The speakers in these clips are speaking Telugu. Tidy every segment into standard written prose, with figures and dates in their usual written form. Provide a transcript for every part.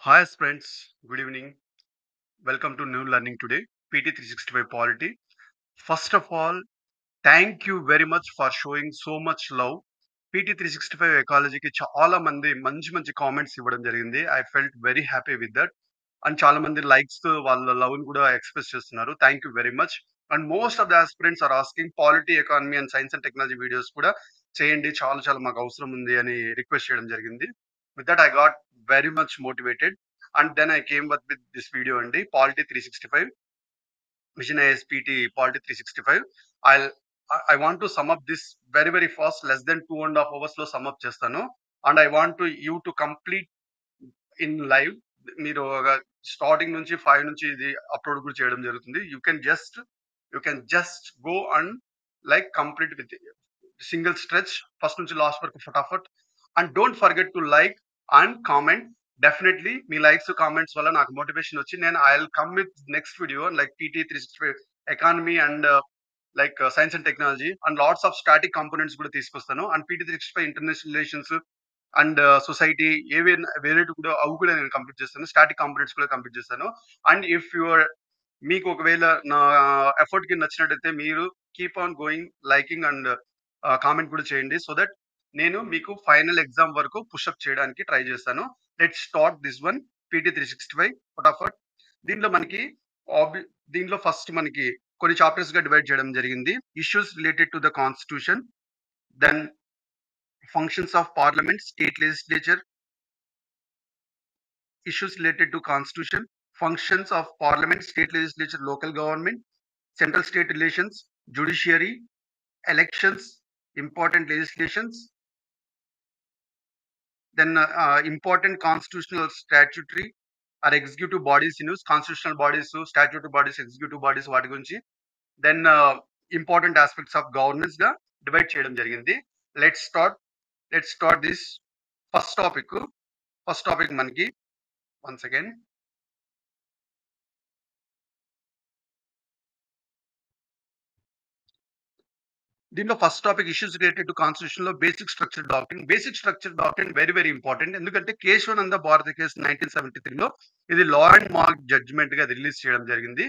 Hi friends, good evening. Welcome to New Learning Today, PT365 Polity. First of all, thank you very much for showing so much love. PT365 ఎకాలజీకి చాలా మంది మంచి కామెంట్స్ ఇవ్వడం జరిగింది. I felt very happy with that. And చాలా మంది లైక్స్ వాళ్ళ లవ్ని కూడా ఎక్స్ప్రెస్ చేస్తున్నారు. Thank you very much. And most of the aspirants are asking polity, economy and science and technology videos కూడా చేయండి, చాలా మాకు అవసరం ఉంది అని రిక్వెస్ట్ చేయడం జరిగింది. With that I got very much motivated. And then I came up with this video and Polity 365, Vision ASPT Polity 365. I want to sum up this very fast, less than 2.5 hours లో sum up చేస్తాను. And I want you to complete in live. మీరు స్టార్టింగ్ నుంచి 5 నుంచి ఇది అప్లోడ్ కూడా చేయడం జరుగుతుంది. You can just go and like complete with single stretch first నుంచి లాస్ట్ వరకు ఫటాఫట్. And don't forget to like and comment. Definitely మీ లైక్స్ కామెంట్స్ వల్ల నాకు మోటివేషన్ వచ్చి నేను I will come with next video like PT365 economy and like science and technology and lots of static components కూడా తీసుకొస్తాను. And PT365 international relations and society వేరే కూడా అవి కూడా నేను కంప్లీట్ చేస్తాను. స్టాటిక్ కాంపోనెంట్స్ కూడా కంప్లీట్ చేస్తాను. అండ్ ఇఫ్ యువర్ మీకు ఒకవేళ నా ఎఫర్ట్ కి నచ్చినట్టయితే మీరు keep on going, liking and comment కూడా చేయండి. సో దట్ నేను మీకు ఫైనల్ ఎగ్జామ్ వరకు పుషప్ చేయడానికి ట్రై చేస్తాను. Let start this one PT365 ఫటాఫట్. దీంట్లో ఫస్ట్ మనకి కొన్ని చాప్టర్స్ గా డివైడ్ చేయడం జరిగింది. Issues related to the constitution, then functions of parliament, state legislature, issues related to constitution, functions of parliament, state legislature, local government, central state relations, judiciary, elections, important legislations, then important constitutional statutory or executive bodies in use, constitutional bodies, statutory bodies, executive bodies వాటి గురించి, then important aspects of governance గా డివైడ్ చేయడం జరిగింది. Let's start this first topic మనకి once again. దీంట్లో first topic issues related to constitution లో basic structure doctrine very important. ఎందుకంటే కేశవానంద భారత కేసు 1973 లో ఇది లా అండ్ మార్క్ జడ్జ్మెంట్ గా రిలీజ్ చేయడం జరిగింది.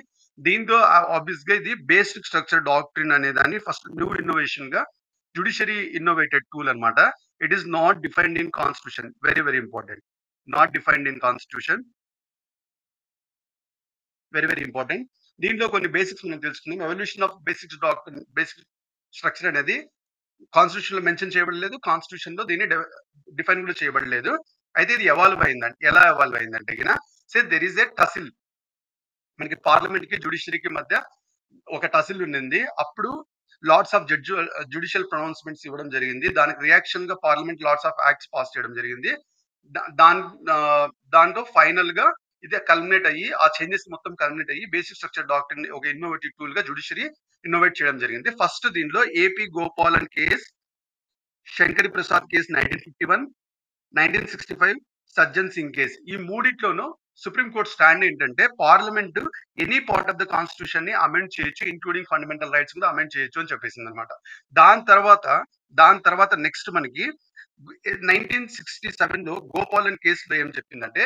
దీంతో ఆబ్వియస్ గా ఇది బేసిక్ స్ట్రక్చర్ డాక్ట్రిన్ అనే దాన్ని ఫస్ట్ న్యూ ఇన్నోవేషన్ గా జుడిషియరీ ఇన్నోవేటెడ్ టూల్ అన్నమాట. It is not defined in constitution, very important. Not defined in constitution, very important. దీంట్లో కొన్ని బేసిక్స్ మనం తెలుసుకుందాం. ఎవల్యూషన్ ఆఫ్ బేసిక్ స్ట్రక్చర్ అనేది కాన్స్టిట్యూషన్ లో మెన్షన్ చేయబడలేదు, కాన్స్టిట్యూషన్ లో దీన్ని డిఫైన్ కూడా చేయబడలేదు. అయితే ఇది ఎలా ఎవాల్వ్ అయిందంటే దెర్ ఈస్ ఏ టసిల్. మనకి పార్లమెంట్ కి జుడిషియరీకి మధ్య ఒక టసిల్ ఉండింది. అప్పుడు లాట్స్ ఆఫ్ జుడిషియల్ ప్రొనౌన్స్మెంట్స్ ఇవ్వడం జరిగింది. దానికి రియాక్షన్ గా parliament lots of acts pass చేయడం జరిగింది. దాంట్లో ఫైనల్ గా ఇది కల్మినేట్ అయ్యి, ఆ చేంజెస్ మొత్తం కల్మినేట్ అయ్యి బేసిక్ స్ట్రక్చర్ డాక్ట్రిన్ ఒక ఇన్నోవేటివ్ టూల్ గా జుడిషియరీ ఇన్నోవేట్ చేయడం జరిగింది. ఫస్ట్ దీనిలో AP Gopalan case, Shankari Prasad case 1951, 1965 Sajjan Singh case. ఈ మూడిట్లోనూ సుప్రీంకోర్టు స్టాండ్ ఏంటంటే parliament any part of the constitution ని అమెండ్ చేయొచ్చు, ఇంక్లూడింగ్ ఫండమెంటల్ రైట్స్ కూడా అమెండ్ చేయొచ్చు అని చెప్పేసింది అనమాట. దాని తర్వాత నెక్స్ట్ మనకి 1967 లో గోపాలన్ కేసులో ఏం చెప్పిందంటే,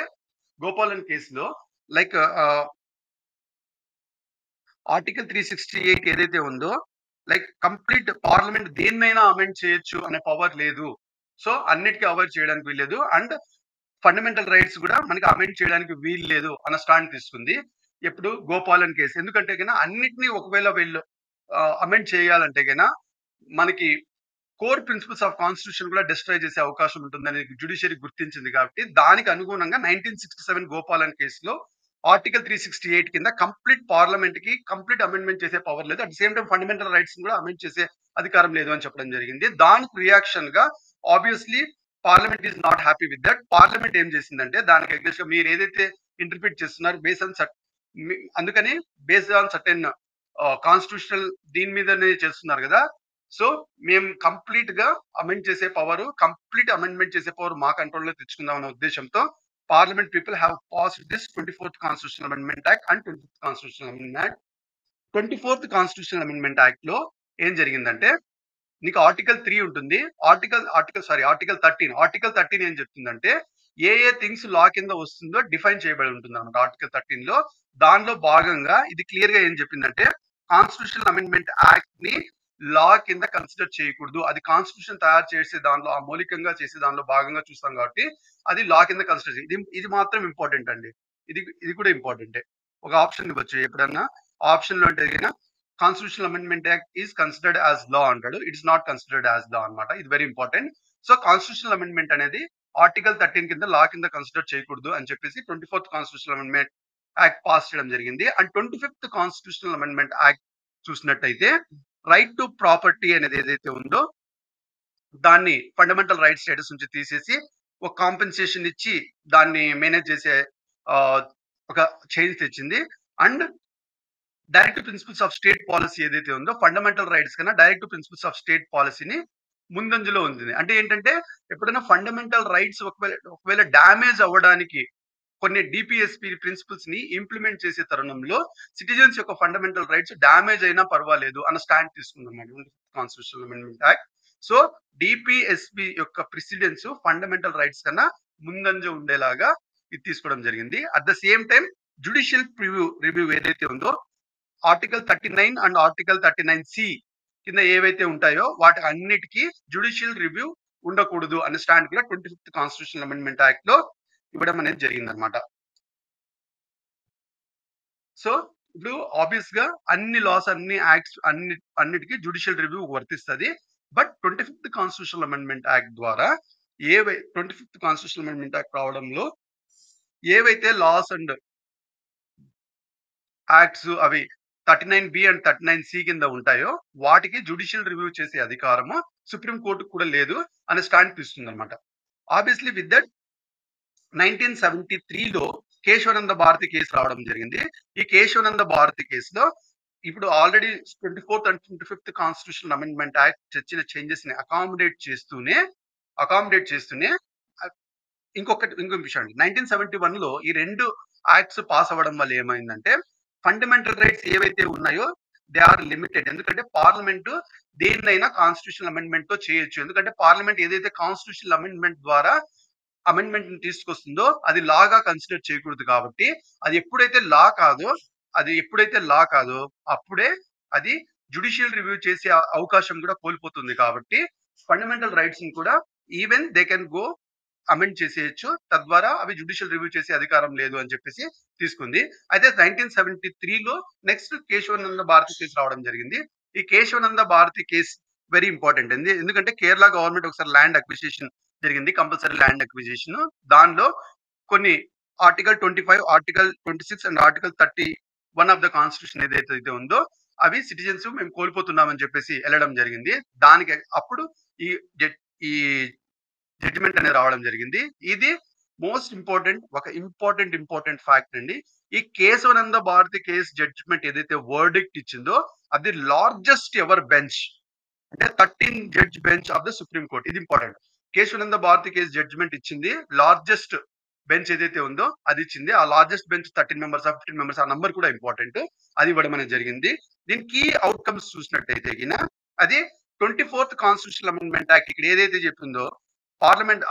గోపాలన్ కేసులో లైక్ ఆర్టికల్ 368 ఏదైతే ఉందో, లైక్ కంప్లీట్ పార్లమెంట్ దేన్నైనా అమెండ్ చేయొచ్చు అనే పవర్ లేదు. సో అన్నిటికీ అవాయిడ్ చేయడానికి వీల్లేదు, అండ్ ఫండమెంటల్ రైట్స్ కూడా మనకి అమెండ్ చేయడానికి వీలు లేదు అన్న స్టాండ్ తీసుకుంది. ఎప్పుడు గోపాలన్ కేసు. ఎందుకంటే అన్నిటినీ ఒకవేళ వీళ్ళు అమెండ్ చేయాలంటే మనకి కోర్ ప్రిన్సిపల్స్ ఆఫ్ కాన్స్టిట్యూషన్ కూడా డిస్ట్రాయ్ చేసే అవకాశం ఉంటుందని జుడిషియరీ గుర్తించింది. కాబట్టి దానికి అనుగుణంగా 1967 గోపాలన్ కేసులో ఆర్టికల్ 368 కింద కంప్లీట్ పార్లమెంట్ కి కంప్లీట్ అమెండ్మెంట్ చేసే పవర్ లేదు, at the same time fundamental rights కూడా అమెండ్ చేసే అధికారం లేదు అని చెప్పడం జరిగింది. దానికి రియాక్షన్ గా obviously parliament is not happy with that. Parliament ఏం చేసిందంటే దానికి అగేన్స్ట్ గా మీరు ఏదైతే ఇంటర్ప్రిట్ చేస్తున్నారు అందుకని బేస్డ్ ఆన్ సర్టెన్ కాన్స్టిట్యూషనల్ దీని మీదనే చేస్తున్నారు కదా. సో మేము కంప్లీట్ గా అమెండ్ చేసే కంప్లీట్ అమెండ్మెంట్ చేసే పవర్ మా కంట్రోల్లో తెచ్చుకుందాం అనే ఉద్దేశంతో parliament people have passed this 24th constitutional amendment act and 25th constitutional amendment act. 24th constitutional amendment act లో ఏం జరిగిందంటే, నీకు ఆర్టికల్ 3 ఉంటుంది. ఆర్టికల్ 13 ఏం చెప్తుందంటే, ఏ థింగ్స్ లా కింద వస్తుందో డిఫైన్ చేయబడి ఉంటుంది అన్నమాట ఆర్టికల్ 13 లో. దానిలో భాగంగా ఇది క్లియర్ గా ఏం చెప్పిందంటే కాన్స్టిట్యూషనల్ అమెండ్మెంట్ యాక్ట్ ని లా కింద కన్సిడర్ చేయకూడదు. అది కాన్స్టిట్యూషన్ తయారు చేసే దానిలో మౌలికంగా చేసే దానిలో భాగంగా చూస్తాం కాబట్టి అది లా కింద కన్సిడర్ ఇది ఇది మాత్రం ఇంపార్టెంట్ అండి. ఇది కూడా ఇంపార్టెంటే. ఒక ఆప్షన్ ఇవ్వచ్చు ఎప్పుడన్నా. ఆప్షన్ లో అంటే constitutional amendment act is considered as law అంటాడు. It is not considered as law అనమాట. ఇది very important. So constitutional amendment అనేది ఆర్టికల్ 13 కింద లా కింద కన్సిడర్ చేయకూడదు అని చెప్పేసి 24th constitutional amendment act pass చేయడం జరిగింది. And 25th constitutional amendment act చూసినట్టయితే రైట్ టు ప్రాపర్టీ అనేది ఏదైతే ఉందో దాన్ని ఫండమెంటల్ రైట్ స్టేటస్ నుంచి తీసేసి ఒక కాంపెన్సేషన్ ఇచ్చి దాన్ని మేనేజ్ చేసే ఒక చేంజ్ తెచ్చింది. And direct principles of state policy ఏదైతే ఉందో ఫండమెంటల్ రైట్స్ కన్నా డైరెక్ట్ ప్రిన్సిపల్స్ ఆఫ్ స్టేట్ పాలసీని ముందంజలో ఉంది. అంటే ఏంటంటే ఎప్పుడైనా ఫండమెంటల్ రైట్స్ ఒకవేళ డ్యామేజ్ అవ్వడానికి కొన్ని డిపిఎస్పి ప్రిన్సిపల్స్ ని ఇంప్లిమెంట్ చేసే తరుణంలో సిటిజన్స్ యొక్క ఫండమెంటల్ రైట్స్ డ్యామేజ్ అయినా పర్వాలేదు అన్న స్టాండ్ తీసుకుందన్నమాట constitutional amendment act. So DPSP యొక్క ప్రెసిడెన్స్ ఫండమెంటల్ రైట్స్ కన్నా ముందంజ ఉండేలాగా ఇది తీసుకోవడం జరిగింది. At the same time judicial review ఏదైతే ఉందో ఆర్టికల్ 39 అండ్ ఆర్టికల్ 39C కింద ఏవైతే ఉంటాయో వాటి అన్నిటికీ జ్యుడిషియల్ రివ్యూ ఉండకూడదు అనే స్టాండ్ కూడా 25th కాన్స్టిట్యూషనల్ అమెండ్మెంట్ యాక్ట్ లో ఇవ్వడం అనేది జరిగింది అనమాట. సో ఇప్పుడు ఆబ్వియస్ గా అన్ని లాస్ అన్ని యాక్ట్స్ అన్నిటికీ జ్యుడిషియల్ రివ్యూ వర్తిస్తుంది. But 25th constitutional amendment act ద్వారా 25th కాన్స్టిట్యూషనల్ అమెండ్మెంట్ యాక్ట్ రావడంలో ఏవైతే లాస్ అండ్ యాక్ట్స్ అవి 39B అండ్ 39C కింద ఉంటాయో వాటికి జ్యుడిషియల్ రివ్యూ చేసే అధికారము సుప్రీం కోర్టుకు కూడా లేదు అనే స్టాండ్ తీస్తుంది అనమాట. ఆబ్వియస్లీ విత్ దట్ 1973లో కేశవానంద భారతి కేసు రావడం జరిగింది. ఈ కేశవానంద భారతి కేసులో ఇప్పుడు already 24th and 25th constitutional amendment act తెచ్చిన చేంజెస్ ని అకామిడేట్ చేస్తూనే ఇంకో విషయం అండి. 1971 లో ఈ రెండు యాక్ట్స్ పాస్ అవ్వడం వల్ల ఏమైందంటే ఫండమెంటల్ రైట్స్ ఏవైతే ఉన్నాయో దే ఆర్ లిమిటెడ్. ఎందుకంటే పార్లమెంట్ దేన్నైనా కాన్స్టిట్యూషనల్ అమెండ్మెంట్ తో చేయొచ్చు. ఎందుకంటే పార్లమెంట్ ఏదైతే కాన్స్టిట్యూషనల్ అమెండ్మెంట్ ద్వారా అమెండ్మెంట్ ని తీసుకొస్తుందో అది లాగా కన్సిడర్ చేయకూడదు. కాబట్టి అది ఎప్పుడైతే లా కాదో అప్పుడే అది జ్యుడిషియల్ రివ్యూ చేసే అవకాశం కూడా కోల్పోతుంది. కాబట్టి ఫండమెంటల్ రైట్స్ ని కూడా even they can go amend చేసేయచ్చు. తద్వారా అవి జ్యుడిషియల్ రివ్యూ చేసే అధికారం లేదు అని చెప్పేసి తీసుకుంది. అయితే 1973లో నెక్స్ట్ కేశవానంద భారతి కేసు రావడం జరిగింది. ఈ Kesavananda Bharati case very important అండి. ఎందుకంటే కేరళ గవర్నమెంట్ ఒకసారి ల్యాండ్ అక్విజిషన్ జరిగింది, కంపల్సరీ ల్యాండ్ అక్విజిషన్. దానిలో కొన్ని article 25, article 26 and article 31 of the constitution ఏదైతే ఉందో అవి సిటిజన్స్ మేము కోల్పోతున్నామని చెప్పేసి వెళ్ళడం జరిగింది. దానికి అప్పుడు ఈ జడ్జిమెంట్ అనేది రావడం జరిగింది. ఇది మోస్ట్ ఇంపార్టెంట్ ఒక ఇంపార్టెంట్ ఫ్యాక్ట్ అండి. ఈ కేశవానంద భారతి కేసు జడ్జిమెంట్ ఏదైతే వర్డిక్ట్ ఇచ్చిందో అది లార్జెస్ట్ ఎవర్ బెంచ్, అంటే 13 judge bench of the Supreme Court. ఇది important. Kesavananda Bharati case judgement ఇచ్చింది లార్జెస్ట్ బెంచ్ ఏదైతే ఉందో అది ఇచ్చింది. ఆ లార్జెస్ట్ బెంచ్ 13 మెంబర్స్ 15 మెంబర్స్, ఆ నంబర్ కూడా ఇంపార్టెంట్. అది ఇవ్వడం అనేది జరిగింది. దీని కీ అవుట్కమ్స్ చూసినట్టయితే అది 24th కాన్స్టిట్యూషనల్ అమెండ్మెంట్ యాక్ట్ ఇక్కడ ఏదైతే చెప్పిందో parliament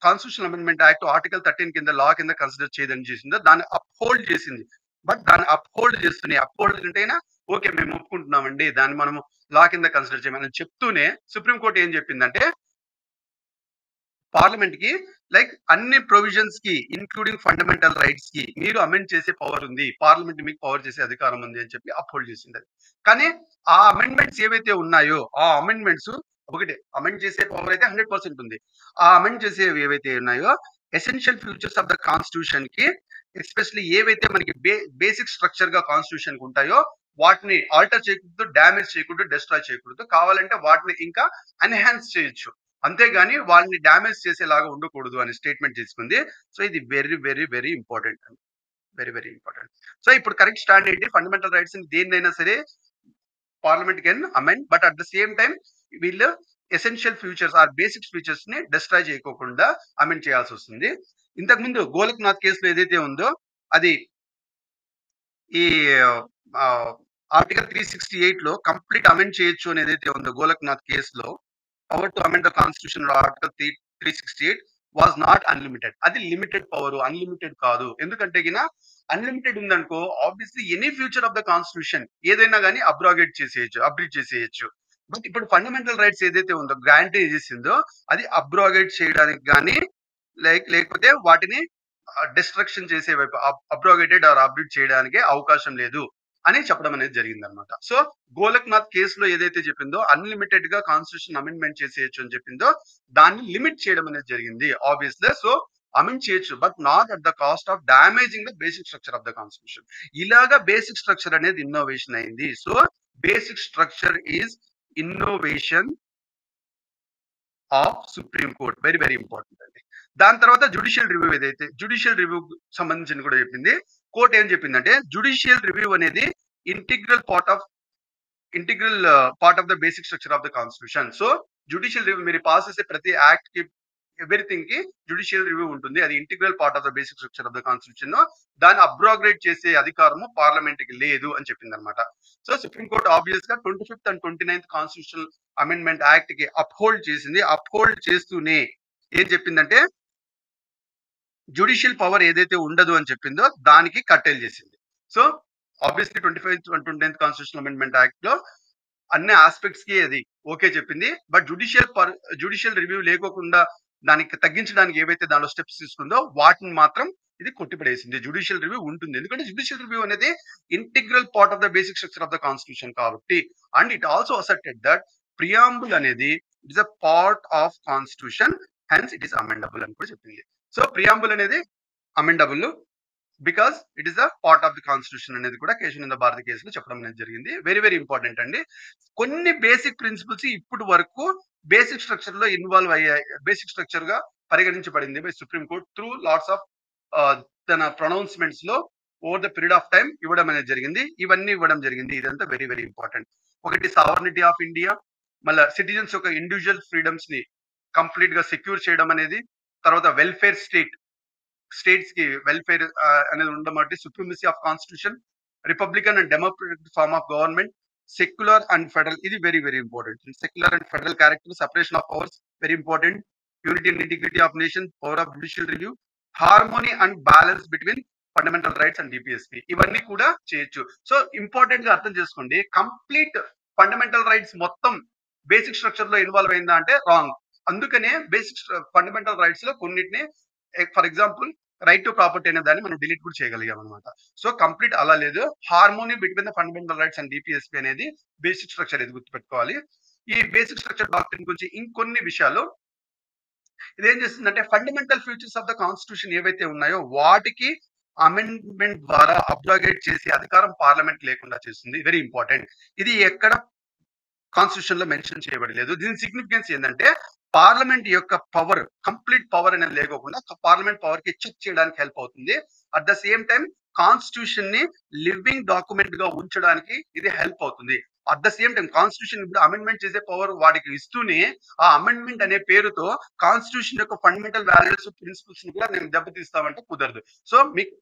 constitutional amendment act article 13 కింద లా కింద కన్సిడర్ చేయదని చేసిందో దాన్ని అప్హోల్డ్ చేసింది. బట్ దాన్ని అప్హోల్డ్ అంటేనా ఓకే మేము ఒప్పుకుంటున్నామండి, దాన్ని మనము లా కింద కన్సిడర్ చేయమని చెప్తూనే సుప్రీంకోర్టు ఏం చెప్పిందంటే పార్లమెంట్ కి లైక్ అన్ని ప్రొవిజన్స్ కి ఇంక్లూడింగ్ ఫండమెంటల్ రైట్స్ కి మీరు అమెండ్ చేసే పవర్ ఉంది, పార్లమెంట్ మీకు పవర్ చేసే అధికారం ఉంది అని చెప్పి అప్హోల్డ్ చేసింది. కానీ ఆ అమెండ్మెంట్స్ ఏవైతే ఉన్నాయో ఆ అమెండ్మెంట్స్ ఒకటి అమెండ్ చేసే పవర్ అయితే 100% ఉంది. ఆ అమెండ్ చేసేవి ఏవైతే ఉన్నాయో essential features of the constitution కి ఎస్పెషల్లీ ఏవైతే మనకి బేసిక్ స్ట్రక్చర్ గా కాన్స్టిట్యూషన్ కి ఉంటాయో వాటిని ఆల్టర్ చేయకూడదు, డ్యామేజ్ చేయకూడదు, డిస్ట్రాయ్ చేయకూడదు. కావాలంటే వాటిని ఇంకా ఎన్హాన్స్ చేయొచ్చు, అంతేగాని వాళ్ళని డ్యామేజ్ చేసేలాగా ఉండకూడదు అని స్టేట్మెంట్ తీసుకుంది. సో ఇది వెరీ ఇంపార్టెంట్ అండి, వెరీ ఇంపార్టెంట్. సో ఇప్పుడు కరెక్ట్ స్టాండ్ ఏంటి, ఫండమెంటల్ రైట్స్ దేన్నైనా సరే Parliament can amend, but at the same time వీళ్ళు essential futures or basic features ని డిస్ట్రాయ్ చేయకోకుండా అమెండ్ చేయాల్సి వస్తుంది. ఇంతకుముందు గోలక్నాథ్ కేసులో ఏదైతే ఉందో అది ఈ ఆర్టికల్ 368 లో కంప్లీట్ అమెండ్ చేయొచ్చు అని ఏదైతే ఉందో గోలక్నాథ్ కేసులో power to amend the constitution article 368 was not unlimited. అది లిమిటెడ్ పవర్, అన్లిమిటెడ్ కాదు. ఎందుకంటే అన్లిమిటెడ్ ఉందనుకో obviously any future of the constitution ఏదైనా కానీ అబ్రిడ్ చేసేయచ్చు. బట్ ఇప్పుడు ఫండమెంటల్ రైట్స్ ఏదైతే ఉందో గ్రాంటేజ్ చేసిందో అది అబ్రోగేట్ చేయడానికి కానీ లేకపోతే వాటిని డిస్ట్రక్షన్ చేసే వైపు అబ్రోగేటెడ్ ఆర్ అబ్రిడ్ చేయడానికి అవకాశం లేదు అని చెప్పడం అనేది జరిగింది అనమాట. సో గోలక్నాథ్ కేసులో ఏదైతే చెప్పిందో అన్లిమిటెడ్ గా కాన్స్టిట్యూషన్ అమెండ్మెంట్ చేసేయచ్చు అని చెప్పిందో దాన్ని లిమిట్ చేయడం అనేది జరిగింది ఆబ్వియస్లీ. సో అమెండ్ చేయొచ్చు but not at the cost of damaging the basic structure of the constitution. ఇలాగా బేసిక్ స్ట్రక్చర్ అనేది ఇన్నోవేషన్ అయింది. So basic structure is innovation of supreme court. Very very important అండి. దాని తర్వాత జుడిషియల్ రివ్యూ ఏదైతే జుడిషియల్ రివ్యూ సంబంధించిన కూడా చెప్పింది. కోర్ట్ ఏం చెప్పిందంటే జుడిషియల్ రివ్యూ అనేది integral part of the basic structure of the constitution. So judicial review మీరు పాస్ చేసే ప్రతి యాక్ట్ కి ఎవ్రీథింగ్ కి జుడిషియల్ రివ్యూ ఉంటుంది. అది integral part of the basic structure of the constitution. దాన్ని అబ్రోగ్రేట్ చేసే అధికారము పార్లమెంట్ కి లేదు అని చెప్పింది అనమాట. సో సుప్రీంకోర్టు ఆబ్వియస్ గా 25th and 29th constitutional amendment act కి అప్హోల్డ్ చేసింది. అప్హోల్డ్ చేస్తూనే ఏం చెప్పిందంటే జుడిషియల్ పవర్ ఏదైతే ఉండదు అని చెప్పిందో దానికి కట్టెలు చేసింది. So obviously 25th and 29th constitutional amendment act లో అన్ని ఆస్పెక్ట్స్ కి అది ఓకే చెప్పింది. బట్ జుడిషియల్ రివ్యూ లేకోకుండా దానికి తగ్గించడానికి ఏవైతే దానిలో స్టెప్స్ తీసుకుందో వాటిని మాత్రం ఇది కొట్టిపడేసింది. జుడిషియల్ రివ్యూ ఉంటుంది ఎందుకంటే జుడిషియల్ రివ్యూ అనేది integral part of the basic structure of the constitution కాబట్టి. And it also asserted that preamble అనేది it is a part of constitution, hence it is amendable అని కూడా చెప్పింది. సో ప్రియాంబుల్ అనేది amendable because it is a part of the constitution అనేది కూడా కేశవానంద భారతి కేసులో చెప్పడం అనేది జరిగింది. వెరీ వెరీ ఇంపార్టెంట్ అండి. కొన్ని బేసిక్ ప్రిన్సిపల్స్ ఇప్పటి వరకు బేసిక్ స్ట్రక్చర్ లో ఇన్వాల్వ్ అయ్యాయి, బేసిక్ స్ట్రక్చర్ గా పరిగణించబడింది by supreme court through lots of తన ప్రొనౌన్స్మెంట్స్ లో over the period of time ఇవ్వడం అనేది జరిగింది. ఇవన్నీ ఇవ్వడం జరిగింది. ఇదంతా వెరీ వెరీ ఇంపార్టెంట్. ఒకటి సావర్నిటీ ఆఫ్ ఇండియా, మళ్ళీ సిటిజన్స్ యొక్క ఇండివిజువల్ ఫ్రీడమ్స్ ని కంప్లీట్ గా సెక్యూర్ చేయడం అనేది, తర్వాత వెల్ఫేర్ స్టేట్స్ కి వెల్ఫేర్ అనేది ఉండడం బట్టి supremacy of constitution, republican and democratic form of government, secular and federal, ఇది very very important. Secular and federal character, separation of powers very important, unity and integrity of nation, power of judicial review, harmony and balance between fundamental rights and DPSP, ఇవన్నీ కూడా చేయొచ్చు. సో ఇంపార్టెంట్ గా అర్థం చేసుకోండి, కంప్లీట్ ఫండమెంటల్ రైట్స్ మొత్తం బేసిక్ స్ట్రక్చర్ లో ఇన్వాల్వ్ అయిందా అంటే రాంగ్. అందుకనే బేసిక్ ఫండమెంటల్ రైట్స్ లో కొన్నిటిని for example right to property అనే దాన్ని మనం డిలీట్ కూడా చేయగలిగాం అనమాట. సో కంప్లీట్ అలా లేదు. Harmony between the fundamental rights and DPSP అనేది బేసిక్ స్ట్రక్చర్, ఇది గుర్తుపెట్టుకోవాలి. ఈ బేసిక్ స్ట్రక్చర్ డాక్ట్రిన్ గురించి ఇంకొన్ని విషయాలు ఇదేం చేస్తుందంటే fundamental features of the constitution ఏవైతే ఉన్నాయో వాటికి అమెండ్మెంట్ ద్వారా అబ్రోగేట్ చేసే అధికారం పార్లమెంట్ లేకుండా చేస్తుంది. Very important. ఇది ఎక్కడ కాన్స్టిట్యూషన్ లో మెన్షన్ చేయబడలేదు. దీని సిగ్నిఫికెన్స్ ఏంటంటే పార్లమెంట్ యొక్క పవర్, కంప్లీట్ పవర్ అనేది లేకోకుండా పార్లమెంట్ పవర్ కి చెక్ చేయడానికి హెల్ప్ అవుతుంది. At the same time constitution ని లివింగ్ డాక్యుమెంట్ గా ఉంచడానికి ఇది హెల్ప్ అవుతుంది. At the same time constitution ఇప్పుడు అమెండ్మెంట్ చేసే పవర్ వాటికి ఇస్తూనే ఆ అమెండ్మెంట్ అనే పేరుతో కాన్స్టిట్యూషన్ యొక్క ఫండమెంటల్ వాల్యూస్, ప్రిన్సిపల్స్ ని కూడా నేను దెబ్బతీస్తామంటే కుదరదు. సో మీకు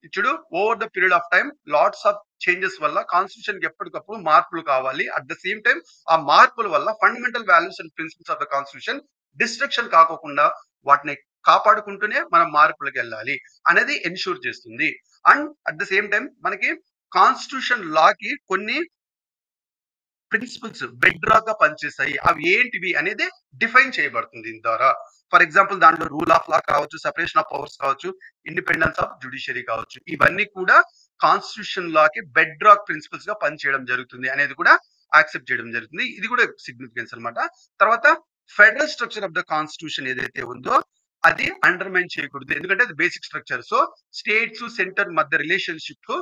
ఇచ్చుడు over the period of time lots of changes వల్ల కాన్స్టిట్యూషన్ కి ఎప్పటికప్పుడు మార్పులు కావాలి. అట్ ద సేమ్ టైం ఆ మార్పుల వల్ల fundamental values and principles of the constitution destruction కాకోకుండా వాటిని కాపాడుకుంటూనే మనం మార్పులకు వెళ్ళాలి అనేది ఎన్షూర్ చేస్తుంది. And at the same time మనకి కాన్స్టిట్యూషన్ లాకి కొన్ని ప్రిన్సిపల్స్ బెడ్ రాక్ గా పనిచేస్తాయి. అవి ఏంటివి అనేది డిఫైన్ చేయబడుతుంది దీని ద్వారా. ఫర్ ఎగ్జాంపుల్ దాంట్లో రూల్ ఆఫ్ లా కావచ్చు, సెపరేషన్ ఆఫ్ పవర్స్ కావచ్చు, ఇండిపెండెన్స్ ఆఫ్ జుడిషియరీ కావచ్చు, ఇవన్నీ కూడా కాన్స్టిట్యూషన్ లాకి బెడ్ రాక్ ప్రిన్సిపల్స్ గా పనిచేయడం జరుగుతుంది అనేది కూడా యాక్సెప్ట్ చేయడం జరుగుతుంది. ఇది కూడా సిగ్నిఫికెన్స్ అనమాట. తర్వాత federal structure of the constitution ఏదైతే ఉందో అది అండర్మైన్ చేయకూడదు, ఎందుకంటే అది basic structure. So states centre మధ్య రిలేషన్షిప్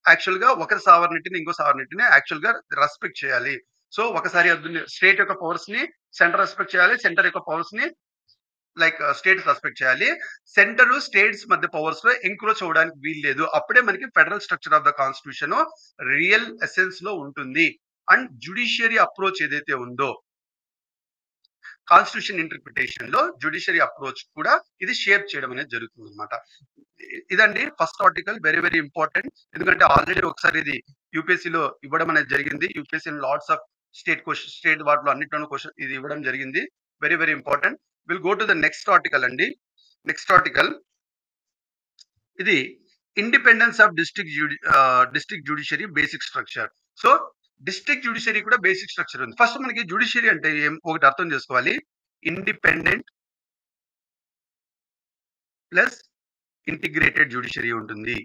యాక్చువల్ గా ఒకరి సావర్నిటీని ఇంకో సావర్నిటీని యాక్చువల్ గా రెస్పెక్ట్ చేయాలి. సో ఒకసారి స్టేట్ యొక్క పవర్స్ ని సెంటర్ రెస్పెక్ట్ చేయాలి, సెంటర్ యొక్క పవర్స్ ని స్టేట్స్ రెస్పెక్ట్ చేయాలి. సెంటర్ స్టేట్స్ మధ్య పవర్స్ లో ఎంక్రోచ్ అవ్వడానికి వీల్లేదు. అప్పుడే మనకి federal structure of the constitution real essence లో ఉంటుంది. అండ్ జుడిషియరీ అప్రోచ్ ఏదైతే ఉందో కాన్స్టిట్యూషన్ ఇంటర్ప్రిటేషన్ లో జుడిషియరీ అప్రోచ్ కూడా ఇది షేప్ చేయడం అనేది జరుగుతుంది అనమాట. ఇదండి first article, very very important. ఎందుకంటే ఆల్రెడీ ఒకసారి ఇది యూపీఎస్సీలో ఇవ్వడం అనేది జరిగింది. యూపీఎస్సీ లాట్స్ ఆఫ్ స్టేట్ వాటిలో అన్నింటిలోనూ క్వశ్చన్ ఇది ఇవ్వడం జరిగింది. Very very important. Will go to the next article అండి. నెక్స్ట్ ఆర్టికల్ ఇది independence of district judiciary basic structure. So district judiciary కూడా బేసిక్ స్ట్రక్చర్ ఉంది. ఫస్ట్ మనకి జ్యుడిషియరీ అంటే ఒకటి అర్థం చేసుకోవాలి. ఇండిపెండెంట్ ప్లస్ ఇంటిగ్రేటెడ్ జ్యుడిషియరీ ఉంటుంది.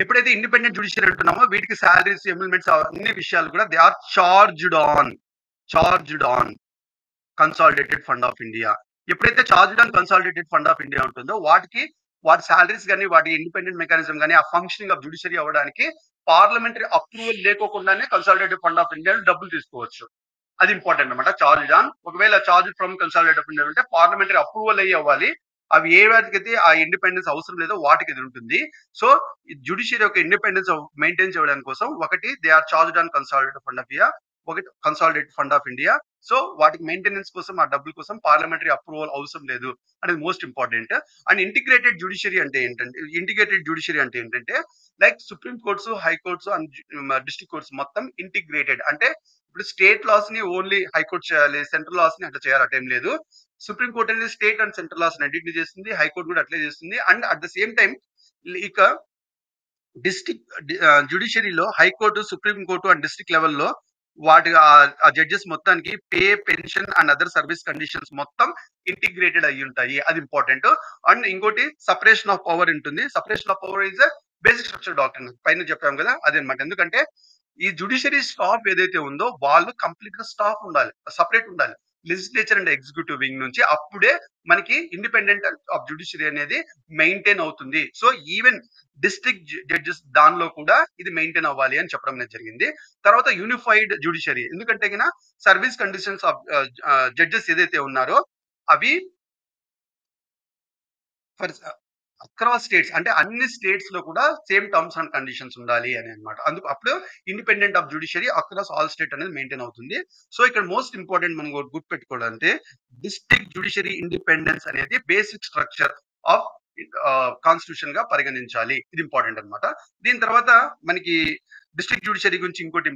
ఎప్పుడైతే ఇండిపెండెంట్ జ్యుడిషియరీ అంటున్నామో వీటికి సాలరీస్, ఎమ్యూల్మెంట్స్ అన్ని విషయాలు కూడా they are charged on consolidated fund of India. ఎప్పుడైతే charged on consolidated fund of India ఉంటుందో వాటి సాలరీస్ కానీ, వాటి ఇండిపెండెంట్ మెకానిజం కానీ, ఆ ఫంక్షనింగ్ ఆఫ్ జ్యుడిషియరీ అవ్వడానికి పార్లమెంటరీ అప్రూవల్ లేకోకుండానే కన్సాలిడేటెడ్ ఫండ్ ఆఫ్ ఇండియా డబ్బులు తీసుకోవచ్చు. అది ఇంపార్టెంట్ అనమాట. చార్జ్ ఆన్, ఒకవేళ charge from consolidated of India అంటే పార్లమెంటరీ అప్రూవల్ అయ్యి అవ్వాలి. అవి ఏ వాటికైతే ఆ ఇండిపెండెన్స్ అవసరం లేదో వాటికి ఇది ఉంటుంది. సో జ్యుడిషియరీ యొక్క ఇండిపెండెన్స్ మెయింటైన్ చేయడానికి కోసం ఒకటి they are charged on consolidated fund of India, ఒకటి consolidated fund of India. So వాటికి మెయింటెనెన్స్ కోసం, ఆ డబ్బుల కోసం పార్లమెంటరీ అప్రూవల్ అవసరం లేదు అనేది most important. And integrated judiciary అంటే ఏంటంటే like supreme courts, high courts and district courts మొత్తం ఇంటిగ్రేటెడ్. అంటే ఇప్పుడు స్టేట్ లాస్ ని ఓన్లీ హైకోర్ట్ చేయాలి, సెంట్రల్ లాస్ ని అట్లా చేయాలి అటేం లేదు. సుప్రీం కోర్ట్ అనేది స్టేట్ అండ్ సెంట్రల్ లాస్ రెండింటిని చేస్తుంది, హైకోర్టు కూడా అట్లే చేస్తుంది. And at the same time ఇక డిస్ట్రిక్ట్ జ్యుడిషియరీలో high court, supreme court and district లెవెల్లో వాటి ఆ జడ్జెస్ మొత్తానికి pay, pension and other service conditions మొత్తం ఇంటిగ్రేటెడ్ అయ్యి ఉంటాయి. అది ఇంపార్టెంట్. అండ్ ఇంకోటి సపరేషన్ ఆఫ్ పవర్ ఉంటుంది. Separation of power is basic structure doctrine పైన చెప్పాం కదా, అదనమాట. ఎందుకంటే ఈ జ్యుడిషియరీ స్టాఫ్ ఏదైతే ఉందో వాళ్ళు కంప్లీట్ గా స్టాఫ్ ఉండాలి, సపరేట్ ఉండాలి లెజిస్లేచర్ అండ్ ఎగ్జిక్యూటివ్ వింగ్ నుంచి. అప్పుడే మనకి ఇండిపెండెంట్ ఆఫ్ జ్యుడిషియరీ అనేది మెయింటైన్ అవుతుంది. సో ఈవెన్ డిస్ట్రిక్ట్ జడ్జెస్ దానిలో కూడా ఇది మెయింటైన్ అవ్వాలి అని చెప్పడం అనేది జరిగింది. తర్వాత యూనిఫైడ్ జ్యుడిషియరీ, ఎందుకంటే సర్వీస్ కండిషన్స్ ఆఫ్ జడ్జెస్ ఏదైతే ఉన్నారో అవి ఫర్ అక్రాస్ స్టేట్స్, అంటే అన్ని స్టేట్స్ లో కూడా సేమ్ టర్మ్స్ అండ్ కండిషన్స్ ఉండాలి అని అనమాట. అందుకు అప్పుడు independent of judiciary across all state అనేది మెయింటైన్ అవుతుంది. సో ఇక్కడ మోస్ట్ ఇంపార్టెంట్ మనం గుర్తుపెట్టుకోవాలంటే డిస్ట్రిక్ట్ జ్యుడిషియరీ ఇండిపెండెన్స్ అనేది బేసిక్ స్ట్రక్చర్ ఆఫ్ కాన్స్టిట్యూషన్ గా పరిగణించాలి. ఇది ఇంపార్టెంట్ అనమాట. దీని తర్వాత మనకి డిస్ట్రిక్ట్ జ్యుడిషియరీ గురించి ఇంకోటి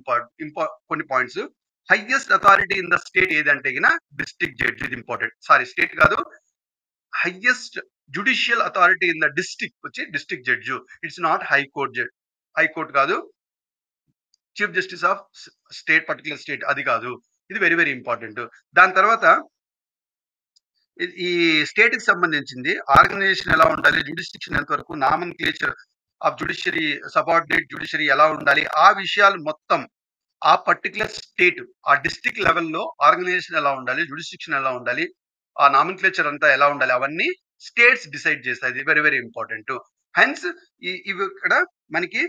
కొన్ని points. Highest authority in the state ఏదంటే డిస్ట్రిక్ట్ జడ్జి. ఇది ఇంపార్టెంట్. సారీ, స్టేట్ కాదు, highest judicial authority in the district వచ్చి district judge. It's not high court judge, high court కాదు, chief justice of state, particular state అది కాదు. ఇది వెరీ వెరీ ఇంపార్టెంట్. దాని తర్వాత ఈ స్టేట్ కి సంబంధించింది ఆర్గనైజేషన్ ఎలా ఉండాలి, జ్యుడిస్టిక్షన్ ఎంత వరకు, Naman క్లేచర్ of judiciary, subordinate judiciary ఎలా ఉండాలి, ఆ విషయాలు మొత్తం ఆ పర్టికులర్ స్టేట్, ఆ డిస్ట్రిక్ట్ లెవెల్లో ఆర్గనైజేషన్ ఎలా ఉండాలి, జ్యుడిస్టిక్షన్ ఎలా ఉండాలి, ఆ నామన్క్లేచర్ అంతా ఎలా ఉండాలి, అవన్నీ స్టేట్స్ డిసైడ్ చేస్తాయి. ఇది వెరీ వెరీ ఇంపార్టెంట్. హెన్స్ ఇవి ఇక్కడ మనకి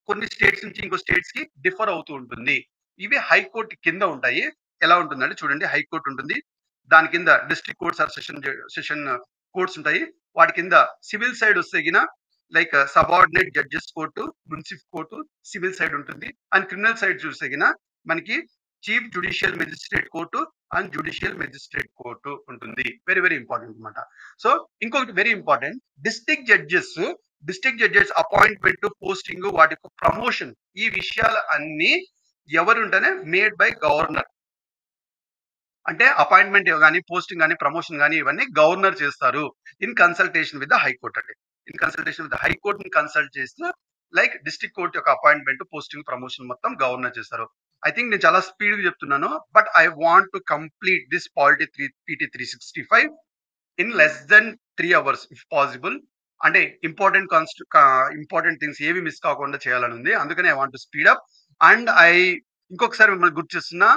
కొన్ని స్టేట్స్ నుంచి ఇంకో స్టేట్స్ కి డిఫర్ అవుతూ ఉంటుంది. ఇవి హైకోర్టు కింద ఉంటాయి. ఎలా ఉంటుందంటే చూడండి, హైకోర్టు ఉంటుంది, దాని కింద district courts or session courts ఉంటాయి. వాటి కింద సివిల్ సైడ్ వస్తే లైక్ సబార్డినేట్ జడ్జెస్ కోర్టు, మున్సిఫ్ కోర్టు, సివిల్ సైడ్ ఉంటుంది. అండ్ క్రిమినల్ సైడ్ చూస్తే మనకి chief judicial magistrate court and judicial magistrate court ఉంటుంది. వెరీ వెరీ ఇంపార్టెంట్ అనమాట. సో ఇంకొకటి very important, district judges appointment, posting, వాటి ప్రమోషన్, ఈ విషయాలు అన్ని ఎవరుంటేనే మేడ్ బై గవర్నర్. అంటే అపాయింట్మెంట్ కానీ, పోస్టింగ్ కానీ, ప్రమోషన్ కానీ ఇవన్నీ గవర్నర్ చేస్తారు in consultation with the high court అండి. In consultation with the high court ని కన్సల్ట్ చేస్తూ లైక్ డిస్ట్రిక్ట్ కోర్ట్ యొక్క అపాయింట్మెంట్, పోస్టింగ్, ప్రమోషన్ మొత్తం గవర్నర్ చేస్తారు. ఐ థింక్ నేను చాలా స్పీడ్ గా చెప్తున్నాను, but I want to complete this PT 365 in less then 3 hours if possible. అంటే ఇంపార్టెంట్ థింగ్స్ ఏవి మిస్ కాకుండా చేయాలని ఉంది. అందుకని I want to speed up. And ఇంకొకసారి మిమ్మల్ని గుర్తు చేస్తున్నా,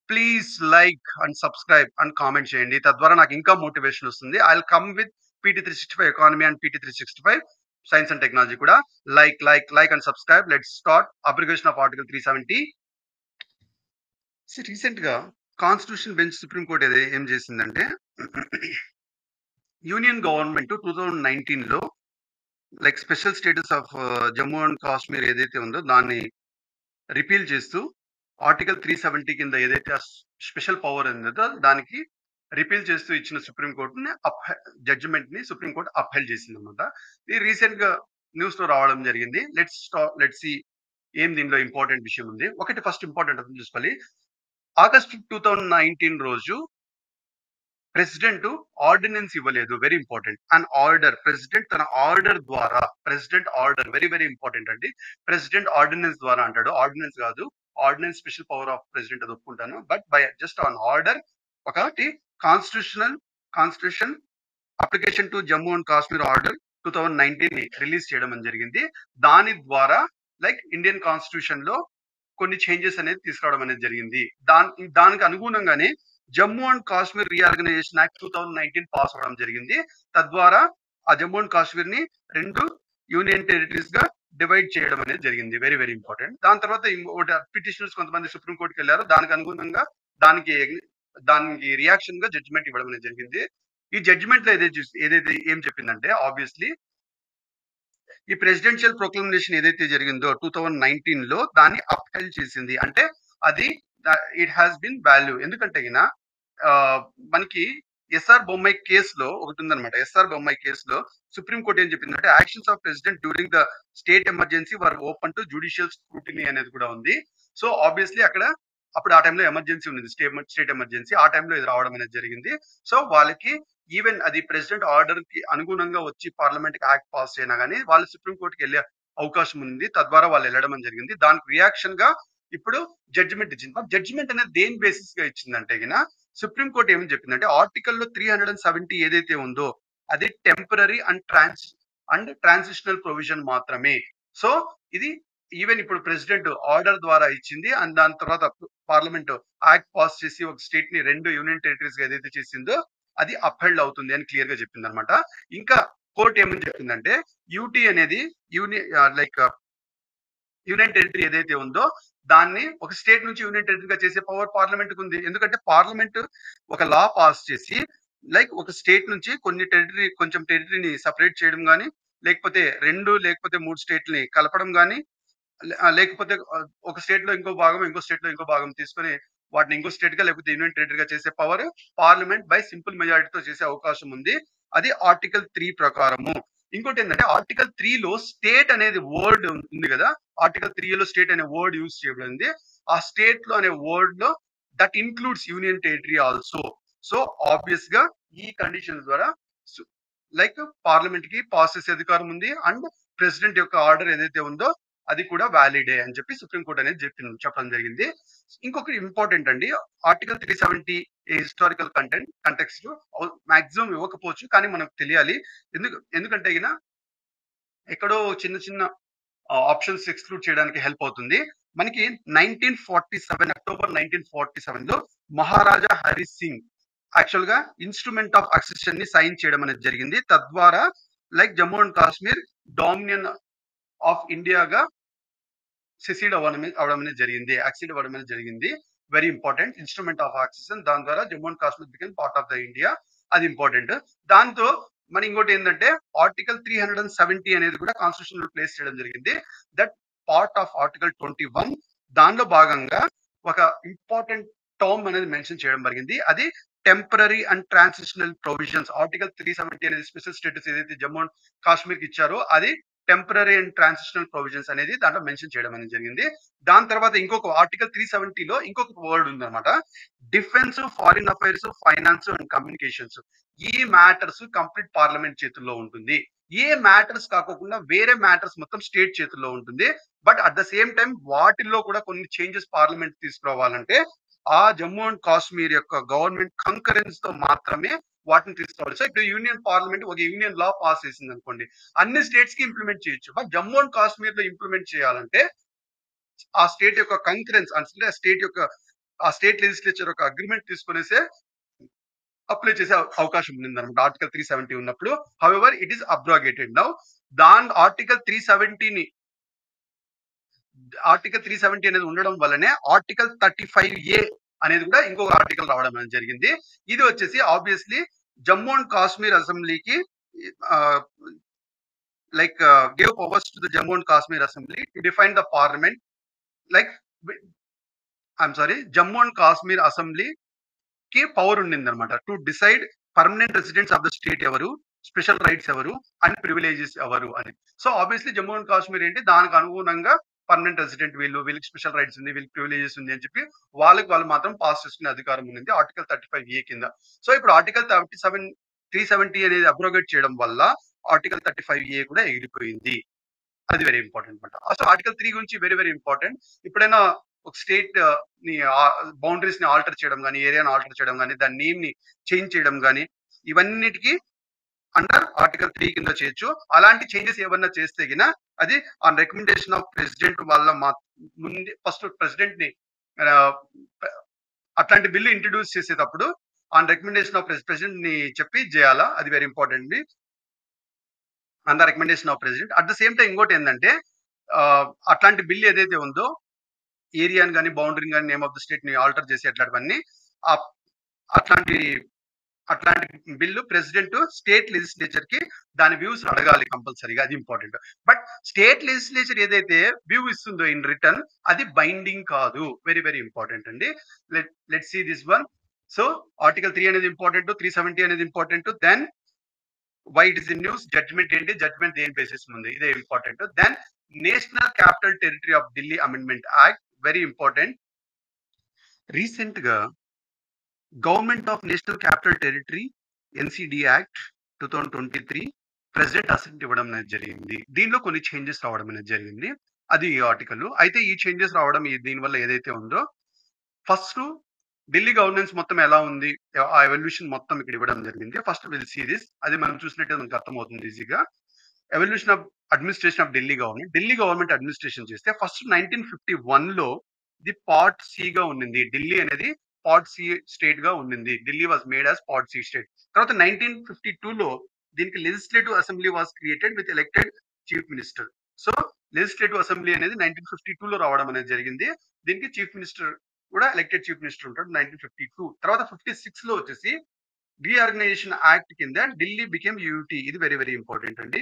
please like and subscribe and comment చేయండి. తద్వారా నాకు ఇంకా మోటివేషన్ వస్తుంది. I will come with PT 365 economy and PT 365 science and technology కూడా. Like and subscribe. Let's start. Abrogation of article 370. Recent గా కాన్స్టిట్యూషన్ బెంచ్ సుప్రీం కోర్ట్ ఏం చేసిందంటే యూనియన్ గవర్నమెంట్ 2019 లో like special status of Jammu and Kashmir ఏదైతే ఉందో దాన్ని రిపీల్ చేస్తూ ఆర్టికల్ 370 కింద ఏదైతే స్పెషల్ పవర్ ఉందో దానికి రిపీల్ చేస్తూ ఇచ్చిన సుప్రీం కోర్టుని జడ్జిమెంట్ ని సుప్రీం కోర్టు అప్హెల్డ్ చేసింది అనమాట. ఇది రీసెంట్ గా న్యూస్ లో రావడం జరిగింది. లెట్స్ సి ఏం దీనిలో ఇంపార్టెంట్ విషయం ఉంది. ఒకటి ఫస్ట్ ఇంపార్టెంట్ అర్థం చేసుకోవాలి. ఆగస్ట్ 2019 రోజు ప్రెసిడెంట్ ఆర్డినెన్స్ ఇవ్వలేదు. Very important. An order president తన ఆర్డర్ ద్వారా president order very very important అండి. ప్రెసిడెంట్ ఆర్డినెన్స్ ద్వారా అంటాడు. ఆర్డినెన్స్ కాదు. Ordinance special power of president అది ఒప్పుకుంటాను. But by just an order ఒకటి constitution application to Jammu and Kashmir order 2019 release చేయడం అని జరిగింది. దాని ద్వారా లైక్ ఇండియన్ కాన్స్టిట్యూషన్ లో కొన్ని చేంజెస్ అనేది తీసుకురావడం అనేది జరిగింది. దానికి అనుగుణంగానే Jammu and Kashmir reorganisation act 2019 pass అవడం జరిగింది. తద్వారా ఆ జమ్మూ అండ్ కాశ్మీర్ ని 2 యూనియన్ టెరిటరీస్ గా డివైడ్ చేయడం అనేది జరిగింది. Very very important. దాని తర్వాత పిటిషనర్స్ కొంతమంది సుప్రీం కోర్టుకి వెళ్ళారు. దానికి అనుగుణంగా దానికి రియాక్షన్ గా జడ్జిమెంట్ ఇవ్వడం అనేది జరిగింది. ఈ జడ్జిమెంట్ లో ఏదైతే ఏం చెప్పిందంటే ఆబ్వియస్లీ ఈ ప్రెసిడెన్షియల్ ప్రొక్లమేషన్ ఏదైతే జరిగిందో 2019 లో దాన్ని అప్హెల్డ్ చేసింది. అంటే అది ఇట్ హ్యాస్ బిన్ వాల్యూ. ఎందుకంటే మనకి ఎస్ఆర్ బొమ్మాయి కేసులో ఒకటి ఉందన్నమాట. ఎస్ఆర్ బొమ్మాయి కేసులో సుప్రీం కోర్ట్ ఏం చెప్పిందంటే actions of president during the state emergency were open to judicial scrutiny అనేది కూడా ఉంది. సో ఆబ్వియస్లీ అప్పుడు ఆ టైంలో ఎమర్జెన్సీ ఉంది. స్టేట్ ఎమర్జెన్సీ ఆ టైంలో ఇది రావడం అనేది జరిగింది. సో వాళ్ళకి ఈవెన్ అది ప్రెసిడెంట్ ఆర్డర్ కి అనుగుణంగా వచ్చి పార్లమెంట్ కి యాక్ట్ పాస్ అయినా కానీ వాళ్ళు సుప్రీం కోర్టుకి వెళ్ళే అవకాశం ఉంది. తద్వారా వాళ్ళు వెళ్ళడం అని జరిగింది. దానికి రియాక్షన్ గా ఇప్పుడు జడ్జిమెంట్ ఇచ్చింది. జడ్జిమెంట్ అనేది దేని బేసిస్ గా ఇచ్చిందంటే సుప్రీం కోర్ట్ ఏమని చెప్పిందంటే ఆర్టికల్లో 370 ఏదైతే ఉందో అది టెంపరరీ అండ్ ట్రాన్సిషనల్ ప్రొవిజన్ మాత్రమే. సో ఇది ఈవెన్ ఇప్పుడు ప్రెసిడెంట్ ఆర్డర్ ద్వారా ఇచ్చింది అండ్ దాని తర్వాత పార్లమెంట్ యాక్ట్ పాస్ చేసి ఒక స్టేట్ ని 2 యూనియన్ టెరిటరీస్ గా ఏదైతే చేసిందో అది అప్హెల్డ్ అవుతుంది అని క్లియర్ గా చెప్పింది అనమాట. ఇంకా కోర్ట్ ఏమని చెప్పిందంటే యూటీ అనేది యూనియన్ టెరిటరీ ఏదైతే ఉందో దాన్ని ఒక స్టేట్ నుంచి యూనియన్ టెరిటరీగా చేసే పవర్ పార్లమెంట్ కు ఉంది. ఎందుకంటే పార్లమెంట్ ఒక లా పాస్ చేసి ఒక స్టేట్ నుంచి కొంచెం టెరిటరీని సపరేట్ చేయడం కానీ లేకపోతే 2 లేకపోతే 3 స్టేట్లని కలపడం కానీ లేకపోతే ఒక స్టేట్ లో ఇంకో స్టేట్ లో ఇంకో భాగం తీసుకొని వాటిని ఇంకో స్టేట్ గా లేకపోతే యూనియన్ టెరిటరీగా చేసే పవర్ పార్లమెంట్ బై సింపుల్ మెజారిటీతో చేసే అవకాశం ఉంది. అది ఆర్టికల్ 3 ప్రకారము. ఇంకోటి ఏంటంటే ఆర్టికల్ 3 లో స్టేట్ అనేది వర్డ్ ఉంది కదా. ఆర్టికల్ 3 లో స్టేట్ అనే వర్డ్ యూజ్ చేయబడింది. ఆ స్టేట్ లో అనే వర్డ్ లో that includes union territory also. So obvious గా ఈ కండిషన్ ద్వారా పార్లమెంట్ కి పాస్ చేసే అధికారం ఉంది అండ్ ప్రెసిడెంట్ యొక్క ఆర్డర్ ఏదైతే ఉందో అది కూడా వ్యాలిడే అని చెప్పి సుప్రీం కోర్ట్ అనేది చెప్పడం జరిగింది. ఇంకొకటి ఇంపార్టెంట్ అండి. ఆర్టికల్ 370 హిస్టారికల్ కంటెక్స్ట్ మాక్సిమం ఇవ్వకపోవచ్చు కానీ మనకు తెలియాలి. ఎందుకంటే ఎక్కడో చిన్న చిన్న ఆప్షన్స్ ఎక్స్క్లూడ్ చేయడానికి హెల్ప్ అవుతుంది. మనకి 1947 అక్టోబర్ 1947 లో మహారాజా హరి సింగ్ యాక్చువల్ గా ఇన్స్ట్రుమెంట్ ఆఫ్ అక్సెషన్ ని సైన్ చేయడం అనేది జరిగింది. తద్వారా Jammu and Kashmir dominion of ఇండియాగా సెసీడ్ అవ్వడం అనేది జరిగింది. Very important instrument of accession. దాని ద్వారా Jammu and Kashmir became part of the India. అది ఇంపార్టెంట్. దాంతో మన ఇంకోటి ఏంటంటే ఆర్టికల్ 370 అనేది కూడా కాన్స్టిట్యూషన్ లో ప్లేస్ చేయడం జరిగింది. దట్ పార్ట్ ఆఫ్ ఆర్టికల్ 21 దానిలో భాగంగా ఒక ఇంపార్టెంట్ టర్మ్ అనేది మెన్షన్ చేయడం జరిగింది. అది temporary and transitional provisions. Article 370 అనేది స్పెషల్ స్టేటస్ ఏదైతే జమ్మూ అండ్ కాశ్మీర్ కి ఇచ్చారో అది టెంపరరీ అండ్ ట్రాన్సిషనల్ ప్రొవిజన్స్ అనేది దాంట్లో మెన్షన్ చేయడం అనేది జరిగింది. దాని తర్వాత ఇంకొక ఆర్టికల్ 370 లో ఇంకొక వర్డ్ ఉందన్నమాట. Defence, foreign affairs, finance and communications. ఈ మ్యాటర్స్ కంప్లీట్ పార్లమెంట్ చేతుల్లో ఉంటుంది. ఏ మ్యాటర్స్ కాకుండా వేరే మ్యాటర్స్ మొత్తం స్టేట్ చేతుల్లో ఉంటుంది. But at the same time వాటిల్లో కూడా కొన్ని చేంజెస్ పార్లమెంట్ తీసుకురావాలంటే ఆ జమ్మూ అండ్ కాశ్మీర్ యొక్క గవర్నమెంట్ కంకరెన్స్ తో మాత్రమే వాటిని తీసుకోవాలి. సో ఇప్పుడు యూనియన్ పార్లమెంట్ ఒక యూనియన్ లా పాస్ చేసింది అనుకోండి, అన్ని స్టేట్స్ కి ఇంప్లిమెంట్ చేయొచ్చు. బట్ జమ్మూ అండ్ కాశ్మీర్ లో ఇంప్లిమెంట్ చేయాలంటే ఆ స్టేట్ యొక్క కంకరెన్స్ అంటే ఆ స్టేట్ లెజిస్లేచర్ యొక్క అగ్రిమెంట్ తీసుకునేసే అప్లై చేసే అవకాశం ఉంది అనమాట ఆర్టికల్ 370 ఉన్నప్పుడు. However it is abrogated now. Article 370 అనేది ఉండడం వల్లనే ఆర్టికల్ 35A అనేది కూడా ఇంకొక ఆర్టికల్ రావడం అనేది జరిగింది. ఇది వచ్చేసి ఆబ్వియస్లీ జమ్మూ అండ్ కాశ్మీర్ అసెంబ్లీకి gave powers to the Jammu and Kashmir Assembly to define the parliament. Jammu and Kashmir Assembly కి పవర్ ఉండిందన్నమాట to decide permanent residents of the state ఎవరు, స్పెషల్ రైట్స్ ఎవరు అండ్ ప్రివిలేజెస్ ఎవరు అని. So obviously Jammu and Kashmir ఏంటి దానికి అనుగుణంగా పర్మనెంట్ రెసిడెంట్ వీళ్ళకి స్పెషల్ రైట్స్ ఉంది, వీళ్ళకి ప్రివిలేజెస్ ఉంది అని చెప్పి వాళ్ళు మాత్రం పాస్ చేసుకునే అధికారం ఉంది ఆర్టికల్ 35A కింద. సో ఇప్పుడు ఆర్టికల్ 370 అనేది అబ్రోగేట్ చేయడం వల్ల ఆర్టికల్ 35A కూడా ఎగిరిపోయింది. అది వెరీ ఇంపార్టెంట్ అనమాట. సో ఆర్టికల్ 3 గురించి వెరీ వెరీ ఇంపార్టెంట్. ఎప్పుడైనా ఒక స్టేట్ ని బౌండరీస్ ని ఆల్టర్ చేయడం కానీ, ఏరియాని ఆల్టర్ చేయడం కానీ, దాని నేమ్ ని చేంజ్ చేయడం కానీ, ఇవన్నిటికీ అండర్ ఆర్టికల్ 3 కింద చేయొచ్చు. అలాంటి చేంజెస్ ఏమన్నా చేస్తే గిన అది ఆన్ రికమెండేషన్ ఆఫ్ ప్రెసిడెంట్ వల్ల ముందే ఫస్ట్ ప్రెసిడెంట్ ని అట్లాంటి బిల్లు ఇంట్రడ్యూస్ చేసేటప్పుడు ఆన్ రికమెండేషన్ ఆఫ్ ప్రెసిడెంట్ ని చెప్పి చేయాలా. అది very important. On the recommendation of president. At the same time ఇంకోటి ఏంటంటే అట్లాంటి బిల్ ఏదైతే ఉందో ఏరియాని కానీ, బౌండరీని కానీ, నేమ్ ఆఫ్ ద స్టేట్ ని ఆల్టర్ చేసి అట్లాంటివన్నీ అట్లాంటి అట్లాంటి బిల్లు ప్రెసిడెంట్ స్టేట్ లెజిస్లేచర్ కి దాని వ్యూస్ అడగాలి కంపల్సరీగా. అది ఇంపార్టెంట్. బట్ స్టేట్ లెజిస్లేచర్ ఏదైతే వ్యూ ఇస్తుందో ఇన్ రిటర్న్ అది బైండింగ్ కాదు. వెరీ వెరీ ఇంపార్టెంట్ అండి. Let see this one. So article 3 అనేది ఇంపార్టెంట్, 370 అనేది important. Then why it is in news, judgement ఏంటి, జడ్జ్మెంట్ దేని బేసిస్ ఉంది, ఇదే important. Then national capital territory of Delhi amendment act very important. Recent గా government of national capital territory NCD act 2023 president assent ఇవ్వడం అనేది జరిగింది. దీనిలో కొన్ని చేంజెస్ రావడం అనేది జరిగింది. అది ఈ ఆర్టికల్. అయితే ఈ చేంజెస్ రావడం దీనివల్ల ఏదైతే ఉందో ఫస్ట్ ఢిల్లీ గవర్నెన్స్ మొత్తం ఎలా ఉంది, ఆ ఎవల్యూషన్ మొత్తం ఇక్కడ ఇవ్వడం జరిగింది. First will see this. అది మనం చూసినట్టే మనకు అర్థమవుతుంది ఈజీగా. Evolution of administration of Delhi government. Delhi government administration చేస్తే ఫస్ట్ 1951 లో ఇది పార్ట్ సి గా ఉండింది. ఢిల్లీ అనేది పార్ట్ సి స్టేట్ గా ఉండింది. Delhi was made as part C state. తర్వాత 1952 లో దీనికి legislative assembly was created with elected chief minister. So legislative assembly అనేది 1952 లో రావడం అనేది జరిగింది. దీనికి చీఫ్ మినిస్టర్ కూడా ఎలక్టెడ్ చీఫ్ మినిస్టర్ ఉంటాడు 1952. తర్వాత 56 లో వచ్చేసి రీఆర్గనైజేషన్ యాక్ట్ కింద ఢిల్లీ బికేమ్ యూటీ. ఇది వెరీ వెరీ ఇంపార్టెంట్ అండి.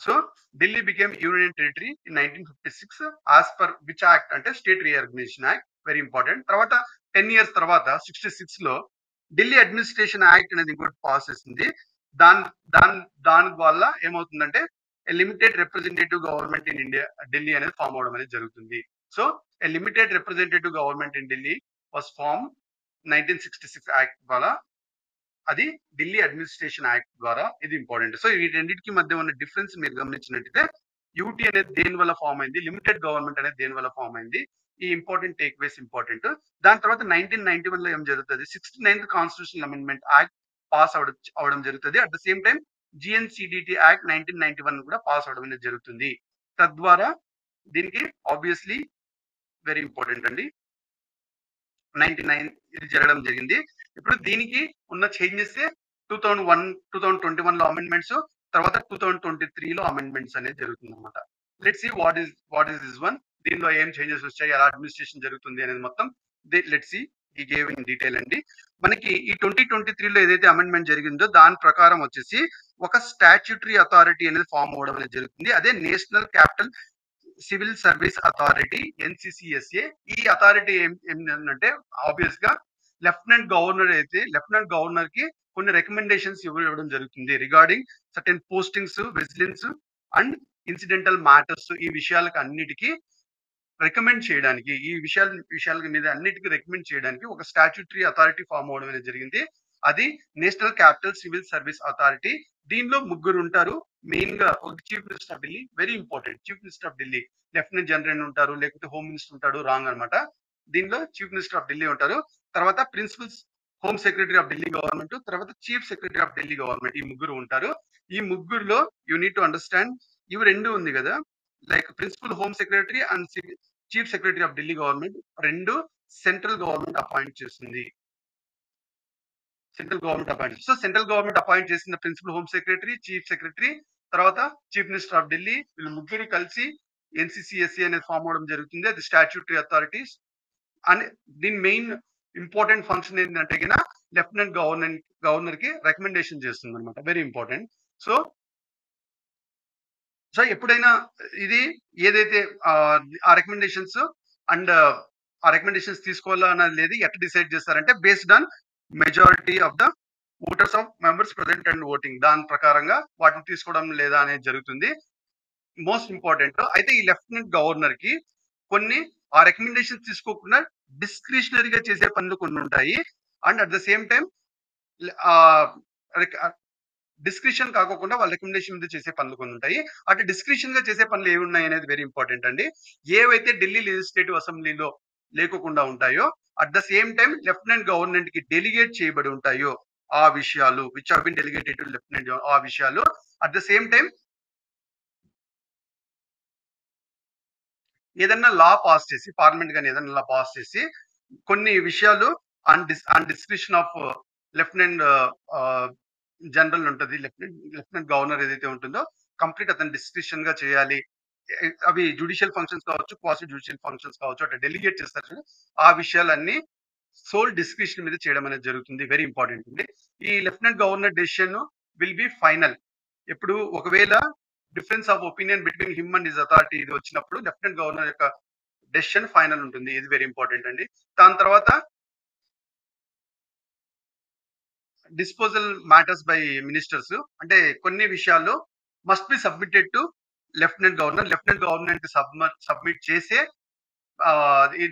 So Delhi became union territory in 1956 as per which act అంటే state reorganisation act. Very important. తర్వాత 10 years తర్వాత 66 లో ఢిల్లీ అడ్మినిస్ట్రేషన్ యాక్ట్ అనేది ఇంకోటి పాస్ చేసింది. దాని వల్ల ఏమవుతుందంటే limited representative government in India Delhi అనేది ఫామ్ అవడం అనేది జరుగుతుంది. So a limited representative government in Delhi was formed 1966 act ద్వారా. అది ఢిల్లీ అడ్మినిస్ట్రేషన్ యాక్ట్ ద్వారా. ఇది ఇంపార్టెంట్. సో ఈ రెండింటికి మధ్య ఉన్న డిఫరెన్స్ మీరు గమనించినట్టయితే యూటీ అనేది దేని వల్ల ఫామ్ అయింది, లిమిటెడ్ గవర్నమెంట్ అనేది దేని వల్ల ఫామ్ అయింది, ఈ ఇంపార్టెంట్ టేక్ వేస్ ఇంపార్టెంట్. దాని తర్వాత 1991 లో ఏం జరుగుతుంది, 69th constitutional amendment act pass అవడం జరుగుతుంది. At the same time GNCDT act 1991 కూడా పాస్ అవడం అనేది జరుగుతుంది. తద్వారా దీనికి ఆబ్వియస్లీ వెరీ ఇంపార్టెంట్ అండి 99 ఇది జరగడం జరిగింది. ఇప్పుడు దీనికి ఉన్న చేంజెస్ 2021 లో అమెండ్మెంట్స్, తర్వాత 2023 లో అమెండ్మెంట్స్ అనేది జరుగుతుంది అనమాట. Let's see what is this one. దీనిలో ఏం చేంజెస్ వచ్చాయి, ఎలా అడ్మినిస్ట్రేషన్ జరుగుతుంది అనేది మొత్తం లెట్స్ సీ. ఈ గేవ్ ఇన్ డీటెయిల్ అండి. మనకి ఈ 2023 లో ఏదైతే అమెండ్మెంట్ జరిగిందో దాని ప్రకారం వచ్చేసి ఒక స్టాట్యూటరీ అథారిటీ అనేది ఫామ్ అవడం అనేది జరుగుతుంది. అదే national capital civil service authority NCCSA. ఈ అథారిటీ ఏంటంటే ఆబ్వియస్ గా లెఫ్టినెంట్ గవర్నర్ అయితే లెఫ్టినెంట్ గవర్నర్ కి కొన్ని రికమెండేషన్స్ ఇవ్వడం జరుగుతుంది regarding certain postings, vigilance and incidental matters. ఈ విషయాలకు అన్నిటికీ రికమెండ్ చేయడానికి, ఈ విషయాల మీద అన్నిటికీ రికమెండ్ చేయడానికి ఒక స్టాట్యూటరీ అథారిటీ ఫామ్ అవడం అనేది జరిగింది. అది national capital civil service authority. దీనిలో ముగ్గురు ఉంటారు. మెయిన్ గా ఒక chief minister of Delhi, very important. Chief minister of Delhi lieutenant general ఉంటారు, లేకపోతే హోమ్ మినిస్టర్ ఉంటాడు, రాంగ్ అనమాట. దీనిలో చీఫ్ మినిస్టర్ ఆఫ్ ఢిల్లీ ఉంటారు. తర్వాత principals home secretary of Delhi government, తర్వాత chief secretary of Delhi government. ఈ ముగ్గురు ఉంటారు. ఈ ముగ్గురులో యూ నీడ్ టు అండర్స్టాండ్ ఇవి రెండు ఉంది కదా, like principal home secretary and chief secretary of Delhi government రెండు సెంట్రల్ గవర్నమెంట్ అపాయింట్ చేస్తుంది. Central government appoint. So central government appoint చేసిన principal home secretary, chief secretary, తర్వాత చీఫ్ మినిస్టర్ ఆఫ్ ఢిల్లీ, వీళ్ళు ముగ్గురు కలిసి NCCSA అనేది ఫామ్ అవడం జరుగుతుంది. అది స్టాట్యూటరీ అథారిటీస్. అండ్ దీని మెయిన్ ఇంపార్టెంట్ ఫంక్షన్ ఏంటంటే కింద లెఫ్టినెంట్ గవర్నర్ కి రికమెండేషన్ చేస్తుంది అనమాట. Very important. సో ఎప్పుడైనా ఇది ఏదైతే ఆ రికమెండేషన్స్ అండ్ ఆ రికమెండేషన్స్ తీసుకోవాలా అనేది లేదు, ఎట్లా డిసైడ్ చేస్తారంటే based on majority of the voters of members present and voting. దాని ప్రకారంగా వాటిని తీసుకోవడం లేదా అనేది జరుగుతుంది. Most important. అయితే ఈ లెఫ్టినెంట్ గవర్నర్ కి కొన్ని ఆ రికమెండేషన్స్ తీసుకోకుండా డిస్క్రిషనరీగా చేసే పనులు కొన్ని ఉంటాయి. And at the same time discretion కాకోకుండా వాళ్ళ రికమెండేషన్ మీద చేసే పనులు కొన్ని ఉంటాయి. అటు డిస్క్రిషన్ గా చేసే పనులు ఏవి ఉన్నాయి అనేది వెరీ ఇంపార్టెంట్ అండి. ఏవైతే ఢిల్లీ లెజిస్లేటివ్ అసెంబ్లీలో లేకోకుండా ఉంటాయో, at the same time lieutenant government కి డెలిగేట్ చేయబడి ఉంటాయో ఆ విషయాలు which have been delegated to lieutenant ఆ విషయాలు అట్ ద సేమ్ టైమ్ ఏదన్నా లా పాస్ చేసి పార్లమెంట్ గాని ఏదన్నా లా పాస్ చేసి కొన్ని విషయాలు on discretion of lieutenant general ఉంటది. లెఫ్టినెంట్ గవర్నర్ ఏదైతే ఉంటుందో కంప్లీట్ అతను డిస్క్రిషన్ గా చేయాలి. అవి జ్యుడిషియల్ ఫంక్షన్స్ కావచ్చు, క్వాసి జ్యుడిషియల్ ఫంక్షన్స్ కావచ్చు, అట్లా డెలిగేట్ చేస్తారు చూడు, ఆ విషయాలన్నీ సోల్ డిస్క్రిషన్ మీద చేయడం అనేది జరుగుతుంది. వెరీ ఇంపార్టెంట్ అండి. ఈ lieutenant governor decision will be final. ఎప్పుడు ఒకవేళ difference of opinion between him and his authority ఇది వచ్చినప్పుడు లెఫ్టినెంట్ గవర్నర్ యొక్క డెసిషన్ ఫైనల్ ఉంటుంది. ఇది వెరీ ఇంపార్టెంట్ అండి. దాని తర్వాత డిస్పోజల్ మ్యాటర్స్ బై మినిస్టర్స్ అంటే కొన్ని విషయాల్లో must be submitted to lieutenant governor. Lieutenant governor కి సబ్మిట్ చేసే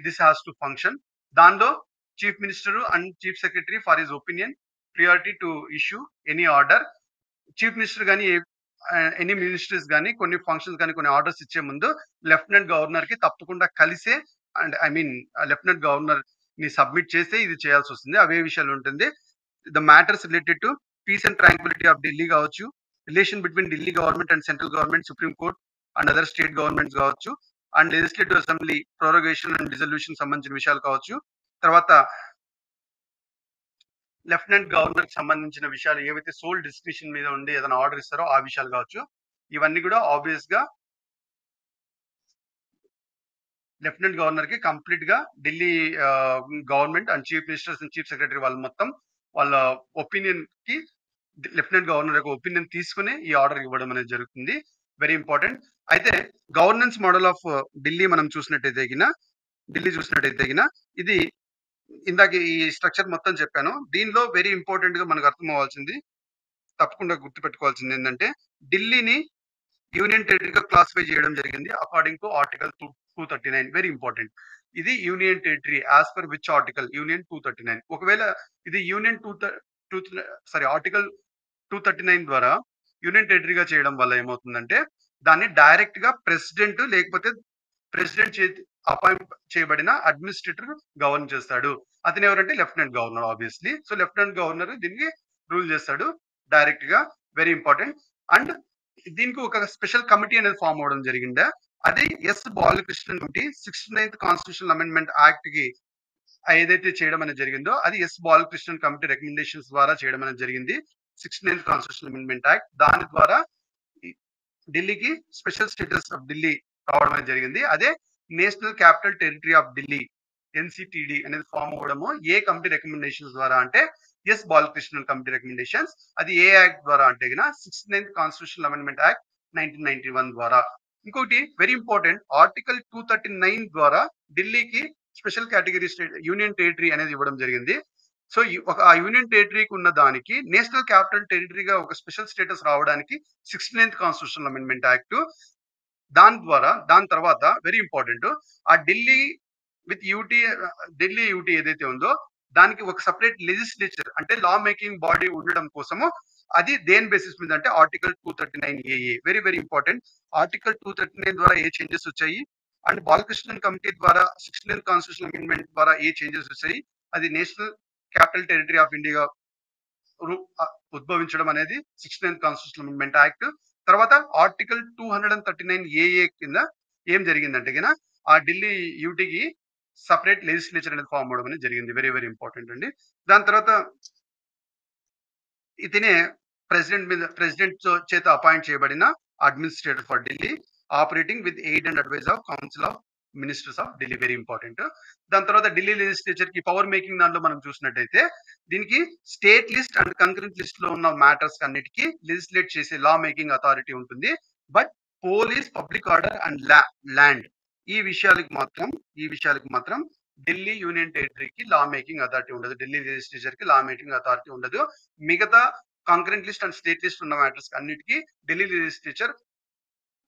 దిస్ హాస్ టు ఫంక్షన్. దానిలో chief minister and chief secretary for his opinion priority to issue any order. Chief minister కానీ ఎనీ మినిస్టర్స్ కానీ కొన్ని ఫంక్షన్స్ కానీ కొన్ని ఆర్డర్స్ ఇచ్చే ముందు లెఫ్టినెంట్ గవర్నర్ కి తప్పకుండా కలిసే and I mean lieutenant governor ని సబ్మిట్ చేస్తే ఇది చేయాల్సి వస్తుంది. అవే విషయాలు ఉంటుంది. The matters related to peace and tranquility of Delhi కావచ్చు, relation between Delhi government and central government, supreme court and other state governments కావచ్చు, and legislative assembly prorogation and dissolution సంబంధించిన విషయాలు కావచ్చు, తర్వాత లెఫ్టినెంట్ గవర్నర్ కి సంబంధించిన విషయాలు ఏవైతే సోల్ డిస్క్రిషన్ మీద ఉండి ఏదైనా ఆర్డర్ ఇస్తారో ఆ విషయాలు కావచ్చు. ఇవన్నీ కూడా ఆబ్వియస్ గా లెఫ్టినెంట్ గవర్నర్ కి కంప్లీట్ గా Delhi government and chief ministers and chief secretary వాళ్ళు మొత్తం వాళ్ళ ఒపీనియన్ కి లెఫ్టినెంట్ గవర్నర్ యొక్క ఒపీనియన్ తీసుకుని ఈ ఆర్డర్ ఇవ్వడం అనేది జరుగుతుంది. Very important. అయితే గవర్నెన్స్ మోడల్ ఆఫ్ ఢిల్లీ మనం చూసినట్టయితే ఇది ఇందాక ఈ స్ట్రక్చర్ మొత్తం చెప్పాను. దీనిలో వెరీ ఇంపార్టెంట్ గా మనకు అర్థం అవ్వాల్సింది, తప్పకుండా గుర్తుపెట్టుకోవాల్సింది ఏంటంటే ఢిల్లీని యూనియన్ టెరిటరీగా క్లాసిఫై చేయడం జరిగింది according to article 239. Very important. ఇది union territory as per which article union 239. ఒకవేళ ఇది యూనియన్ ఆర్టికల్ 239 ద్వారా యూనియన్ టెరిటరీగా చేయడం వల్ల ఏమవుతుందంటే దాన్ని డైరెక్ట్ గా ప్రెసిడెంట్ లేకపోతే ప్రెసిడెంట్ అపాయింట్ చేయబడిన అడ్మినిస్ట్రేటర్ గవర్న్ చేస్తాడు. అతను ఎవరంటే lieutenant governor obviously. So lieutenant governor దీనికి రూల్ చేస్తాడు డైరెక్ట్ గా. Very important. అండ్ దీనికి ఒక స్పెషల్ కమిటీ అనేది ఫామ్ అవడం జరిగిందా, అది S Balakrishnan committee 69th constitutional amendment act కి ఏదైతే చేయడం అనేది జరిగిందో అది ఎస్ బాలకృష్ణన్ కమిటీ రికమెండేషన్స్ ద్వారా చేయడం అనేది జరిగింది. 69th కాన్స్టిట్యూషనల్ అమెండ్మెంట్ యాక్ట్ దాని ద్వారా ఢిల్లీకి స్పెషల్ స్టేటస్ ఆఫ్ ఢిల్లీ రావడం అనేది జరిగింది. అదే national capital territory of Delhi NCTD అనేది ఫామ్ అవ్వడము ఏ కమిటీ రికమెండేషన్స్ ద్వారా అంటే ఎస్ బాలకృష్ణన్ కమిటీ రికమెండేషన్స్. అది ఏ యాక్ట్ ద్వారా అంటే 69th కాన్స్టిట్యూషనల్ అమెండ్మెంట్ యాక్ట్ 1991 ద్వారా. ఇంకోటి వెరీ ఇంపార్టెంట్, ఆర్టికల్ 239 ద్వారా ఢిల్లీకి స్పెషల్ కేటగిరీ యూనియన్ టెరిటరీ అనేది ఇవ్వడం జరిగింది. సో ఒక ఆ యూనియన్ టెరిటరీకి ఉన్న దానికి నేషనల్ క్యాపిటల్ టెరిటరీగా ఒక స్పెషల్ స్టేటస్ రావడానికి 69th కాన్స్టిట్యూషనల్ అమెండ్మెంట్ యాక్ట్ దాని తర్వాత వెరీ ఇంపార్టెంట్, ఆ ఢిల్లీ యూటీ ఏదైతే ఉందో దానికి ఒక సపరేట్ లెజిస్లేచర్ అంటే లా మేకింగ్ బాడీ ఉండడం కోసము అది దేని బేసిస్ మీద అంటే article 239 very very important. Article 239 ద్వారా ఏ చేంజెస్ వచ్చాయి అండ్ బాలకృష్ణన్ కమిటీ ద్వారా 69th కాన్స్టిట్యూషనల్ అమెండ్మెంట్ ద్వారా ఏ చేంజెస్ వచ్చాయి, అది national capital territory of India ఉద్భవించడం అనేది 69th కాన్స్టిట్యూషనల్ అమెండ్మెంట్ యాక్ట్. తర్వాత ఆర్టికల్ 239 కింద ఏం జరిగిందంటే ఆ ఢిల్లీ యూటీకి సపరేట్ లెజిస్లేచర్ అనేది ఫామ్ అవడం అనేది జరిగింది. వెరీ వెరీ ఇంపార్టెంట్ అండి. దాని తర్వాత ఇతనే ప్రెసిడెంట్ చేత అపాయింట్ చేయబడిన administrator for Delhi operating with aid and advice of council of ministers of Delhi. Very important. దాని తర్వాత ఢిల్లీ లెజిస్లేచర్ కి పవర్ మేకింగ్ దాంట్లో మనం చూసినట్టయితే దీనికి state list and concurrent list లో ఉన్న మ్యాటర్స్ అన్నిటికీ లెజిస్లేట్ చేసే లా మేకింగ్ అథారిటీ ఉంటుంది. But police, public order and land ఈ విషయాలకు మాత్రం ఢిల్లీ యూనియన్ టెరిటరీకి లా మేకింగ్ అథారిటీ ఉండదు. ఢిల్లీ లెజిస్లేచర్ కి లా మేకింగ్ అథారిటీ ఉండదు. మిగతా concurrent list and state list ఉన్న మ్యాటర్స్ అన్నిటికీ ఢిల్లీ లెజిస్లేచర్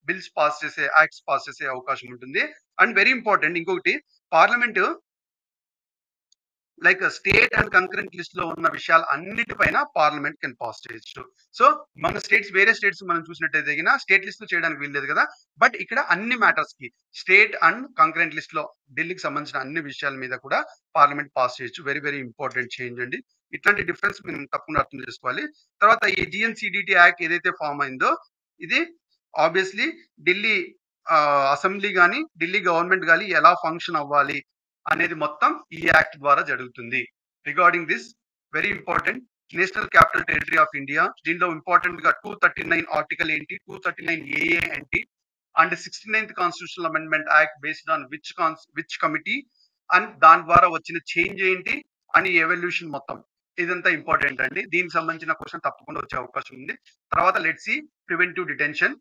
బిల్స్ పాస్ చేసే యాక్ట్స్ పాస్ చేసే అవకాశం ఉంటుంది. అండ్ వెరీ ఇంపార్టెంట్ ఇంకొకటి, parliament like state and concurrent list లో ఉన్న విషయాలు అన్నిటిపైన పార్లమెంట్ కెన్ పాస్ చేయొచ్చు. సో మన స్టేట్స్, వేరే స్టేట్స్ మనం చూసినట్టయితే స్టేట్ లిస్ట్ చేయడానికి వీల్లేదు కదా. బట్ ఇక్కడ అన్ని మ్యాటర్స్ కి స్టేట్ అండ్ కంకరెంట్ లిస్ట్ లో ఢిల్లీకి సంబంధించిన అన్ని విషయాల మీద కూడా పార్లమెంట్ పాస్ చేయొచ్చు. వెరీ వెరీ ఇంపార్టెంట్ చేంజ్ అండి. ఇట్లాంటి డిఫరెన్స్ మనం తప్పకుండా అర్థం చేసుకోవాలి. తర్వాత ఈ జిఎన్సిడిటి యాక్ట్ ఏదైతే ఫామ్ అయిందో, ఇది ఆబ్వియస్లీ ఢిల్లీ అసెంబ్లీ కానీ ఢిల్లీ గవర్నమెంట్ కానీ ఎలా ఫంక్షన్ అవ్వాలి అనేది మొత్తం ఈ యాక్ట్ ద్వారా జరుగుతుంది. Regarding this very important, national capital territory of India, దీనిలో ఇంపార్టెంట్ గా 239 ఆర్టికల్ ఏంటి, 239 ఏఏ ఏంటి, and 69th constitutional amendment act based on which committee, and దాని ద్వారా వచ్చిన చేంజ్ ఏంటి అని ఎవల్యూషన్ మొత్తం ఇదంతా ఇంపార్టెంట్ అండి. దీనికి సంబంధించిన క్వశ్చన్ తప్పకుండా వచ్చే అవకాశం ఉంది. తర్వాత let's see preventive detention.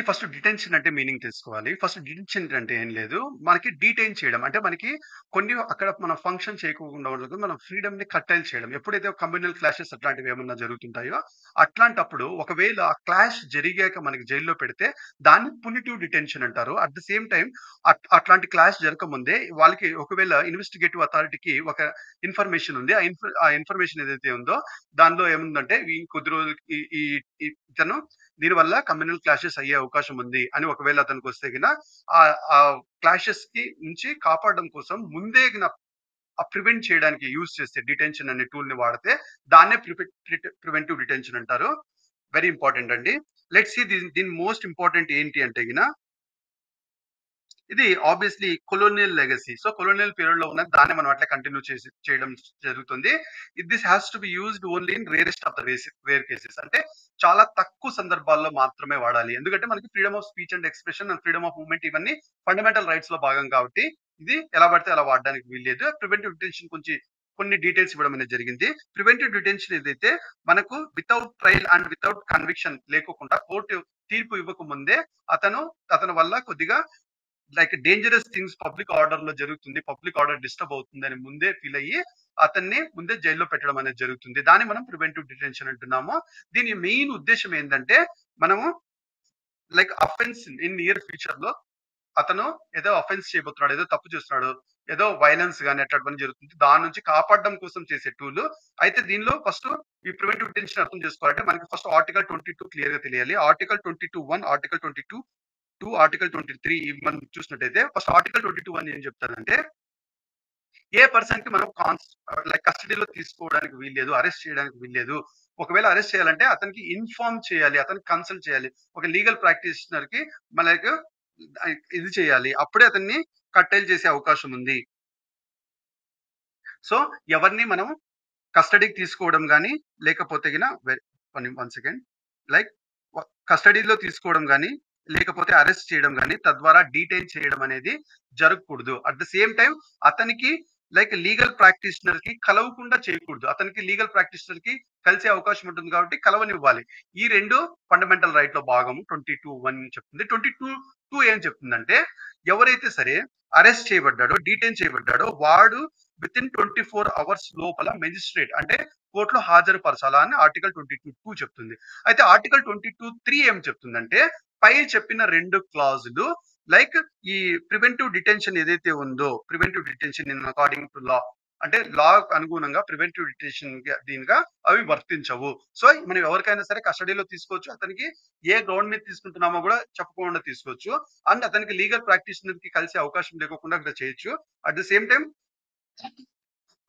First detention అంటే మీనింగ్ తెలుసుకోవాలి. ఫస్ట్ డిటెన్షన్ అంటే ఏం లేదు, మనకి డీటైన్ చేయడం అంటే మనకి కొన్ని అక్కడ మనం ఫంక్షన్ చేయకుండా ఉండదు, మనం ఫ్రీడమ్ ని కట్టైల్ చేయడం. ఎప్పుడైతే కమ్యూనల్ క్లాషెస్ అట్లాంటివి ఏమన్నా జరుగుతుంటాయో, అట్లాంటప్పుడు ఒకవేళ ఆ క్లాష్ జరిగాక మనకి జైల్లో పెడితే దాన్ని పునిటివ్ డిటెన్షన్ అంటారు. అట్ ద సేమ్ టైం అట్లాంటి క్లాష్ జరగకముందే వాళ్ళకి ఒకవేళ ఇన్వెస్టిగేటివ్ అథారిటీకి ఒక ఇన్ఫర్మేషన్ ఉంది, ఆ ఇన్ఫర్మేషన్ ఏదైతే ఉందో దానిలో ఏముందంటే ఈ కొద్ది రోజులకి ఇతను దీనివల్ల కమ్యూనల్ క్లాషెస్ అయ్యే అవకాశం ఉంది అని ఒకవేళ అతనికి వస్తే ఆ క్లాషెస్ కి నుంచి కాపాడడం కోసం ముందే ప్రివెంట్ చేయడానికి యూజ్ చేస్తే డిటెన్షన్ అనే టూల్ ని వాడితే దాన్నే ప్రివెంటివ్ డిటెన్షన్ అంటారు. వెరీ ఇంపార్టెంట్ అండి. లెట్స్ సి దీని మోస్ట్ ఇంపార్టెంట్ ఏంటి అంటే ఇది obviously colonial legacy. So colonial period లో ఉన్న దాన్ని మనం అట్లా కంటిన్యూ చేయడం జరుగుతుంది. This has to be used only in rarest of the rare cases. అంటే చాలా తక్కువ సందర్భాల్లో మాత్రమే వాడాలి. ఎందుకంటే మనకి freedom of speech and expression and freedom of movement ఇవన్నీ ఫండమెంటల్ రైట్స్ లో భాగం కాబట్టి ఇది ఎలా పడితే అలా వాడడానికి వీల్లేదు. ప్రివెంటివ్ డిటెన్షన్ కొన్ని డీటెయిల్స్ ఇవ్వడం అనేది జరిగింది. ప్రివెంటివ్ డిటెన్షన్ ఏదైతే మనకు without trial and without conviction లేకోకుండా కోర్టు తీర్పు ఇవ్వక ముందే అతని వల్ల కొద్దిగా like dangerous things public order లో జరుగుతుంది, పబ్లిక్ ఆర్డర్ డిస్టర్బ్ అవుతుంది అని ముందే ఫీల్ అయ్యి అతన్ని ముందే జైల్లో పెట్టడం అనేది జరుగుతుంది. దాన్ని మనం ప్రివెంటివ్ డిటెన్షన్ అంటున్నాము. దీని మెయిన్ ఉద్దేశం ఏంటంటే మనము like offence in near future లో అతను ఏదో అఫెన్స్ చేయబోతున్నాడు, ఏదో తప్పు చేస్తున్నాడు, ఏదో వైలెన్స్ కానీ అట్లాంటి పని జరుగుతుంది, దాని నుంచి కాపాడడం కోసం చేసే టూల్. అయితే దీనిలో ఫస్ట్ ఈ ప్రివెంటివ్ డిటెన్షన్ అర్థం చేసుకోవాలంటే మనకి ఫస్ట్ ఆర్టికల్ 22 క్లియర్ గా తెలియాలి. ఆర్టికల్ 22(1), ఆర్టికల్ 22(2), ఆర్టికల్ 23 మనం చూసినట్టయితే ఫస్ట్ ఆర్టికల్ 22(1) ఏం చెప్తారంటే ఏ పర్సన్ కి మనం లైక్ కస్టడీలో తీసుకోవడానికి వీల్లేదు, అరెస్ట్ చేయడానికి వీల్లేదు. ఒకవేళ అరెస్ట్ చేయాలంటే అతనికి ఇన్ఫార్మ్ చేయాలి, అతనికి కన్సల్ట్ చేయాలి, ఒక లీగల్ ప్రాక్టీషనర్ కి మనకి ఇది చేయాలి, అప్పుడే అతన్ని కట్టైల్ చేసే అవకాశం ఉంది. సో ఎవరిని మనం కస్టడీకి తీసుకోవడం కానీ లేకపోతే వన్ సెకండ్, లైక్ కస్టడీలో తీసుకోవడం కానీ లేకపోతే అరెస్ట్ చేయడం కానీ తద్వారా డీటైన్ చేయడం అనేది జరగకూడదు. అట్ ద సేమ్ టైం అతనికి లైక్ లీగల్ ప్రాక్టీషనర్ కి కలవకుండా చేయకూడదు. అతనికి లీగల్ ప్రాక్టీషనర్ కి కలిసే అవకాశం ఉంటుంది కాబట్టి కలవనివ్వాలి. ఈ రెండు ఫండమెంటల్ రైట్ లో భాగము 22(1) చెప్తుంది. 22(2) ఏం చెప్తుందంటే ఎవరైతే సరే అరెస్ట్ చేయబడ్డాడో, డీటైన్ చేయబడ్డాడో వాడు విత్ ఇన్ 24 hours లోపల మెజిస్ట్రేట్ అంటే కోర్టులో హాజరుపరచాలా అని ఆర్టికల్ 22(2) చెప్తుంది. అయితే ఆర్టికల్ 22(3) ఏం చెప్తుందంటే పై చెప్పిన రెండు క్లాజులు లైక్ ఈ ప్రివెంటివ్ డిటెన్షన్ ఏదైతే ఉందో, preventive detention in according to law అంటే లా అనుగుణంగా ప్రివెంటివ్ డిటెన్షన్ దీనిగా అవి వర్తించవు. సో మనం ఎవరికైనా సరే కస్టడీలో తీసుకోవచ్చు, అతనికి ఏ గ్రౌండ్ మీద తీసుకుంటున్నామో కూడా చెప్పకుండా తీసుకోవచ్చు, అండ్ అతనికి లీగల్ ప్రాక్టీషనర్ కి కలిసే అవకాశం లేకుండా ఇక్కడ చేయొచ్చు. At the same time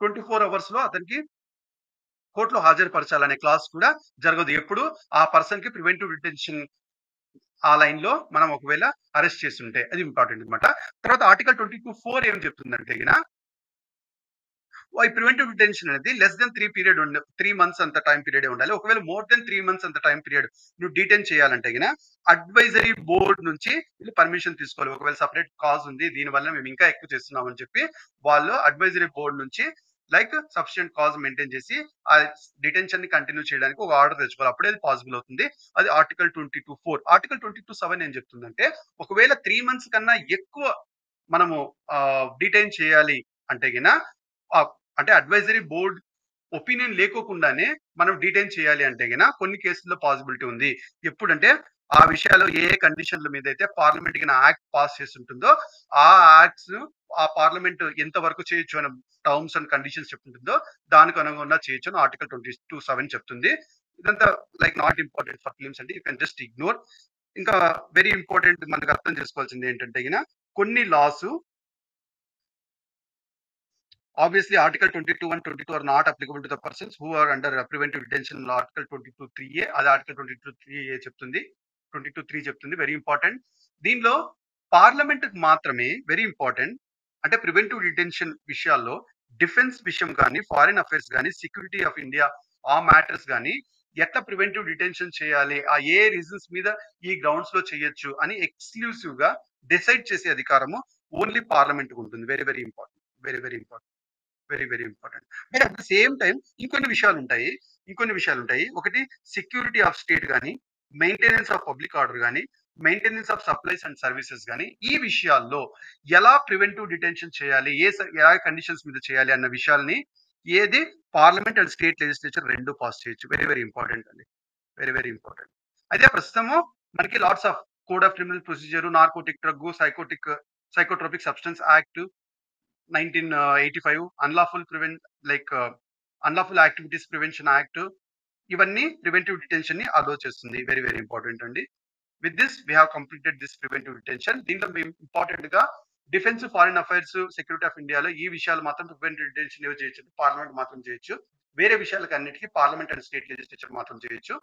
24 hours లో అతనికి కోర్టులో హాజరుపరచాలనే క్లాస్ కూడా జరగదు. ఎప్పుడు ఆ పర్సన్ కి ప్రివెంటివ్ డిటెన్షన్ ఆ లైన్ లో మనం ఒకవేళ అరెస్ట్ చేస్తుంటే అది ఇంపార్టెంట్ అనమాట. తర్వాత ఆర్టికల్ 22(4) ఏం చెప్తుందంటే ఈ ప్రివెంటివ్ డిటెన్షన్ అనేది లెస్ దెన్ 3 months అంత టైం పీరియడ్ ఉండాలి. ఒకవేళ మోర్ దెన్ 3 months అంత టైం పీరియడ్ నువ్వు డీటైన్ చేయాలంటే అడ్వైజరీ బోర్డ్ నుంచి పర్మిషన్ తీసుకోవాలి. ఒకవేళ సపరేట్ కాజ్ ఉంది, దీనివల్ల మేము ఇంకా ఎక్కువ చేస్తున్నాం అని చెప్పి వాళ్ళు అడ్వైజరీ బోర్డ్ నుంచి లైక్ సఫిషియెంట్ కాజ్ మెయింటైన్ చేసి ఆ డిటెన్షన్ ని కంటిన్యూ చేయడానికి ఒక ఆర్డర్ తెచ్చుకోవాలి. అప్పుడే అది పాసిబుల్ అవుతుంది. అది ఆర్టికల్ 22(4). ఆర్టికల్ 22(7) ఏం చెప్తుందంటే ఒకవేళ 3 months కన్నా ఎక్కువ మనము డిటైన్ చేయాలి అంటే అంటే అడ్వైజరీ బోర్డ్ ఒపీనియన్ లేకోకుండానే మనం డీటైన్ చేయాలి అంటే కొన్ని కేసుల్లో పాసిబిలిటీ ఉంది. ఎప్పుడంటే ఆ విషయాలు ఏ ఏ కండిషన్ల మీద అయితే పార్లమెంట్ కింద యాక్ట్ పాస్ చేసి ఉంటుందో ఆ యాక్ట్స్ ఆ పార్లమెంట్ ఎంత వరకు చేయొచ్చు అనే టర్మ్స్ అండ్ కండిషన్స్ చెప్తుంటుందో దానికి అనుగుణంగా చేయొచ్చు అని ఆర్టికల్ 22(7) చెప్తుంది. ఇదంతా like not important for prelims అండి. You can just ignore. ఇంకా వెరీ ఇంపార్టెంట్ మనకు అర్థం చేసుకోవాల్సింది ఏంటంటే గిన కొన్ని laws obviously article 22 and 22 are not applicable to the persons who are under preventive detention in article 22(3)(a) అది article 22(3)(a) చెప్తుంది. 22(3) చెప్తుంది. Very important. దీనిలో పార్లమెంట్ మాత్రమే వెరీ ఇంపార్టెంట్. అంటే ప్రివెంటివ్ డిటెన్షన్ విషయాల్లో డిఫెన్స్ విషయం కానీ ఫారిన్ అఫైర్స్ కానీ సెక్యూరిటీ ఆఫ్ ఇండియా ఆ మ్యాటర్స్ కానీ ఎట్లా ప్రివెంటివ్ డిటెన్షన్ చేయాలి ఆ ఏ రీజన్స్ మీద ఈ గ్రౌండ్స్ లో చేయొచ్చు అని ఎక్స్క్లూసివ్ గా డిసైడ్ చేసే అధికారము ఓన్లీ పార్లమెంట్ ఉంటుంది. Very very important. Very very important. Very very important. But at the same time ఇంకొన్ని విషయాలు ఉంటాయి. ఒకటి సెక్యూరిటీ ఆఫ్ స్టేట్ కానీ మెయింటెనెన్స్ ఆఫ్ పబ్లిక్ ఆర్డర్ కానీ maintenance of supplies and services కానీ ఈ విషయాల్లో ఎలా ప్రివెంటివ్ డిటెన్షన్ చేయాలి ఏ కండిషన్స్ మీద చేయాలి అన్న విషయాల్ని ఏది పార్లమెంట్ అండ్ స్టేట్ లెజిస్లేచర్ రెండు పాస్ చేయొచ్చు. వెరీ వెరీ ఇంపార్టెంట్ అండి. Very very important. అయితే ప్రస్తుతము మనకి lots of code of criminal procedure narcotic drug psychotropic substance act 1985 unlawful activities prevention act ఇవన్నీ ప్రివెంటివ్ డిటెన్షన్ ని అలో చేస్తుంది. వెరీ వెరీ ఇంపార్టెంట్ అండి. With this we have completed this preventive detention. దీంట్లో మేము ఇంపార్టెంట్ గా defence foreign affairs security of ఇండియాలో ఈ విషయాలు మాత్రం ప్రివెంటివ్ డిటెన్షన్ ఏవో చేయొచ్చు. పార్లమెంట్ మాత్రం చేయొచ్చు. వేరే విషయాలకు అన్నిటికీ పార్లమెంట్ అండ్ స్టేట్ లెజిస్లేచర్ మాత్రం చేయొచ్చు.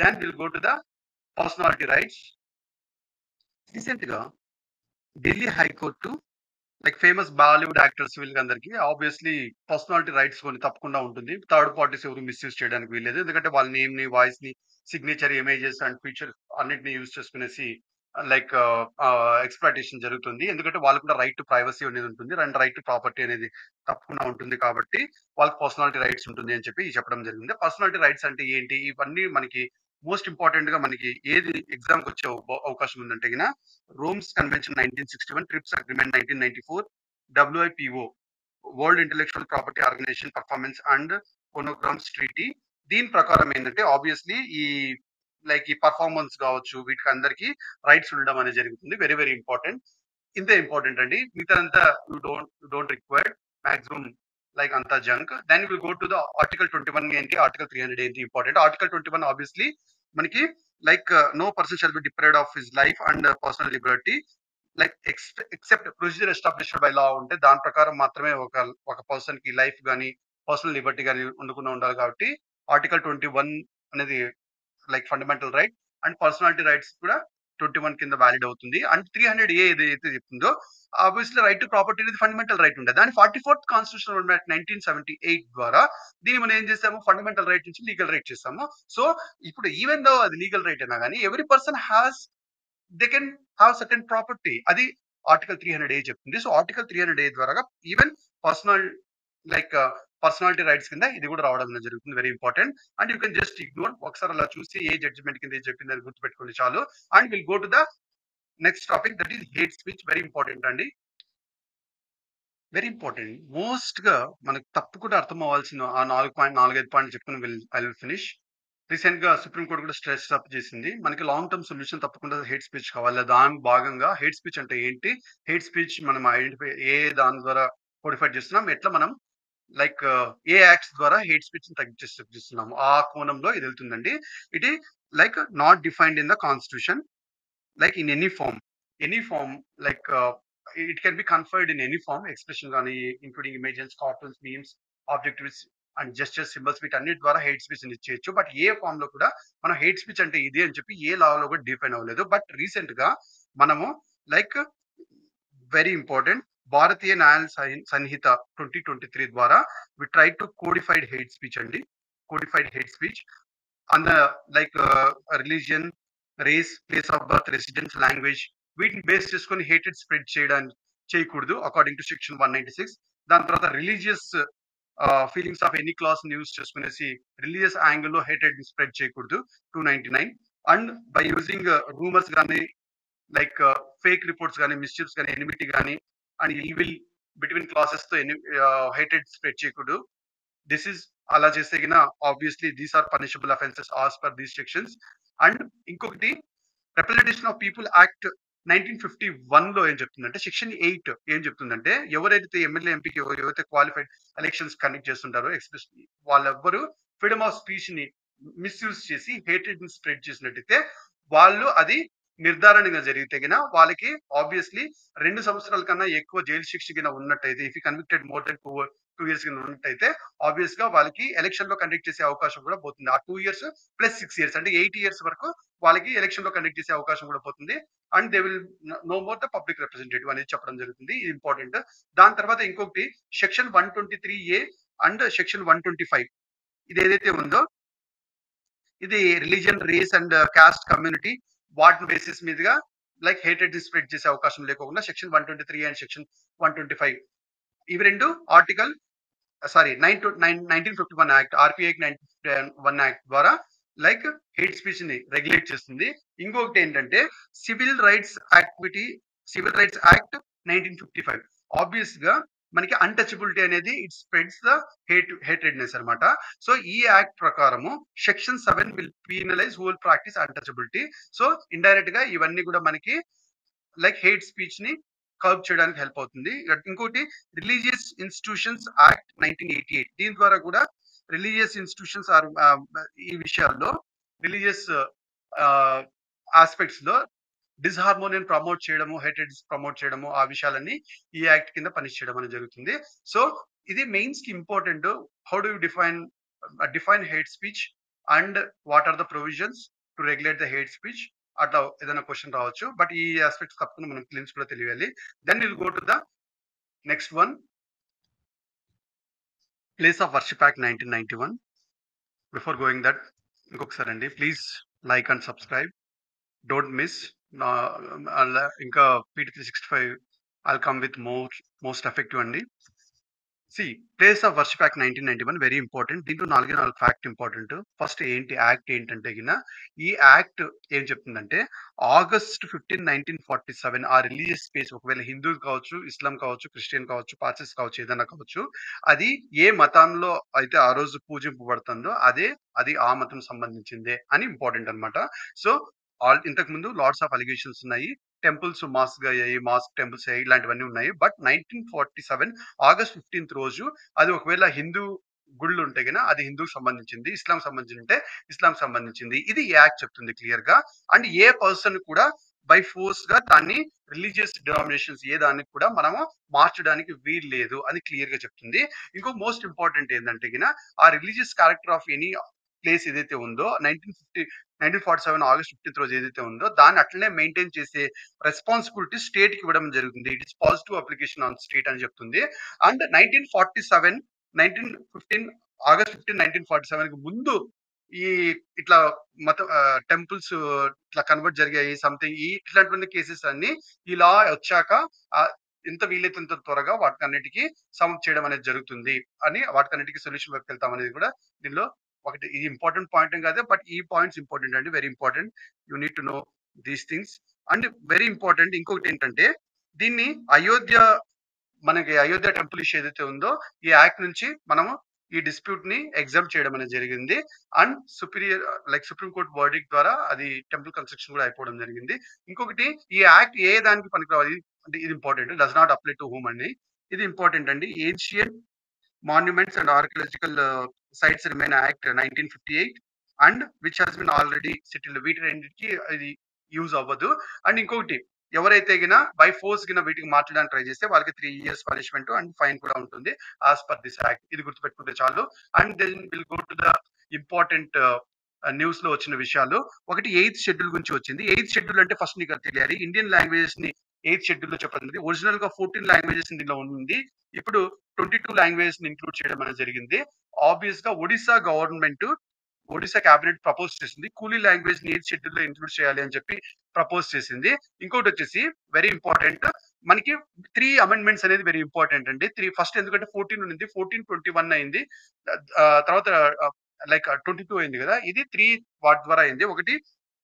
Then will go to the personality rights. Recent గా Delhi high court like famous Bollywood actors వీళ్ళందరికీ ఆబ్వియస్లీ పర్సనాలిటీ రైట్స్ కొన్ని తప్పకుండా ఉంటుంది. థర్డ్ పార్టీస్ ఎవరు మిస్యూజ్ చేయడానికి వీల్లేదు. ఎందుకంటే వాళ్ళ నేమ్ ని వాయిస్ ని సిగ్నేచర్ ఇమేజెస్ అండ్ ఫీచర్ అన్నిటిని యూజ్ చేసుకునేసి లైక్ ఎక్స్‌ప్లాయిటేషన్ జరుగుతుంది. ఎందుకంటే వాళ్ళకి కూడా రైట్ టు ప్రైవసీ అనేది ఉంటుంది. అండ్ రైట్ టు ప్రాపర్టీ అనేది తప్పకుండా ఉంటుంది కాబట్టి వాళ్ళకి పర్సనాలిటీ రైట్స్ ఉంటుంది అని చెప్పి చెప్పడం జరిగింది. పర్సనాలిటీ రైట్స్ అంటే ఏంటి? ఇవన్నీ మనకి మోస్ట్ ఇంపార్టెంట్ గా మనకి ఏది ఎగ్జామ్ కి వచ్చే అవకాశం ఉందంటే గిన Rome's convention 1961, TRIPS agreement 1994, WIPO world intellectual property organization performance and phonograms treaty. దీని ప్రకారం ఏంటంటే ఆబ్వియస్లీ ఈ పర్ఫార్మెన్స్ కావచ్చు వీటికి అందరికి రైట్స్ ఉండడం అనేది జరుగుతుంది. Very very important. ఇంతే ఇంపార్టెంట్ అండి. మిగతాదంతా you don't required maximum like అంతా junk. Then will go to the article 21 ఏంటి ఆర్టికల్ 300 ఏంటి ఇంపార్టెంట్. ఆర్టికల్ 21 ఆబ్వియస్లీ మనకి like no person shall be deprived of his life and personal liberty like except procedure established by law ఉంటే దాని ప్రకారం మాత్రమే ఒక పర్సన్ కి లైఫ్ గానీ పర్సనల్ లిబర్టీ గానీ ఉండకుండా ఉండాలి కాబట్టి ఆర్టికల్ 21 అనేది like fundamental right and personality rights కూడా 21 కింద వ్యాలిడ్ అవుతుంది. అండ్ 300A ఏదైతే చెప్తుందో ఆబ్వియస్లీ రైట్ టు ప్రాపర్టీ అనేది ఫండమెంటల్ రైట్ ఉండే దాని 44th కాన్స్టిట్యూషనల్ అమెండ్మెంట్ 1978 ద్వారా దీన్ని మనం ఏం చేసాము ఫండమెంటల్ రైట్ నుంచి లీగల్ రైట్ చేసాము. సో ఇప్పుడు ఈవెన్ దో అది లీగల్ రైట్ అయినా కానీ every person has they can have certain property అది ఆర్టికల్ 300A చెప్తుంది. సో ఆర్టికల్ 300A ద్వారా even personal like personality rights కింద ఇది కూడా రావడం అనేది జరుగుతుంది. Very important. And you can just ignore ఒకసారి అలా చూసి ఏ జడ్జిమెంట్ కింద చెప్పింది అది గుర్తుపెట్టుకోండి చాలు. And will go to the next topic that is hate speech. Very important అండి. Very important. మోస్ట్ గా మనకు తప్పకుండా అర్థం అవ్వాల్సిన ఆ 4.5 పాయింట్లు చెప్పుకుని ఐ విల్ ఫినిష్. రీసెంట్ గా సుప్రీం కోర్టు కూడా స్ట్రెస్ అప్ చేసింది. మనకి లాంగ్ టర్మ్ సొల్యూషన్ తప్పకుండా హేట్ స్పీచ్ కావాలి. దాని భాగంగా హేట్ స్పీచ్ అంటే ఏంటి, హేట్ స్పీచ్ మనం ఐడెంటిఫై దాని ద్వారా కోడిఫై చేస్తున్నాం, ఎట్లా మనం లైక్ ఏ యాక్ట్స్ ద్వారా హేట్ స్పీచ్ తగ్గిస్తున్నాము ఆ కోణంలో ఇది వెళ్తుందండి. ఇట్ ఈ like not defined in the constitution like in any form like it can be conferred in any form expression గానీ including images cartoons memes objectives and justice symbols వీటన్నిటి ద్వారా హెయిట్ స్పీచ్ చేయొచ్చు. బట్ ఏ ఫామ్ లో కూడా మనం హెయిట్ స్పీచ్ అంటే ఇది అని చెప్పి ఏ లా లో కూడా డిఫైన్ అవ్వలేదు. బట్ రీసెంట్ గా మనము లైక్ వెరీ ఇంపార్టెంట్ భారతీయ న్యాయ సంహిత 2023 ద్వారా we try to codified hate speech అండి. Codified hate speech and like religion race place of birth residence language వీటిని బేస్ చేసుకొని హేటెడ్ స్ప్రెడ్ చేయకూడదు అకార్డింగ్ టు సెక్షన్ 196. దాని తర్వాత religious feelings of any class use చేసుకునేసి రిలీజియస్ యాంగిల్లో హేటెడ్ స్ప్రెడ్ చేయకూడదు 299. అండ్ బై యూజింగ్ రూమర్స్ కానీ లైక్ ఫేక్ రిపోర్ట్స్ కానీ మిస్చిప్స్ కానీ ఎనిమిటీ కానీ అండ్ ఈవిల్ బిట్వీన్ క్లాసెస్ తో హేటెడ్ స్ప్రెడ్ చేయకూడదు. దిస్ ఇస్ అలా చేస్తే గిన obviously these are punishable offences as per these sections. And ఇంకొకటి రిప్రజెంటేషన్ ఆఫ్ పీపుల్ యాక్ట్ 1951లో ఏం చెప్తుందంటే సెక్షన్ 8 ఏం చెప్తుందంటే ఎవరైతే ఎమ్మెల్యే ఎంపీకి ఎవరైతే క్వాలిఫైడ్ ఎలక్షన్స్ కండక్ట్ చేస్తుంటారో ఎస్పెషల్లీ వాళ్ళెవ్వరు ఫ్రీడమ్ ఆఫ్ స్పీచ్ ని మిస్యూజ్ చేసి హేటెడ్ ని స్ప్రెడ్ చేసినట్టయితే వాళ్ళు అది నిర్ధారణగా జరిగితే గిన వాళ్ళకి ఆబ్వియస్లీ 2 సంవత్సరాల కన్నా ఎక్కువ జైలు శిక్ష గిన ఉన్నట్టయితే if convicted more than 2 years కింద ఉన్నట్టయితే ఆబ్వియస్ గా వాళ్ళకి ఎలక్షన్ లో కండక్ట్ చేసే అవకాశం కూడా పోతుంది. ఆ 2 ఇయర్స్ ప్లస్ 6 ఇయర్స్ అంటే 8 ఇయర్స్ వరకు వాళ్ళకి ఎలక్షన్ లో కండక్ట్ చేసే అవకాశం కూడా పోతుంది. And they will know more the public representative అనేది చెప్పడం జరుగుతుంది. ఇది ఇంపార్టెంట్. దాని తర్వాత ఇంకొకటి సెక్షన్ 123A అండ్ సెక్షన్ 125 ఇది ఏదైతే ఉందో ఇది religion, race and caste community వాటి బేసిస్ మీదుగా లైక్ హేటెడ్ స్ప్రెడ్ చేసే అవకాశం లేకుండా సెక్షన్ 123 అండ్ సెక్షన్ 125 ఇవి రెండు ఆర్టికల్ 1951 యాక్ట్ ఆర్పిఐ 1951 యాక్ట్ ద్వారా లైక్ హేట్ స్పీచ్ ని రెగ్యులేట్ చేస్తుంది. ఇంకొకటి ఏంటంటే సివిల్ రైట్స్ యాక్ట్ 1955 ఆబ్వియస్ గా మనకి అన్టచబిలిటీ అనేది ఇట్ స్ప్రెడ్స్ ద హేట్రెడ్నెస్ అనమాట. సో ఈ యాక్ట్ ప్రకారము section 7 will penalise who will practice untouchability. So indirect గా ఇవన్నీ కూడా మనకి లైక్ హేట్ స్పీచ్ ని కర్బ్ చేయడానికి హెల్ప్ అవుతుంది. ఇంకోటి రిలీజియస్ ఇన్స్టిట్యూషన్స్ యాక్ట్ 1988 దీని ద్వారా కూడా రిలీజియస్ ఇన్స్టిట్యూషన్స్ ఆర్ ఈ విషయాల్లో రిలీజియస్ ఆస్పెక్ట్స్ లో డిస్హార్మోనియన్ ప్రమోట్ చేయడము, హేటెడ్ ప్రమోట్ చేయడము ఆ విషయాలన్నీ ఈ యాక్ట్ కింద పనిష్ చేయడం అనేది జరుగుతుంది. సో ఇది మెయిన్స్ కి important. How do you define hate speech and what are the provisions to regulate the hate speech అట్లా ఏదైనా క్వశ్చన్ రావచ్చు. బట్ ఈ ఆస్పెక్ట్స్ తప్పకుండా మనం క్లిన్స్ కూడా తెలియాలి. Then will go to the next one, place of worship act 1991. Before going that ఇంకొకసారి అండి please like and subscribe, don't miss. ఇంకా PT 365 I'll come with most effective అండి. Place of worship act 1991 very important. దీంట్లో 4 ఫ్యాక్ట్ ఇంపార్టెంట్. ఫస్ట్ యాక్ట్ ఏంటంటే గిన ఈ యాక్ట్ ఏం చెప్తుందంటే August 15, 1947 ఆ రిలీజియస్ స్పేస్ ఒకవేళ హిందూ కావచ్చు, ఇస్లాం కావచ్చు, క్రిస్టియన్ కావచ్చు, పార్సీస్ కావచ్చు, ఏదైనా కావచ్చు, అది ఏ మతంలో అయితే ఆ రోజు పూజింపబడుతుందో అది ఆ మతం సంబంధించిందే అని ఇంపార్టెంట్ అనమాట. సో ఇంతకు ముందు లాట్స్ ఆఫ్ అలిగేషన్స్ ఉన్నాయి. టెంపుల్స్ మాస్క్ అయ్యాయి, మాస్క్ టెంపుల్స్ అయ్యాయి, ఇలాంటివన్నీ ఉన్నాయి. బట్ 1947 August 15 రోజు అది ఒకవేళ హిందూ గుళ్ళు ఉంటే గన అది హిందూకి సంబంధించింది, ఇస్లాం సంబంధించి ఉంటే ఇస్లాం సంబంధించింది. ఇది యాక్ట్ చెప్తుంది క్లియర్ గా. అండ్ ఏ పర్సన్ కూడా బై ఫోర్స్ గా దాన్ని రిలీజియస్ డినామినేషన్స్ ఏ దానికి కూడా మనము మార్చడానికి వీలు లేదు అని క్లియర్ గా చెప్తుంది. ఇంకో మోస్ట్ ఇంపార్టెంట్ ఏంటంటే గిన ఆ religious character of any place ఏదైతే ఉందో 1947 August 15 రోజు ఏదైతే ఉందో దాన్ని అట్లనే మెయింటైన్ చేసే రెస్పాన్సిబిలిటీ స్టేట్ కి ఇవ్వడం జరుగుతుంది. It is positive application on state అని చెప్తుంది. అండ్ 1915 August 15, 1947 కి ముందు ఈ ఇట్లా మత టెంపుల్స్ ఇట్లా కన్వర్ట్ జరిగాయి సంథింగ్ ఇట్లాంటి కేసెస్ అన్ని ఇలా వచ్చాక ఎంత వీలైతే అంత త్వరగా వాటికన్నిటికీ సమ్ చేయడం అనేది జరుగుతుంది అని వాటికన్నిటికీ సొల్యూషన్ వైపు వెళ్తాం అనేది కూడా దీనిలో ఒకటి. ఇది ఇంపార్టెంట్ పాయింట్ ఏం కాదు, బట్ ఈ పాయింట్స్ ఇంపార్టెంట్ అండి, very important. You need to no these things. And very important ఇంకొకటి ఏంటంటే దీన్ని మనకి అయోధ్య టెంపుల్ ఇష్యూ ఏదైతే ఉందో ఈ యాక్ట్ నుంచి మనము ఈ డిస్ప్యూట్ ని ఎగ్జామ్ చేయడం అనేది జరిగింది. అండ్ సుప్రీం కోర్ట్ వర్డిక్ట్ ద్వారా అది టెంపుల్ కన్స్ట్రక్షన్ కూడా అయిపోవడం జరిగింది. ఇంకొకటి ఈ యాక్ట్ ఏ దానికి పనికిరావాలి అంటే ఇది important, does not apply to home అండి. ఇది ఇంపార్టెంట్ అండి. Ancient Monuments and Archaeological Sites Remain Act 1958 and which has been already settled. వీటి రెండింటికి ఇది యూజ్ అవ్వదు. అండ్ ఇంకొకటి ఎవరైతే గిన బై ఫోర్స్ గిన వీటికి మార్చడానికి ట్రై చేస్తే వాళ్ళకి 3 years పనిష్మెంట్ అండ్ ఫైన్ కూడా ఉంటుంది యాజ్ పర్ దిస్ యాక్ట్. ఇది గుర్తుపెట్టుకుంటే చాలు. And then will go to the important news లో వచ్చిన విషయాలు. ఒకటి 8th షెడ్యూల్ గురించి వచ్చింది. 8th షెడ్యూల్ అంటే ఫస్ట్ నీకు తెలియాలి ఇండియన్ లాంగ్వేజెస్ ని 8th షెడ్యూల్ లో చెప్పండి. ఒరిజినల్ గా 14 లాంగ్వేజెస్ దీనిలో ఉంది. ఇప్పుడు 22 లాంగ్వేజెస్ ని ఇంక్లూడ్ చేయడం అనేది జరిగింది. ఆబ్వియస్ గా ఒడిశా క్యాబినెట్ ప్రపోజ్ చేసింది కూలీ లాంగ్వేజ్ ని 8th షెడ్యూల్ లో ఇంక్లూడ్ చేయాలి అని చెప్పి ప్రపోజ్ చేసింది. ఇంకోటి వచ్చేసి వెరీ ఇంపార్టెంట్ మనకి 3 అమెండ్మెంట్స్ అనేది వెరీ ఇంపార్టెంట్ అండి. ఫస్ట్ ఎందుకంటే 14 ఉంది, 14 21 అయింది, తర్వాత లైక్ 22 అయింది కదా, ఇది 3 వాటి ద్వారా అయింది. ఒకటి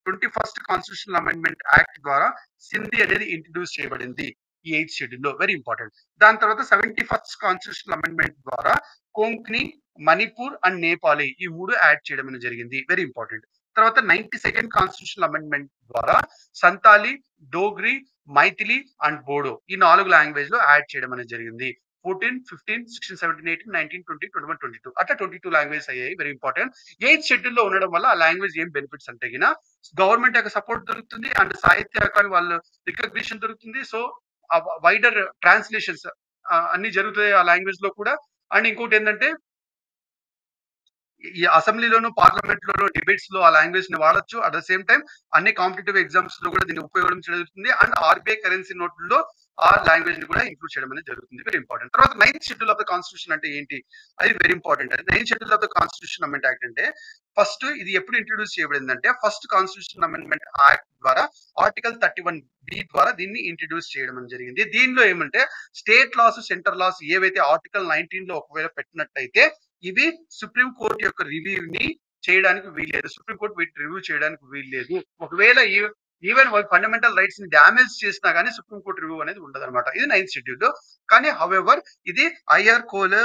21st కాన్స్టిట్యూషనల్ అమెండ్మెంట్ యాక్ట్ ద్వారా సింధీ అనేది ఇంట్రడ్యూస్ చేయబడింది ఈ 8th షెడ్యూల్ లో, వెరీ ఇంపార్టెంట్. దాని తర్వాత 71st కాన్స్టిట్యూషనల్ అమెండ్మెంట్ ద్వారా కొంకణి, మణిపూర్ అండ్ నేపాలి ఈ 3 యాడ్ చేయడం అనేది జరిగింది, వెరీ ఇంపార్టెంట్. తర్వాత 92nd కాన్స్టిట్యూషనల్ అమెండ్మెంట్ ద్వారా సంతాలి, డోగ్రి, మైథిలి అండ్ బోడో ఈ 4 లాంగ్వేజ్ లో యాడ్ చేయడం అనేది జరిగింది. 14, 15, 16, 17, 18, 19, 20, 21, 22 అట్లా 22 లాంగ్వేజ్ అయ్యాయి. Very important. 8th షెడ్యూల్ లో ఉండడం వల్ల ఆ లాంగ్వేజ్ ఏం బెనిఫిట్స్ అంటే గిన గవర్నమెంట్ యొక్క సపోర్ట్ దొరుకుతుంది అండ్ సాహిత్య అకాడమీ వాళ్ళు రికగ్నిషన్ దొరుకుతుంది. సో వైడర్ ట్రాన్స్లేషన్స్ అన్ని జరుగుతాయి ఆ లాంగ్వేజ్ లో కూడా. అండ్ ఇంకోటి ఏంటంటే ఈ అసెంబ్లీలోను, పార్లమెంట్ లోను డిబేట్స్ లో ఆ లాంగ్వేజ్ ని వాడొచ్చు. అట్ ద సేమ్ టైం అన్ని కాంపిటేటివ్ ఎగ్జామ్స్ లో కూడా దీన్ని ఉపయోగించడం జరుగుతుంది. అండ్ ఆర్బీఐ కరెన్సీ నోట్లలో ఆ లాంగ్వేజ్ ని కూడా ఇంక్లూడ్ చేయడం అనేది జరుగుతుంది. Very important. తర్వాత 9th schedule of the constitution అంటే ఏంటి? అది very important. 9th schedule of the constitution amendment act అంటే ఫస్ట్ ఇది ఎప్పుడు ఇంట్రొడ్యూస్ చేయబడిందంటే ఫస్ట్ కాన్స్టిట్యూషన్ అమెండ్మెంట్ యాక్ట్ ద్వారా ఆర్టికల్ 31B ద్వారా దీన్ని ఇంట్రొడ్యూస్ చేయడం అనేది జరిగింది. దీనిలో ఏమంటే స్టేట్ లాస్, సెంటర్ లాస్ ఏవైతే ఆర్టికల్ 19 లో ఒకవేళ పెట్టినట్టయితే ఇవి సుప్రీం కోర్టు యొక్క రివ్యూ ని చేయడానికి వీల్లేదు. సుప్రీం కోర్టు వీటి రివ్యూ చేయడానికి వీల్లేదు. ఒకవేళ ఈవెన్ ఫండమెంటల్ రైట్స్ ని డ్యామేజ్ చేసినా కానీ సుప్రీం కోర్టు రివ్యూ అనేది ఉండదన్నమాట. ఇది 9th షెడ్యూల్. కానీ హౌఎవర్ ఇది IR coal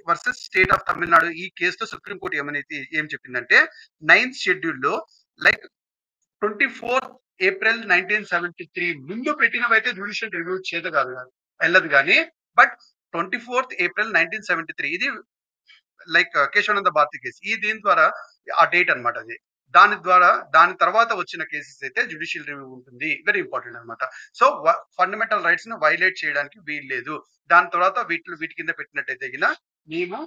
versus state of Tamil Nadu ఈ కేసులో సుప్రీం కోర్టు ఏం చెప్పిందంటే 9th షెడ్యూల్ లో లైక్ 24 ఏప్రిల్ 1973 ముందు పెట్టినవైతే జ్యుడిషియల్ రివ్యూ వెళ్ళదు కానీ బట్ 24 ఏప్రిల్ 1973 ఇది లైక్ కేశవానంద భారతి కేసు ఈ దీని ద్వారా ఆ డేట్ అనమాట. అది దాని తర్వాత వచ్చిన కేసెస్ అయితే జ్యుడిషియల్ రివ్యూ ఉంటుంది. వెరీ ఇంపార్టెంట్ అనమాట. సో ఫండమెంటల్ రైట్స్ ను వైలేట్ చేయడానికి వీల్లేదు. దాని తర్వాత వీటి కింద పెట్టినట్టయితే గిన మేము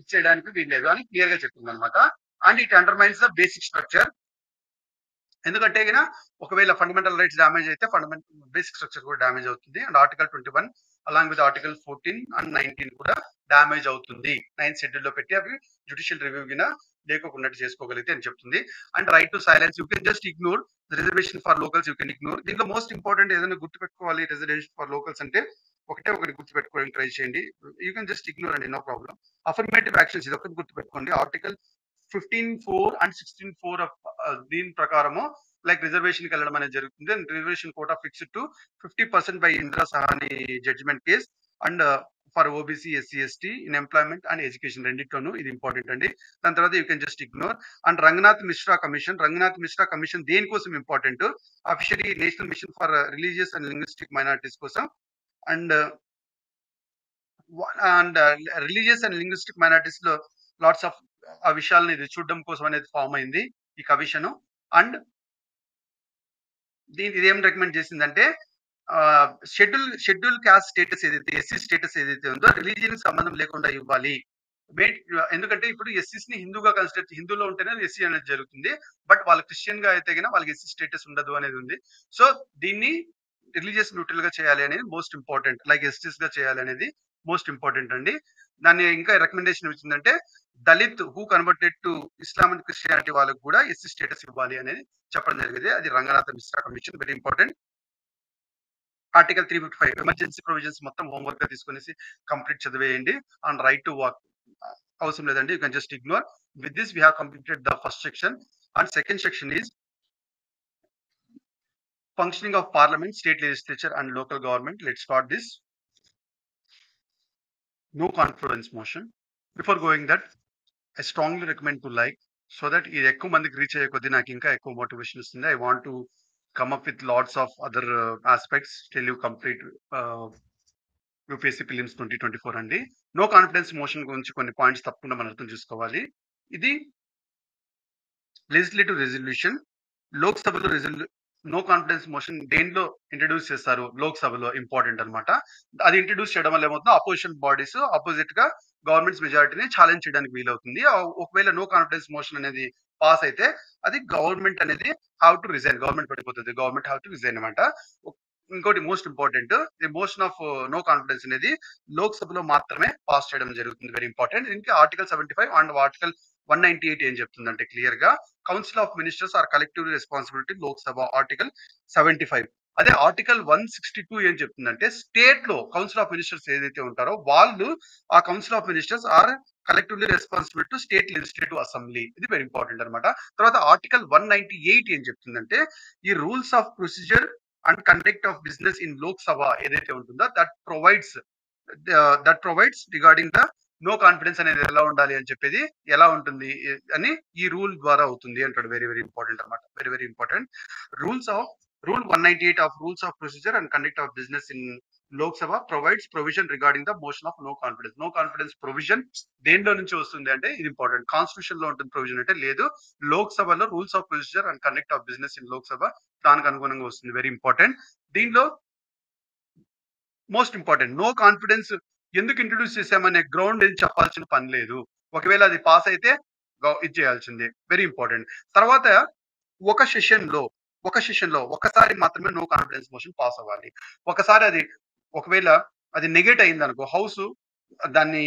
ఇచ్చేయడానికి వీల్లేదు అని క్లియర్ గా చెప్తుంది అనమాట. And it undermines the basic structure. ఎందుకంటే గిన ఒకవేళ ఫండమెంటల్ రైట్స్ డ్యామేజ్ అయితే ఫండమెంటల్ బేసిక్ స్ట్రక్చర్ కూడా డ్యామేజ్ అవుతుంది. And article 21 along with article 14 and 19 కూడా డ్యామేజ్ అవుతుంది. 9th షెడ్యూల్ లో పెట్టి అవి జ్యుడిషియల్ రివ్యూ గిన లేకోకున్నట్టు చేసుకోగలిగితే అని చెప్తుంది. And right to silence you can just ignore. Reservation for locals you can ignore. దీంట్లో మోస్ట్ ఇంపార్టెంట్ ఏదైనా గుర్తుపెట్టుకోవాలి రిజర్వేషన్ ఫర్ లోకల్స్ అంటే ఒకటి గుర్తుపెట్టుకోవడానికి ట్రై చేయండి. యూ కెన్ జస్ట్ ఇగ్నోర్ అండి, నో ప్రాబ్లం. అఫర్మేటివ్ యాక్షన్స్ ఇది ఒకటి గుర్తుపెట్టుకోండి. ఆర్టికల్ 15(4) అండ్ 16(4) దీని ప్రకారము లైక్ రిజర్వేషన్ కి వెళ్ళడం అనేది జరుగుతుంది. And reservation quota fixed to 50% by Indira Sawhney judgement case and for OBC, SC, ST in employment and education రెండింటిలోనూ ఇది ఇంపార్టెంట్ అండి. దాని తర్వాత you can just ignore. And Ranganath Mishra commission దేనికోసం important? Officially national mission for religious and linguistic minorities కోసం and religious and linguistic minorities లో లాట్స్ ఆఫ్ ఆ విషయాలను ఇది చూడడం కోసం అనేది ఫామ్ అయింది ఈ కమిషన్. అండ్ ఇదేం రికమెండ్ చేసిందంటే షెడ్యూల్ క్యాస్ట్ స్టేటస్ ఏదైతే ఎస్సీ స్టేటస్ ఏదైతే ఉందో రిలీజియన్ సంబంధం లేకుండా ఇవ్వాలి. ఎందుకంటే ఇప్పుడు ఎస్సీస్ ని హిందూలో ఉంటేనే ఎస్సీ అనేది జరుగుతుంది. బట్ వాళ్ళు క్రిస్టియన్ గా అయితే కనుక వాళ్ళకి ఎస్సీ స్టేటస్ ఉండదు అనేది ఉంది. సో దీన్ని రిలీజియస్ న్యూట్రల్ గా చేయాలి అనేది మోస్ట్ ఇంపార్టెంట్. లైక్ ఎస్టీస్ గా చేయాలి అనేది మోస్ట్ ఇంపార్టెంట్ అండి. దాన్ని ఇంకా రికమెండేషన్ ఇచ్చిందంటే Dalit who converted to Islam and Christianity వాళ్ళకు కూడా ఎస్సీ స్టేటస్ ఇవ్వాలి అనేది చెప్పడం జరిగింది. అది Ranganatha Mishra commission. Very important. Article 355 emergency provisions మొత్తం హోంవర్క్ గా తీసుకునేసి కంప్లీట్ చదివేయండి. అండ్ రైట్ టు వాక్ అవసరం లేదండి, you can just ignore. With this we have completed the first section. And second section is functioning of parliament, state legislature and local government. Let's start this. No confidence motion. Before going that, I strongly recommend to like so that ఇది ఎక్కువ మందికి రీచ్ అయ్యే కొద్దీ నాకు ఇంకా ఎక్కువ మోటివేషన్ ఇస్తుంది. I want to come up with lots of other aspects till you complete UPSC prelims 2024 అండి. నో కాన్ఫిడెన్స్ మోషన్ గురించి కొన్ని పాయింట్స్ తప్పకుండా మనం అర్థం చేసుకోవాలి. ఇది లెజిస్లేటివ్ రెజల్యూషన్. లోక్సభలో నో కాన్ఫిడెన్స్ మోషన్ దేనిలో ఇంట్రడ్యూస్ చేస్తారు? లోక్సభలో ఇంపార్టెంట్ అనమాట. అది ఇంట్రడ్యూస్ చేయడం వల్ల ఏమవుతుంది, అపోజిషన్ బాడీస్ ఆపోజిట్ గా గవర్నమెంట్స్ మెజారిటీని ఛాలెంజ్ చేయడానికి వీలవుతుంది. ఒకవేళ నో కాన్ఫిడెన్స్ మోషన్ అనేది పాస్ అయితే అది గవర్నమెంట్ అనేది హావ్ టు రిజైన్, గవర్నమెంట్ పడిపోతుంది, గవర్నమెంట్ హావ్ టు రిజైన్ అనమాట. ఇంకోటి most important, the motion of no confidence అనేది లోక్సభలో మాత్రమే పాస్ చేయడం జరుగుతుంది. Very important. దీనికి ఆర్టికల్ 75 అండ్ ఆర్టికల్ 198 ఏం చెప్తుందంటే క్లియర్ గా council of ministers are collective responsibility Lok Sabha article 75. అదే ఆర్టికల్ 162 ఏం చెప్తుందంటే స్టేట్ లో కౌన్సిల్ ఆఫ్ మినిస్టర్స్ ఏదైతే ఉంటారో వాళ్ళు ఆ council of ministers are collectively responsibility to state legislative assembly. ఇది వెరీ ఇంపార్టెంట్ అనమాట. తర్వాత ఆర్టికల్ 198 ఏం చెప్తుందంటే ఈ rules of procedure and conduct of business in Lok Sabha ఏదైతే ఉంటుందో that provides regarding the no confidence అనేది ఎలా ఉండాలి అని చెప్పేది ఎలా ఉంటుంది అని ఈ రూల్ ద్వారా అవుతుంది అంటాడు. వెరీ వెరీ ఇంపార్టెంట్ అనమాట. Very very important. Rules of rule 198 of rules of procedure and conduct of business in Lok Sabha provides provision regarding the motion of no confidence. No confidence provision దేనిలో నుంచి వస్తుంది అంటే ఇది ఇంపార్టెంట్. కాన్స్టిట్యూషన్ లో ఉంటుంది ప్రొవిజన్ అంటే లేదు. లోక్సభలో rules of procedure and conduct of business in Lok Sabha దానికి అనుగుణంగా వస్తుంది. Very important. దీనిలో మోస్ట్ ఇంపార్టెంట్ నో కాన్ఫిడెన్స్ ఎందుకు ఇంట్రొడ్యూస్ చేశామనే గ్రౌండ్ ఏం చెప్పాల్సిన పని లేదు. ఒకవేళ అది పాస్ అయితే ఇది చేయాల్సిందే. Very important. తర్వాత ఒక సెషన్ లో ఒకసారి మాత్రమే నో కాన్ఫిడెన్స్ మోషన్ పాస్ అవ్వాలి. ఒకసారి అది ఒకవేళ అది నెగెట్ అయింది అనుకో, హౌస్ దాన్ని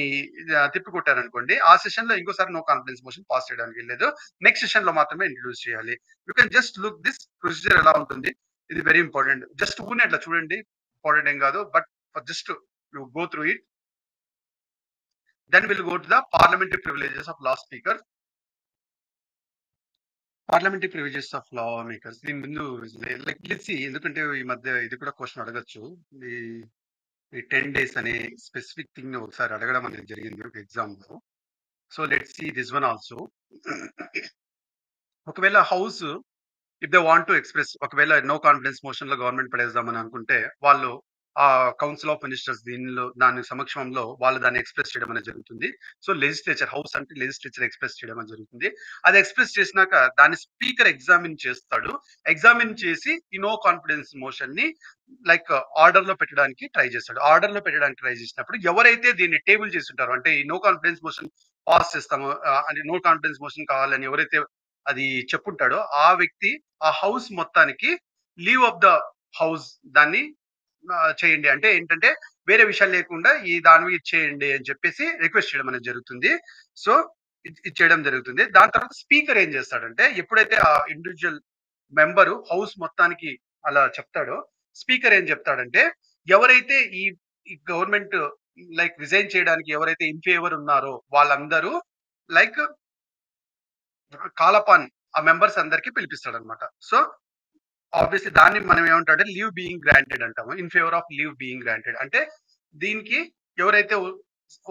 తిప్పి కొట్టారనుకోండి, ఆ సెషన్ లో ఇంకోసారి నో కాన్ఫిడెన్స్ మోషన్ పాస్ చేయడానికి లేదు. నెక్స్ట్ సెషన్ లో మాత్రమే ఇంట్రొడ్యూస్ చేయాలి. You can just look this procedure ఎలా ఉంటుంది. ఇది వెరీ ఇంపార్టెంట్. జస్ట్ ఊనే అట్లా చూడండి, ఇంపార్టెంట్ ఏం కాదు. But just you go through it, then we'll go to the parliamentary privileges of law speaker. Parliamentary privileges of lawmakers. దీని ముందు లైక్ లెట్స్ సీ, ఎందుకంటే ఈ మధ్య ఇది కూడా క్వశ్చన్ అడగచ్చు. ఈ 10 days అనే స్పెసిఫిక్ థింగ్ ఒకసారి అడగడం అనేది జరిగింది ఒక ఎగ్జామ్ లో. So let's see this one also. ఒకవేళ house if they want to express, ఒకవేళ నో కాన్ఫిడెన్స్ మోషన్ లో గవర్నమెంట్ పడేద్దామని అనుకుంటే వాళ్ళు ఆ కౌన్సిల్ ఆఫ్ మినిస్టర్స్ దీనిలో దాని సమక్షంలో వాళ్ళు దాన్ని ఎక్స్ప్రెస్ చేయడం అనేది జరుగుతుంది. సో లెజిస్లేచర్, హౌస్ అంటే లెజిస్లేచర్ ఎక్స్ప్రెస్ చేయడం అనేది జరుగుతుంది. అది ఎక్స్ప్రెస్ చేసినాక దాన్ని స్పీకర్ ఎగ్జామిన్ చేస్తాడు. ఎగ్జామిన్ చేసి ఈ నో కాన్ఫిడెన్స్ మోషన్ ని లైక్ ఆర్డర్ లో పెట్టడానికి ట్రై చేస్తాడు. ఆర్డర్ లో పెట్టడానికి ట్రై చేసినప్పుడు ఎవరైతే దీన్ని టేబుల్ చేసి ఉంటారో, అంటే ఈ నో కాన్ఫిడెన్స్ మోషన్ పాస్ చేస్తామో అంటే నో కాన్ఫిడెన్స్ మోషన్ కావాలని ఎవరైతే అది చెప్పుంటాడో ఆ వ్యక్తి ఆ హౌస్ మొత్తానికి లీవ్ ఆఫ్ ద హౌస్ దాన్ని చేయండి, అంటే ఏంటంటే వేరే విషయాలు లేకుండా ఈ దాని మీద చేయండి అని చెప్పేసి రిక్వెస్ట్ చేయడం అనేది జరుగుతుంది. సో ఇది చేయడం జరుగుతుంది. దాని తర్వాత స్పీకర్ ఏం చేస్తాడంటే, ఎప్పుడైతే ఆ ఇండివిజువల్ మెంబరు హౌస్ మొత్తానికి అలా చెప్తాడో, స్పీకర్ ఏం చెప్తాడంటే ఎవరైతే ఈ గవర్నమెంట్ లైక్ రిజైన్ చేయడానికి ఎవరైతే ఇన్ ఫేవర్ ఉన్నారో వాళ్ళందరూ లైక్ కాలపాన్ ఆ మెంబర్స్ అందరికి పిలిపిస్తాడు అనమాట. సో ఆబ్వియస్లీ దాన్ని మనం ఏమంటే లీవ్ బీయింగ్ గ్రాంటెడ్ అంటాము. In favour of leave being granted అంటే దీనికి ఎవరైతే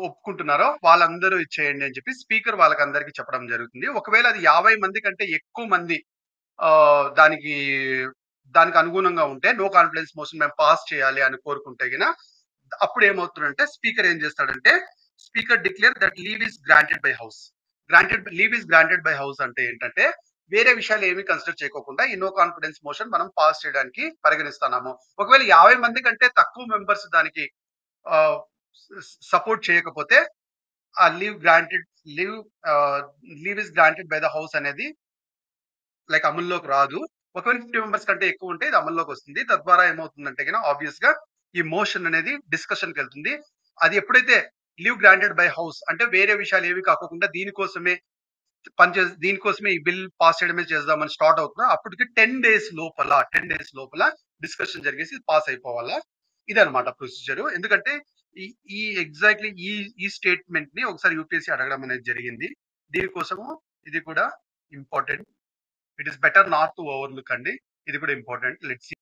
ఒప్పుకుంటున్నారో వాళ్ళందరూ ఇచ్చేయండి అని చెప్పి స్పీకర్ వాళ్ళకి అందరికి చెప్పడం జరుగుతుంది. ఒకవేళ అది 50 మంది కంటే ఎక్కువ మంది దానికి దానికి అనుగుణంగా ఉంటే నో కాన్ఫిడెన్స్ మోషన్ మేము పాస్ చేయాలి అని కోరుకుంటే గిన అప్పుడు ఏమవుతుందంటే స్పీకర్ ఏం చేస్తాడంటే speaker declare that leave is granted by house. Leave is granted by house అంటే ఏంటంటే వేరే విషయాలు ఏమి కన్సిడర్ చేయకోకుండా ఈ నో కాన్ఫిడెన్స్ మోషన్ మనం పాస్ చేయడానికి పరిగణిస్తున్నాము. ఒకవేళ 50 మంది కంటే తక్కువ మెంబర్స్ దానికి సపోర్ట్ చేయకపోతే ఆ leave is granted by the house అనేది లైక్ అమల్లోకి రాదు. ఒకవేళ 50 మెంబర్స్ కంటే ఎక్కువ ఉంటే ఇది అమల్లోకి వస్తుంది. తద్వారా ఏమవుతుందంటే కనుక ఆబ్వియస్ గా ఈ మోషన్ అనేది డిస్కషన్ కి వెళ్తుంది. అది ఎప్పుడైతే లీవ్ గ్రాంటెడ్ బై హౌస్ అంటే వేరే విషయాలు ఏవి కాకుండా దీనికోసమే దీనికోసమే ఈ బిల్ పాస్ చేయడమే చేద్దామని స్టార్ట్ అవుతుందో అప్పటికి 10 డేస్ లోపల డిస్కషన్ జరిగేసి పాస్ అయిపోవాలా. ఇదనమాట ప్రొసీజర్. ఎందుకంటే ఈ ఎగ్జాక్ట్లీ ఈ స్టేట్మెంట్ ని ఒకసారి యూపీఎస్సీ అడగడం అనేది జరిగింది. దీనికోసము ఇది కూడా important. It is better not to overlook అండి. ఇది కూడా important. Let's see.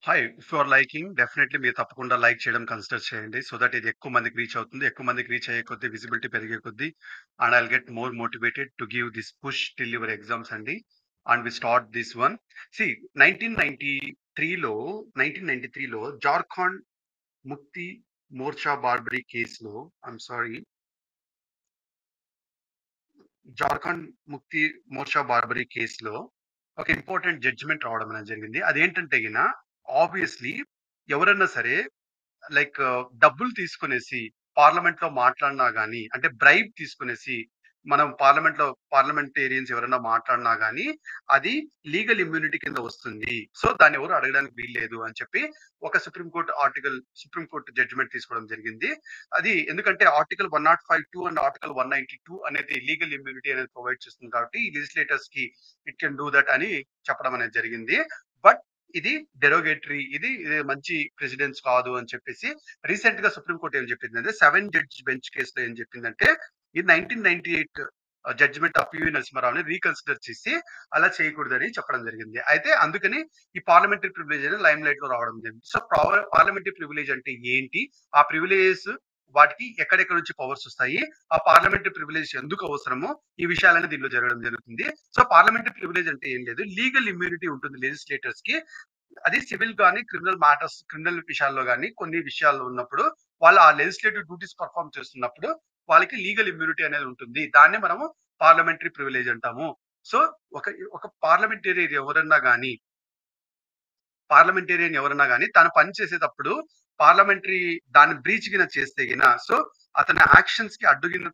Hi, if you are liking definitely మీరు తప్పకుండా లైక్ చేయడం కన్సిడర్ చేయండి. సో దట్ ఇది ఎక్కువ మందికి రీచ్ అవుతుంది. ఎక్కువ మందికి రీచ్ అయ్యే కొద్దీ విజిబిలిటీ పెరిగే కొద్దీ and I'll get more motivated to give this push till your exams అండి. And we start this one. సి 1993లో జార్ఖండ్ ముక్తి మోర్చా బార్బరీ కేసులో జార్ఖండ్ ముక్తి మోర్చా బార్బరీ కేసులో ఒక ఇంపార్టెంట్ జడ్జిమెంట్ రావడం అనేది జరిగింది. అదేంటంటే గిన ఆబ్వియస్లీ ఎవరన్నా సరే లైక్ డబ్బులు తీసుకునేసి పార్లమెంట్ లో మాట్లాడినా గానీ, అంటే బ్రైబ్ తీసుకునేసి మనం పార్లమెంటేరియన్స్ ఎవరైనా మాట్లాడినా గానీ అది లీగల్ ఇమ్యూనిటీ కింద వస్తుంది. సో దాన్ని ఎవరు అడగడానికి వీల్లేదు అని చెప్పి ఒక సుప్రీంకోర్టు జడ్జిమెంట్ తీసుకోవడం జరిగింది. అది ఎందుకంటే ఆర్టికల్ 105(2) అండ్ ఆర్టికల్ 192 అనేది లీగల్ ఇమ్యూనిటీ అనేది ప్రొవైడ్ చేస్తుంది కాబట్టి ఈ లెజిస్లేటర్స్ కి ఇట్ కెన్ డూ దట్ అని చెప్పడం అనేది జరిగింది. బట్ ఇది డెరోగేటరీ, ఇది మంచి ప్రెసిడెన్స్ కాదు అని చెప్పేసి రీసెంట్ గా సుప్రీంకోర్టు ఏం చెప్పిందంటే 7 జడ్జ్ బెంచ్ కేసులో ఏం చెప్పిందంటే ఈ 1998 జడ్జిమెంట్ ఆఫ్ పివి నరసింహారావుని రీకన్సిడర్ చేసి అలా చేయకూడదని చెప్పడం జరిగింది. అయితే అందుకని ఈ పార్లమెంటరీ ప్రివిలేజ్ అనేది లైమ్ లైట్ లో రావడం జరిగింది. సో పార్లమెంటరీ ప్రివిలేజ్ అంటే ఏంటి, ఆ ప్రివిలేజెస్ వాటికి ఎక్కడెక్కడ నుంచి పవర్స్ వస్తాయి, ఆ పార్లమెంటరీ ప్రివిలేజ్ ఎందుకు అవసరమో ఈ విషయాలన్నీ దీనిలో జరగడం జరుగుతుంది. సో పార్లమెంటరీ ప్రివిలేజ్ అంటే ఏం లేదు, లీగల్ ఇమ్యూనిటీ ఉంటుంది లెజిస్లేటర్స్ కి. అది సివిల్ గానీ, క్రిమినల్ మ్యాటర్స్, క్రిమినల్ విషయాల్లో గానీ, కొన్ని విషయాల్లో ఉన్నప్పుడు వాళ్ళు ఆ లెజిస్లేటివ్ డ్యూటీస్ పర్ఫార్మ్ చేస్తున్నప్పుడు వాళ్ళకి లీగల్ ఇమ్యూనిటీ అనేది ఉంటుంది. దాన్ని మనము పార్లమెంటరీ ప్రివిలేజ్ అంటాము. సో ఒక ఒక పార్లమెంటేరియన్ ఎవరన్నా గాని తన పని చేసేటప్పుడు పార్లమెంటరీ దాన్ని బ్రీచ్ గిన చేస్తే గిన, సో అతని యాక్షన్స్ కి అడ్డుగిన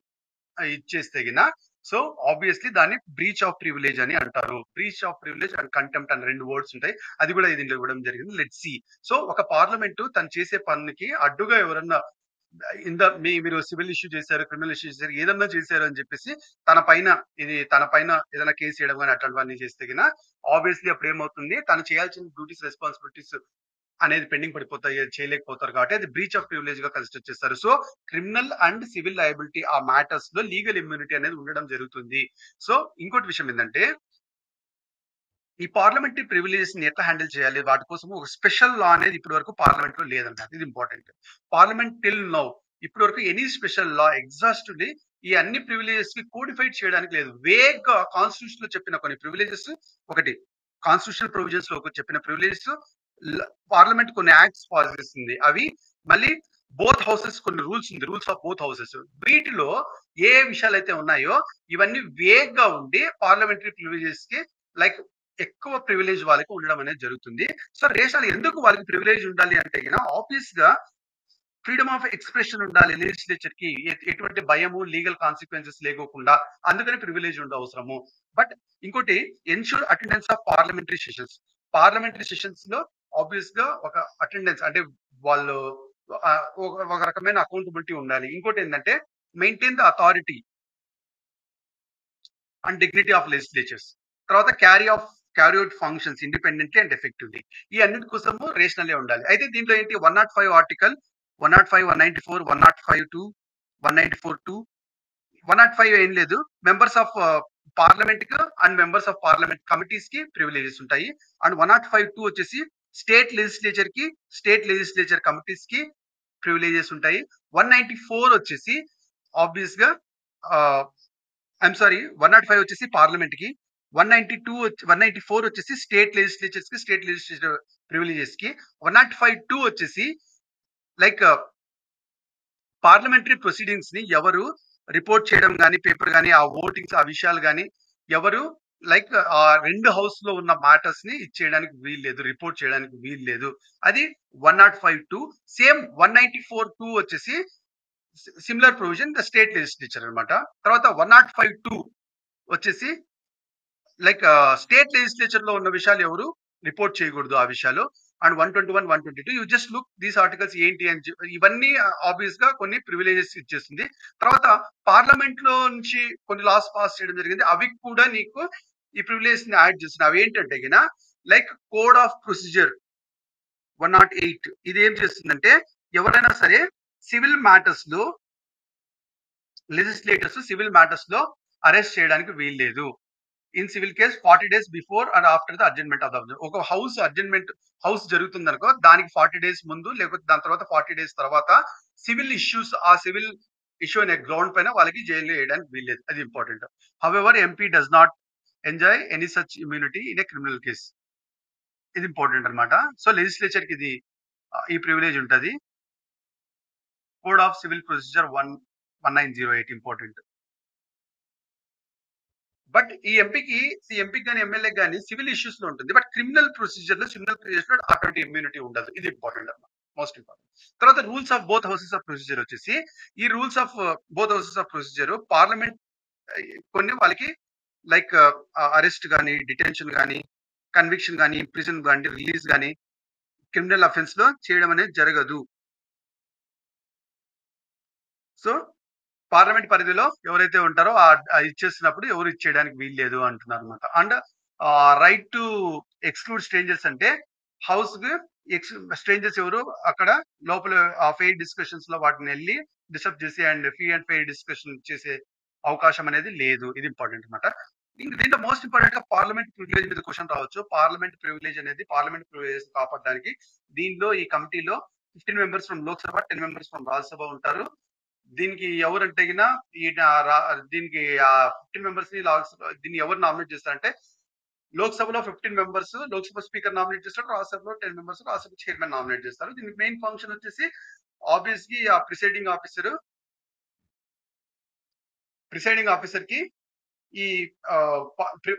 ఇచ్చేస్తే గిన, సో ఆబ్వియస్లీ దాన్ని బ్రీచ్ ఆఫ్ ప్రివిలేజ్ అని అంటారు. Breach of privilege and contempt అని 2 వర్డ్స్ ఉంటాయి. అది కూడా దీంట్లో ఇవ్వడం జరిగింది. Let's see. సో ఒక పార్లమెంట్ తను చేసే పనికి అడ్డుగా ఎవరన్నా మీరు సివిల్ ఇష్యూ చేశారు, క్రిమినల్ ఇష్యూ చేశారు, ఏదన్నా చేశారు అని చెప్పేసి తన పైన ఏదైనా కేసు చేయడం గాని అట్లాంటివన్నీ చేస్తే గిన, ఆబ్వియస్లీ అప్పుడు ఏమవుతుంది, తను చేయాల్సిన డ్యూటీస్, రెస్పాన్సిబిలిటీస్ అనేది పెండింగ్ పడిపోతాయి. అది చేయలేకపోతారు కాబట్టి అది బ్రీచ్ ఆఫ్ ప్రివిలేజ్ గా కన్సిడర్ చేస్తారు. So criminal and civil liability ఆ మ్యాటర్స్ లో లీగల్ ఇమ్యూనిటీ అనేది ఉండడం జరుగుతుంది. సో ఇంకోటి విషయం ఏంటంటే, ఈ పార్లమెంటరీ ప్రివిలేజెస్ ని ఎట్లా హ్యాండిల్ చేయాలి, వాటి కోసం ఒక స్పెషల్ లా అనేది ఇప్పటి వరకు పార్లమెంట్ లో లేదంట. ఇది ఇంపార్టెంట్. పార్లమెంట్ టిల్ నౌ ఇప్పటి వరకు ఎనీ స్పెషల్ లా ఎగ్జాస్టివ్లీ ఈ అన్ని ప్రివిలేజెస్ కి కోడిఫైడ్ చేయడానికి లేదు. వేగ్ గా కాన్స్టిట్యూషన్ లో చెప్పిన కొన్ని ప్రివిలేజెస్, ఒకటి కాన్స్టిట్యూషనల్ ప్రొవిజన్స్ లో చెప్పిన ప్రివిలేజెస్, పార్లమెంట్ కొన్ని యాక్ట్స్ పాస్ చేస్తుంది. అవి మళ్ళీ బోత్ హౌసెస్ కొన్ని రూల్స్ ఉంది, రూల్స్ ఆఫ్ బోత్ హౌసెస్. వీటిలో ఏ విషయాలు అయితే ఉన్నాయో ఇవన్నీ వేగ్ గా ఉండి పార్లమెంటరీ ప్రివిలేజెస్ కి లైక్ ఎక్కువ ప్రివిలేజ్ వాళ్ళకి ఉండడం అనేది జరుగుతుంది. సో రేషాలు ఎందుకు వాళ్ళకి ప్రివిలేజ్ ఉండాలి అంటే ఆబ్వియస్ గా ఫ్రీడమ్ ఆఫ్ ఎక్స్ప్రెషన్ ఉండాలి లెజిస్లేచర్ కి, ఎటువంటి భయము, లీగల్ కాన్సిక్వెన్సెస్ లేకోకుండా. అందుకని ప్రివిలేజ్ ఉండే అవసరము. బట్ ఇంకోటి, ensure attendance of parliamentary sessions. Parliamentary sessions లో ఆబ్వియస్ గా ఒక అటెండెన్స్ అంటే వాళ్ళు ఒక రకమైన అకౌంటబిలిటీ ఉండాలి. ఇంకోటి ఏంటంటే, maintain the authority and dignity of legislatures. తర్వాత carry out functions independently and effectively. ఈ అన్నిటి కోసము రేషనలే ఉండాలి. అయితే దీంట్లో ఏంటి, 105 ఆర్టికల్, 105, 194, 105(2), 194(2), 105 ఏం లేదు. మెంబర్స్ ఆఫ్ పార్లమెంట్ కి and members of parliament committees కి ప్రివిలేజెస్ ఉంటాయి. అండ్ 105(2) వచ్చేసి స్టేట్ లెజిస్లేచర్ కమిటీస్ కి ప్రివిలేజెస్ ఉంటాయి. 194 వచ్చేసి ఆబ్వియస్ గా ఐఎమ్ సారీ 105 వచ్చేసి పార్లమెంట్ కి, 194 వచ్చేసి స్టేట్ లెజిస్లేచర్ ప్రివిలేజెస్ కి, 105(2) వచ్చేసి లైక్ పార్లమెంటరీ ప్రొసీడింగ్స్ ని ఎవరు రిపోర్ట్ చేయడం కానీ, పేపర్ కానీ, ఆ ఓటింగ్స్, ఆ విషయాలు కానీ ఎవరు లైక్ ఆ 2 హౌస్ లో ఉన్న మ్యాటర్స్ ని ఇచ్చేయడానికి వీలు లేదు, రిపోర్ట్ చేయడానికి వీలు లేదు. అది 105(2). సేమ్ 194(2) వచ్చేసి similar provision the state legislature అనమాట. తర్వాత 105(2) వచ్చేసి లైక్ స్టేట్ లెజిస్లేచర్ లో ఉన్న విషయాలు ఎవరు రిపోర్ట్ చేయకూడదు ఆ విషయాలు. And 121, 122 you just look these articles ఏంటి అని ఇవన్నీ ఆబ్వియస్ గా కొన్ని ప్రివిలేజెస్ ఇచ్చేస్తుంది. తర్వాత పార్లమెంట్ లో నుంచి కొన్ని లాస్ పాస్ చేయడం జరిగింది, అవి కూడా నీకు ఈ ప్రివిలేజ్ ని యాడ్ చేస్తుంది. అవి ఏంటంటే లైక్ కోడ్ ఆఫ్ ప్రొసీజర్ 108. ఇది ఏం చేస్తుందంటే, ఎవరైనా సరే సివిల్ మ్యాటర్స్ లో లెజిస్లేటర్స్ సివిల్ మ్యాటర్స్ లో అరెస్ట్ చేయడానికి వీల్లేదు. In civil case 40 days before and after the adjournment of the ఒక హౌస్ జరుగుతుంది అనుకో, దానికి 40 days ముందు లేకపోతే దాని తర్వాత 40 days తర్వాత సివిల్ ఇష్యూ అనే గ్రౌండ్ పైన వాళ్ళకి జైలు వేయడానికి వీల్లేదు. అది important. However MP does not enjoy any such immunity in a criminal case. ఇది ఇంపార్టెంట్ అనమాట. సో లెజిస్లేచర్ కి ఇది ఈ ప్రివిలేజ్ ఉంటది. Code of civil procedure 1908 important. But ఈ ఎంపీకి కానీ ఎమ్మెల్యే కానీ సివిల్ ఇష్యూస్ లో ఉంటుంది. బట్ క్రిమినల్ ప్రొసీజర్ లో అటువంటి ఇమ్యూనిటీ ఉండదు. ఇది ఇంపార్టెంట్ అన్నమాట, మోస్ట్ ఇంపార్టెంట్. తర్వాత rules of both houses of procedure వచ్చేసి, ఈ rules of both houses of procedure parliament కొన్ని వాళ్ళకి లైక్ అరెస్ట్ కానీ, డిటెన్షన్ కానీ, కన్విక్షన్ కానీ, ఇంప్రిజన్ కానీ, రిలీజ్ కానీ క్రిమినల్ అఫెన్స్ లో చేయడం అనేది జరగదు. సో పార్లమెంట్ పరిధిలో ఎవరైతే ఉంటారో ఇచ్చేసినప్పుడు ఎవరు ఇచ్చేయడానికి వీలు లేదు అంటున్నారు అనమాట. And right to exclude strangers అంటే హౌస్ కి స్ట్రేంజర్స్ ఎవరు అక్కడ లోపల ఫెయిర్ డిస్కషన్స్ లో వాటిని వెళ్ళి డిస్టర్బ్ చేసి and free and fair discussion చేసే అవకాశం అనేది లేదు. ఇది ఇంపార్టెంట్ అనమాట. దీంట్లో మోస్ట్ ఇంపార్టెంట్ గా పార్లమెంట్ ప్రివిలేజ్ మీద క్వశ్చన్ రావచ్చు. పార్లమెంట్ ప్రివిలేజ్ అనేది పార్లమెంట్ ప్రివిలేజ్ కాపాడడానికి దీనిలో ఈ కమిటీలో 15 members from Lok Sabha, 10 members from Rajya Sabha ఉంటారు. దీనికి ఎవరంటే గిన దీనికి 15 మెంబర్స్ ని దీన్ని ఎవరు నామినేట్ చేస్తారంటే లోక్సభలో 15 మెంబర్స్ లోక్సభ స్పీకర్ నామినేట్ చేస్తారు. రాజ్యసభలో 10 మెంబర్స్ రాజ్యసభ చైర్మన్ నామినేట్ చేస్తారు. దీనికి మెయిన్ ఫంక్షన్ వచ్చేసి ఆబ్వియస్లీ ఆ ప్రిసైడింగ్ ఆఫీసర్ కి ఈ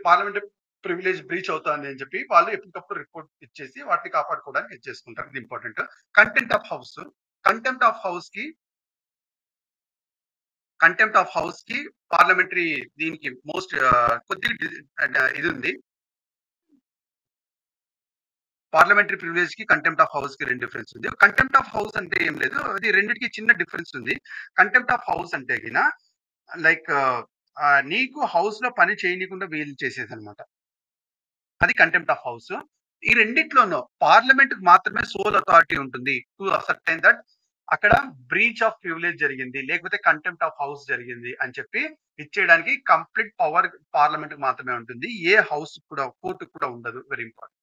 పార్లమెంట్ ప్రివిలేజ్ బ్రీచ్ అవుతుంది అని చెప్పి వాళ్ళు ఎప్పటికప్పుడు రిపోర్ట్ ఇచ్చేసి వాటిని కాపాడుకోవడానికి ఇచ్చేసుకుంటారు. ఇది important. Contempt of house contempt of house కి పార్లమెంటరీ దీనికి మోస్ట్ కొద్దిగా ఇది ఉంది. పార్లమెంటరీ ప్రివిలేజ్ కి కంటెంప్ట్ ఆఫ్ హౌస్ కి 2 డిఫరెన్స్ ఉంది. కంటెంప్ట్ ఆఫ్ హౌస్ అంటే ఏం లేదు, అది రెండింటికి చిన్న డిఫరెన్స్ ఉంది. కంటెంప్ట్ ఆఫ్ హౌస్ అంటే గిన లైక్ నీకు హౌస్ లో పని చేయనీయకుండా వీలు చేసేదన్నమాట. అది కంటెంప్ట్ ఆఫ్ హౌస్. ఈ రెండిట్లోనూ పార్లమెంట్ మాత్రమే సోల్ అథారిటీ ఉంటుంది టు అసర్టైన్ దట్ అక్కడ బ్రీచ్ ఆఫ్ ప్రివిలేజ్ జరిగింది, లేకపోతే కంటెంప్ట్ ఆఫ్ హౌస్ జరిగింది అని చెప్పి ఇచ్చేయడానికి కంప్లీట్ పవర్ పార్లమెంట్ మాత్రమే ఉంటుంది. ఏ హౌస్ కూడా కోర్టు కూడా ఉండదు. Very important.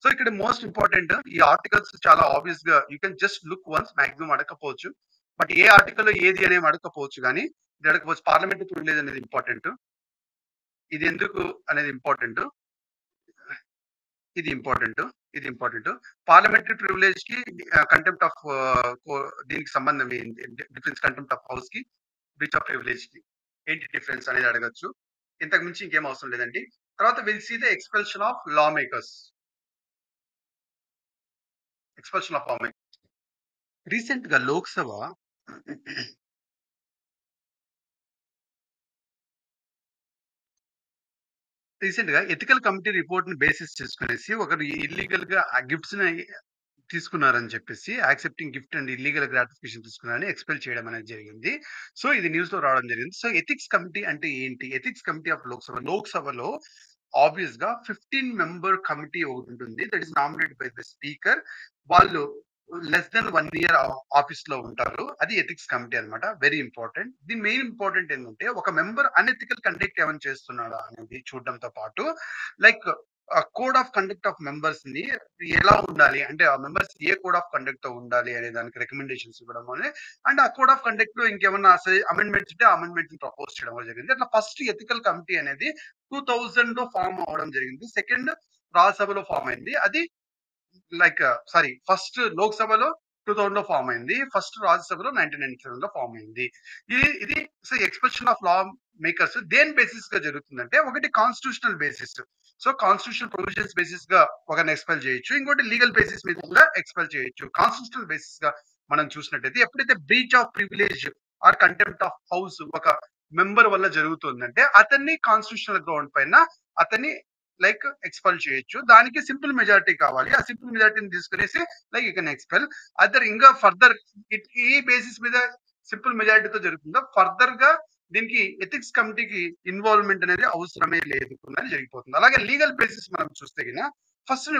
సో ఇక్కడ మోస్ట్ ఇంపార్టెంట్ ఈ ఆర్టికల్స్ చాలా ఆబ్వియస్ గా you can just look once, maximum అడగకపోవచ్చు, బట్ ఏ ఆర్టికల్ ఏది అనేవి అడగకపోవచ్చు, కానీ ఇది అడగకపోవచ్చు. పార్లమెంట్ ప్రివిలేజ్ అనేది ఇంపార్టెంట్, ఇది ఎందుకు అనేది ఇంపార్టెంట్, ఇది ఇంపార్టెంట్. పార్లమెంటరీ ప్రివిలేజ్ కి కంటెంప్ట్ ఆఫ్ దీనికి సంబంధం ఏంటి, డిఫరెన్స్ కంటెంప్ట్ ఆఫ్ హౌస్ కి బ్రీచ్ ఆఫ్ ప్రివిలేజ్ కి ఏంటి డిఫరెన్స్ అనేది అడగచ్చు. ఇంతకు మించి ఇంకేం అవసరం లేదండి. తర్వాత will see the ఎక్స్పెల్షన్ of law makers. Recent గా లోక్సభ ఎథికల్ కమిటీ రిపోర్ట్ ని బేసిస్ చేసుకునేసి ఒకరు ఇల్లీగల్ గా గిఫ్ట్స్ ని తీసుకున్నారని చెప్పేసి accepting gift and illegal gratification తీసుకున్నారని ఎక్స్పెల్ చేయడం అనేది జరిగింది. సో ఇది న్యూస్ లో రావడం జరిగింది. సో ఎథిక్స్ కమిటీ అంటే ఏంటి? ఎథిక్స్ కమిటీ ఆఫ్ లోక్సభలో ఆబ్వియస్ గా 15 మెంబర్ కమిటీ ఒకటి ఉంటుంది. That is nominated by the speaker. వాళ్ళు లెస్ దెన్ 1 ఇయర్ ఆఫీస్ లో ఉంటారు. అది ఎథిక్స్ కమిటీ అన్నమాట. Very important. దీని మెయిన్ ఇంపార్టెంట్ ఏంటంటే ఒక మెంబర్ అన్ఎథికల్ కండక్ట్ ఏమైనా చేస్తున్నాడా అనేది చూడడంతో పాటు like code of conduct of members ని ఎలా ఉండాలి అంటే ఆ members A code of conduct తో ఉండాలి అనే దానికి రికమెండేషన్స్ ఇవ్వడం అని, అండ్ ఆ కోడ్ ఆఫ్ కండక్ట్ లో ఇంకేమన్నా అమెండ్మెంట్స్ ఉంటే అమెండ్మెంట్ ప్రపోజ్ చేయడం జరిగింది. అట్లా ఫస్ట్ ఎథికల్ కమిటీ అనేది 2000 లో ఫామ్ అవడం జరిగింది. సెకండ్ రాజ్యసభలో ఫామ్ అయింది. అది ఫస్ట్ లోక్సభలో 2000 లో ఫామ్ అయింది. ఫస్ట్ రాజ్యసభలో 1997 లో ఫామ్ అయింది. ఇది ఎక్స్ప్రెషన్ ఆఫ్ లా మేకర్స్ దేని బేసిస్ గా జరుగుతుందంటే ఒకటి constitutional basis. So constitutional provisions basis గా ఒకరిని ఎక్స్పెల్ చేయొచ్చు, ఇంకోటి లీగల్ బేసిస్ మీద కూడా ఎక్స్పెల్ చేయొచ్చు. కాన్స్టిట్యూషనల్ బేసిస్ గా మనం చూసినట్టయితే ఎప్పుడైతే breach of privilege or contempt of house ఒక మెంబర్ వల్ల జరుగుతుందంటే అతన్ని కాన్స్టిట్యూషనల్ గ్రౌండ్ పైన అతన్ని ఎక్స్పెల్ చేయొచ్చు. దానికి సింపుల్ మెజారిటీ కావాలి. ఆ సింపుల్ మెజారిటీని తీసుకునేసి యూ కెన్ ఎక్స్పెల్. అదర్ ఇంకా ఫర్దర్ ఈ బేసిస్ మీద సింపుల్ మెజారిటీతో జరుగుతుందో ఫర్దర్ గా దీనికి ఎథిక్స్ కమిటీకి ఇన్వాల్వ్మెంట్ అనేది అవసరమే లేదు అని జరిగిపోతుంది. అలాగే లీగల్ బేసిస్ మనం చూస్తే గిన ఫస్ట్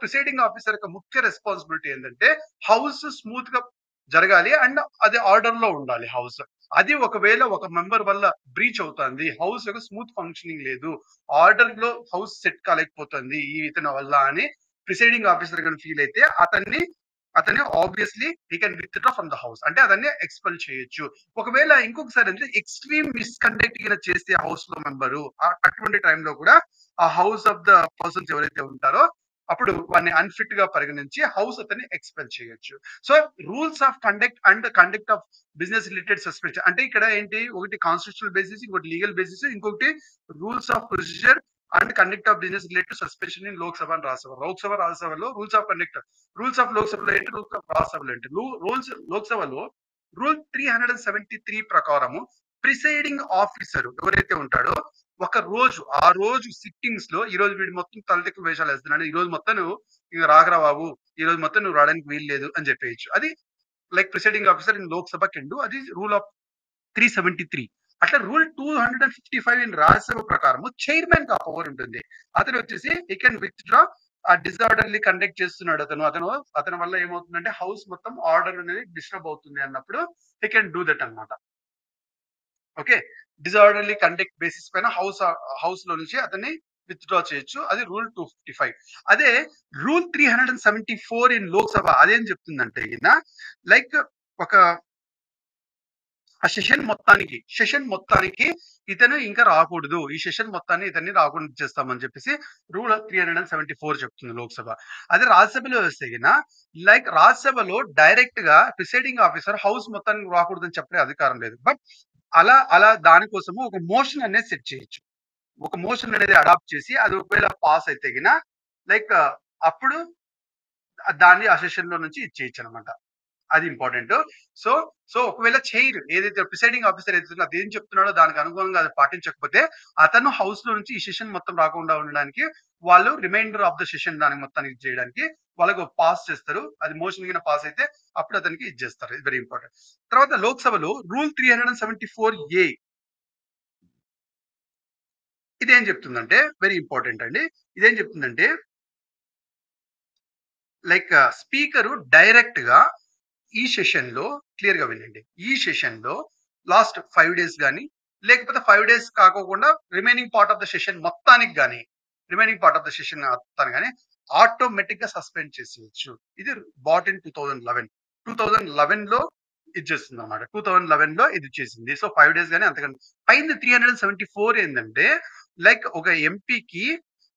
ప్రిసైడింగ్ ఆఫీసర్ యొక్క ముఖ్య రెస్పాన్సిబిలిటీ ఏంటంటే హౌస్ స్మూత్ గా జరగాలి అండ్ అది ఆర్డర్ లో ఉండాలి హౌస్. అది ఒకవేళ ఒక మెంబర్ వల్ల బ్రీచ్ అవుతుంది, హౌస్ యొక్క స్మూత్ ఫంక్షనింగ్ లేదు, ఆర్డర్ లో హౌస్ సెట్ కాలేకపోతుంది ఈ ఇతని వల్ల అని ప్రిసైడింగ్ ఆఫీసర్ కానీ ఫీల్ అయితే అతన్ని obviously he can withdraw from the house, అంటే అతన్ని ఎక్స్పెల్ చేయొచ్చు. ఒకవేళ ఇంకొకసారి అంటే ఎక్స్ట్రీమ్ మిస్కండక్ట్ చేస్తే హౌస్ లో మెంబరు అటువంటి టైంలో కూడా ఆ హౌస్ ఆఫ్ ద పర్సన్స్ ఎవరైతే ఉంటారో అప్పుడు వాడిని అన్ఫిట్ గా పరిగణించి హౌస్ అతన్ని ఎక్స్పెల్ చేయొచ్చు. So rules of conduct and conduct of business related suspension అంటే ఇక్కడ ఏంటి, ఒకటి కాన్స్టిట్యూషనల్ బేసిస్, ఇంకోటి లీగల్ బేసిస్, ఇంకొకటి rules of procedure and conduct of business related suspension in Lok Sabha and Rajya Sabha. రాజ్యసభలో rules of conduct, rules of లోక్సభలో ఏంటి, రూల్స్ ఆఫ్ రాజ్యసభలో ఏంటి. రూల్స్ లోక్సభలో రూల్ 373 ప్రకారము ప్రిసైడింగ్ ఆఫీసర్ ఎవరైతే ఉంటాడో ఆ రోజు సిట్టింగ్స్ లో ఈ రోజు వీడు మొత్తం తలదిక్కు వేషాలు వేస్తున్నాడు, ఈ రోజు మొత్తం నువ్వు ఇక రాగరా బాబు, ఈ రోజు మొత్తం నువ్వు రావడానికి వీలు లేదు అని చెప్పేయచ్చు. అది presiding officer in Lok Sabha can do. అది రూల్ ఆఫ్ 373. అట్లా రూల్ 255 ఇన్ రాజ్యసభ ప్రకారం చైర్మన్ గా పవర్ ఉంటుంది. అతను వచ్చేసి ఈ కెన్ విత్డ్రా ఆ డిజార్డర్లీ కండక్ట్ చేస్తున్నాడు అతని వల్ల ఏమవుతుందంటే హౌస్ మొత్తం ఆర్డర్ అనేది డిస్టర్బ్ అవుతుంది అన్నప్పుడు ఈ కెన్ డూ దట్ అన్నమాట. ఓకే, డిజార్డర్లీ కండక్ట్ బేసిస్ పైన హౌస్ లో నుంచి అతన్ని విత్‌డ్రా చేయొచ్చు. అది రూల్ 255. అదే రూల్ 374 ఇన్ లోక్‌సభ అదేం చెప్తుందంటే లైక్ ఒక ఆ సెషన్ మొత్తానికి ఇతను ఇంకా రాకూడదు. ఈ సెషన్ మొత్తాన్ని ఇతన్ని రాకుండా చేస్తామని చెప్పేసి రూల్ 374 చెప్తుంది లోక్‌సభ. అదే రాజ్యసభలో వస్తే లైక్ రాజ్యసభలో డైరెక్ట్‌గా ప్రిసైడింగ్ ఆఫీసర్ హౌస్ మొత్తానికి రాకూడదని చెప్పే అధికారం లేదు. బట్ అలా దానికోసము ఒక మోషన్ అనేది సెట్ చేయొచ్చు. ఒక మోషన్ అనేది అడాప్ట్ చేసి అది ఒకవేళ పాస్ అయితే లైక్ అప్పుడు దాన్ని ఆ సెషన్ లో నుంచి ఇచ్చేయచ్చు అనమాట. అది ఇంపార్టెంట్. సో, సో ఒకవేళ చేయరు ఏదైతే ప్రిసైడింగ్ ఆఫీసర్ ఏదైతే అదేం చెప్తున్నాడో దానికి అనుగుణంగా అది పాటించకపోతే అతను హౌస్ లో నుంచి ఈ సెషన్ మొత్తం రాకుండా ఉండడానికి వాళ్ళు రిమైండర్ ఆఫ్ ద సెషన్ దానికి మొత్తానికి చేయడానికి వాళ్ళకు పాస్ చేస్తారు. అది మోషన్ కింద పాస్ అయితే అప్పుడు అతనికి ఇచ్చేస్తారు. ఇది వెరీ ఇంపార్టెంట్. తర్వాత లోక్సభలో రూల్ 374A ఇదేం చెప్తుందంటే వెరీ ఇంపార్టెంట్ అండి. ఇదేం చెప్తుందంటే లైక్ స్పీకరు డైరెక్ట్ గా ఈ సెషన్ లో క్లియర్ గా వినండి. ఈ సెషన్ లో లాస్ట్ 5 డేస్ గానీ లేకపోతే 5 డేస్ కాకోకుండా remaining part of the session మొత్తానికి గానీ ఆటోమేటిక్ గా సస్పెండ్ చేసేయచ్చు. ఇది బాట్ ఇన్ 2011 లో ఇది చేస్తుంది అనమాట. 2011 లో ఇది చేసింది. సో 5 డేస్ గానీ అంతకంటే పైన 374 ఏంటంటే లైక్ ఒక ఎంపీకి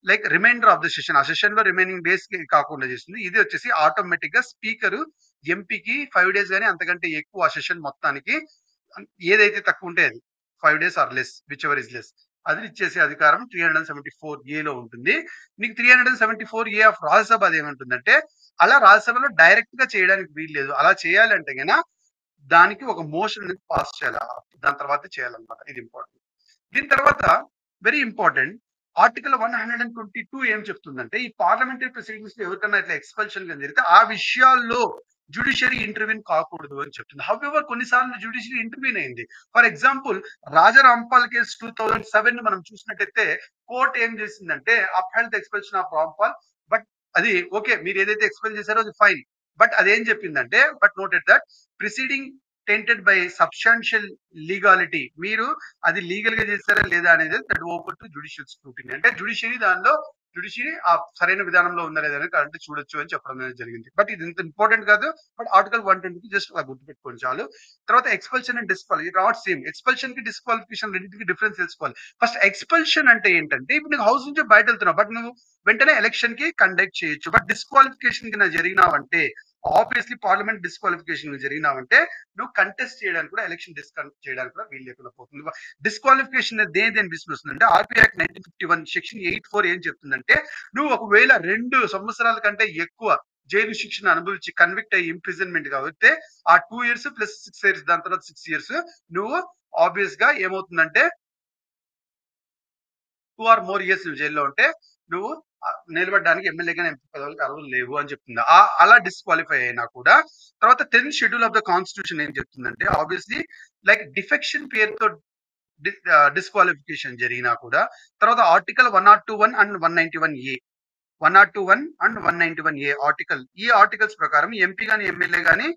like reminder of the session ఆ సెషన్ లో రిమైనింగ్ డేస్ కి కాకుండా చేస్తుంది. ఇది వచ్చేసి ఆటోమేటిక్ గా స్పీకర్ ఎంపీకి 5 డేస్ గానీ అంతకంటే ఎక్కువ ఆ సెషన్ మొత్తానికి ఏదైతే తక్కువ ఉంటే అది 5 days or less whichever is less అది ఇచ్చేసే అధికారం 374A లో ఉంటుంది. నీకు 374A ఆఫ్ రాజ్యసభ అది ఏమంటుందంటే అలా రాజ్యసభలో డైరెక్ట్ గా చేయడానికి వీల్లేదు. అలా చేయాలంటే దానికి ఒక మోషన్ అనేది పాస్ చేయాలి. దాని తర్వాత చేయాలన్నమాట. ఇది ఇంపార్టెంట్. దీని తర్వాత వెరీ ఇంపార్టెంట్ ఆర్టికల్ 122 ఏం చెప్తుందంటే ఈ పార్లమెంటరీ ప్రొసీడింగ్స్ లో ఎవరికైనా ఇట్లా ఎక్స్పల్షన్ గా జరిగితే ఆ విషయాల్లో జ్యుడిషియరీ ఇంటర్వ్యూన్ కాకూడదు అని చెప్తుంది. హౌఎవర్ కొన్నిసార్లు జ్యుడిషియరీ ఇంటర్వ్యూన్ అయింది. ఫర్ ఎగ్జాంపుల్ రాజరాంపాల్ కేసు 2007 మనం చూసినట్టయితే కోర్ట్ ఏం చేసిందంటే upheld expulsion of Rampal. But అది ఓకే మీరు ఏదైతే ఎక్స్పెల్ చేశారో అది ఫైన్. బట్ అదేం చెప్పిందంటే but noted that preceding tented by substantial legality మీరు అది లీగల్ గా చేస్తారా లేదా అనేది that open to judicial scrutiny. అంటే జ్యుడిషియరీ ఆ సరైన విధానంలో ఉందా లేదా అనేది కరెంట్ చూడొచ్చు అని చెప్పడం అనేది జరిగింది. బట్ ఇది ఇంత ఇంపార్టెంట్ కాదు. బట్ ఆర్టికల్ 120 జస్ట్ అలా గుర్తుపెట్టుకోండి చాలు. తర్వాత expulsion and disqualification not same. Expulsion కి డిస్క్వాలిఫికేషన్ రెండింటికి డిఫరెన్స్ తెలుసుకోవాలి. ఫస్ట్ ఎక్స్పల్షన్ అంటే ఏంటంటే ఇప్పుడు నీకు హౌస్ నుంచి బయట వెళ్తున్నావు బట్ నువ్వు వెంటనే ఎలక్షన్ కి కండక్ట్ చేయొచ్చు. బట్ డిస్క్వాలిఫికేషన్ కి జరిగినావంటే ఆబ్వియస్లీ పార్లమెంట్ డిస్క్వాలిఫికేషన్ జరిగినావంటే నువ్వు కంటెస్ట్ చేయడానికి కూడా ఎలక్షన్ డిస్కండక్ట్ చేయడానికి కూడా వీలు లేకుండా పోతుంది. డిస్క్వాలిఫికేషన్ దేని బిస్మిల్ వస్తుందంటే ఆర్పీ యాక్ట్ 1951 సెక్షన్ 84 ఏం చెప్తుందంటే నువ్వు ఒకవేళ 2 సంవత్సరాల కంటే ఎక్కువ జైలు శిక్షను అనుభవించి కన్విక్ట్ అయ్యి ఇంప్రిజన్మెంట్ కాబట్టి ఆ 2 years ప్లస్ 6 years దాని తర్వాత 6 years నువ్వు ఆబ్వియస్ గా ఏమవుతుందంటే 2 or more years నువ్వు జైల్లో ఉంటే నువ్వు నిలబడడానికి ఎమ్మెల్యేగా ఎంపీ పదవులకు అర్హులు లేవు అని చెప్తుంది. అలా డిస్క్వాలిఫై అయినా కూడా తర్వాత 10th schedule of the constitution ఏం చెప్తుందంటే ఆబ్వియస్లీ లైక్ డిఫెక్షన్ పేరుతో డిస్క్వాలిఫికేషన్ జరిగినా కూడా తర్వాత article 101 and 191A 101 and 191A article ఈ ఆర్టికల్స్ ప్రకారం ఎంపీ గానీ ఎమ్మెల్యే గానీ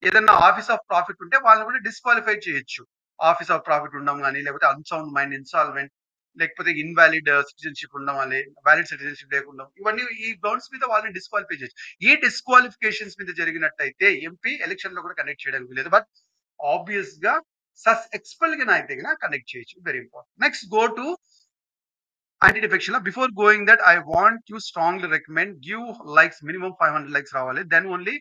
ఏదన్నా ఆఫీస్ ఆఫ్ ప్రాఫిట్ ఉంటే వాళ్ళని కూడా డిస్క్వాలిఫై చేయొచ్చు. ఆఫీస్ ఆఫ్ ప్రాఫిట్ ఉండడం కానీ లేకపోతే అన్సౌండ్ మైండ్ ఇన్సాల్వెంట్ లేకపోతే ఇన్వాలిడ్ సిటిజన్షిప్ ఉండడం వల్లే వ్యాలిడ్ సిటిజన్షిప్ లేకుండా ఇవన్నీ ఈ గ్రౌండ్స్ మీద వాళ్ళని డిస్క్వాలిఫై చేయొచ్చు. ఈ డిస్క్వాలిఫికేషన్స్ మీద జరిగినట్టయితే ఎంపీ ఎలక్షన్ లో కూడా కండక్ట్ చేయడానికి లేదు. బట్ ఆబ్వియస్ గా ఎక్స్పెల్ గా అయితే కండక్ట్ చేయొచ్చు. Very important. Next go to anti defection. Before going that I want you strongly recommend give likes minimum 500 likes రావాలి. Then only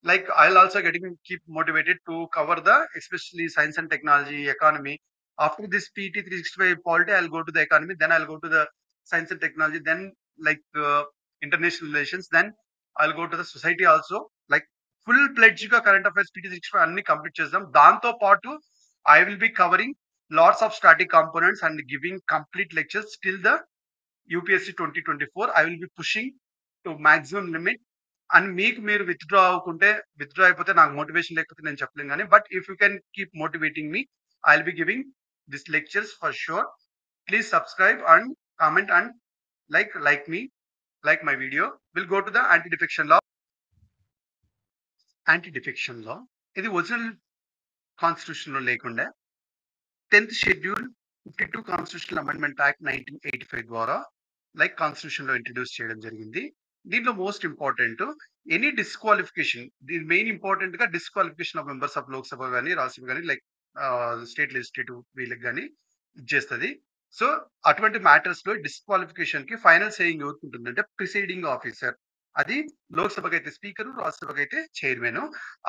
like I'll also keep motivated to cover the especially science and technology economy. After this PT 365 polity I'll go to the economy, then I'll go to the science and technology, then like international relations, then I'll go to the society also. Like full pledge గా current affairs PT 365 అన్ని కంప్లీట్ చేద్దాం. దాంతో పాటు I will be covering lots of static components and giving complete lectures till the UPSC 2024. I will be pushing to maximum limit. And మీకు మీరు విత్డ్రా అయిపోతే నాకు మోటివేషన్ లేకపోతే నేను చెప్పలేను కానీ but if you can keep motivating me I will be giving this lectures for sure. Please subscribe and comment and like my video. We'll go to the anti-defection law. Anti-defection law ఇది ఒరిజినల్ కాన్స్టిట్యూషన్ లో లేకుండా 10th schedule 52 constitutional amendment act 1985 ద్వారా లైక్ కాన్స్టిట్యూషన్ లో ఇంట్రడ్యూస్ చేయడం జరిగింది. దీంట్లో మోస్ట్ ఇంపార్టెంట్ ఎనీ డిస్క్వాలిఫికేషన్, దీని మెయిన్ ఇంపార్టెంట్ గా disqualification of members of Lok Sabha గానీ, రాజ్యసభ గానీ, లైక్ స్టేట్ లెజిస్లేటివ్ వీళ్ళకి గానీ ఇచ్చేస్తది. సో అటువంటి మ్యాటర్స్ లో డిస్క్వాలిఫికేషన్ కి ఫైనల్ సేయింగ్ ఎవరికి ఉంటుందంటే ప్రిసైడింగ్ ఆఫీసర్. అది లోక్సభకి అయితే స్పీకర్, రాజ్యసభకి అయితే చైర్మన్.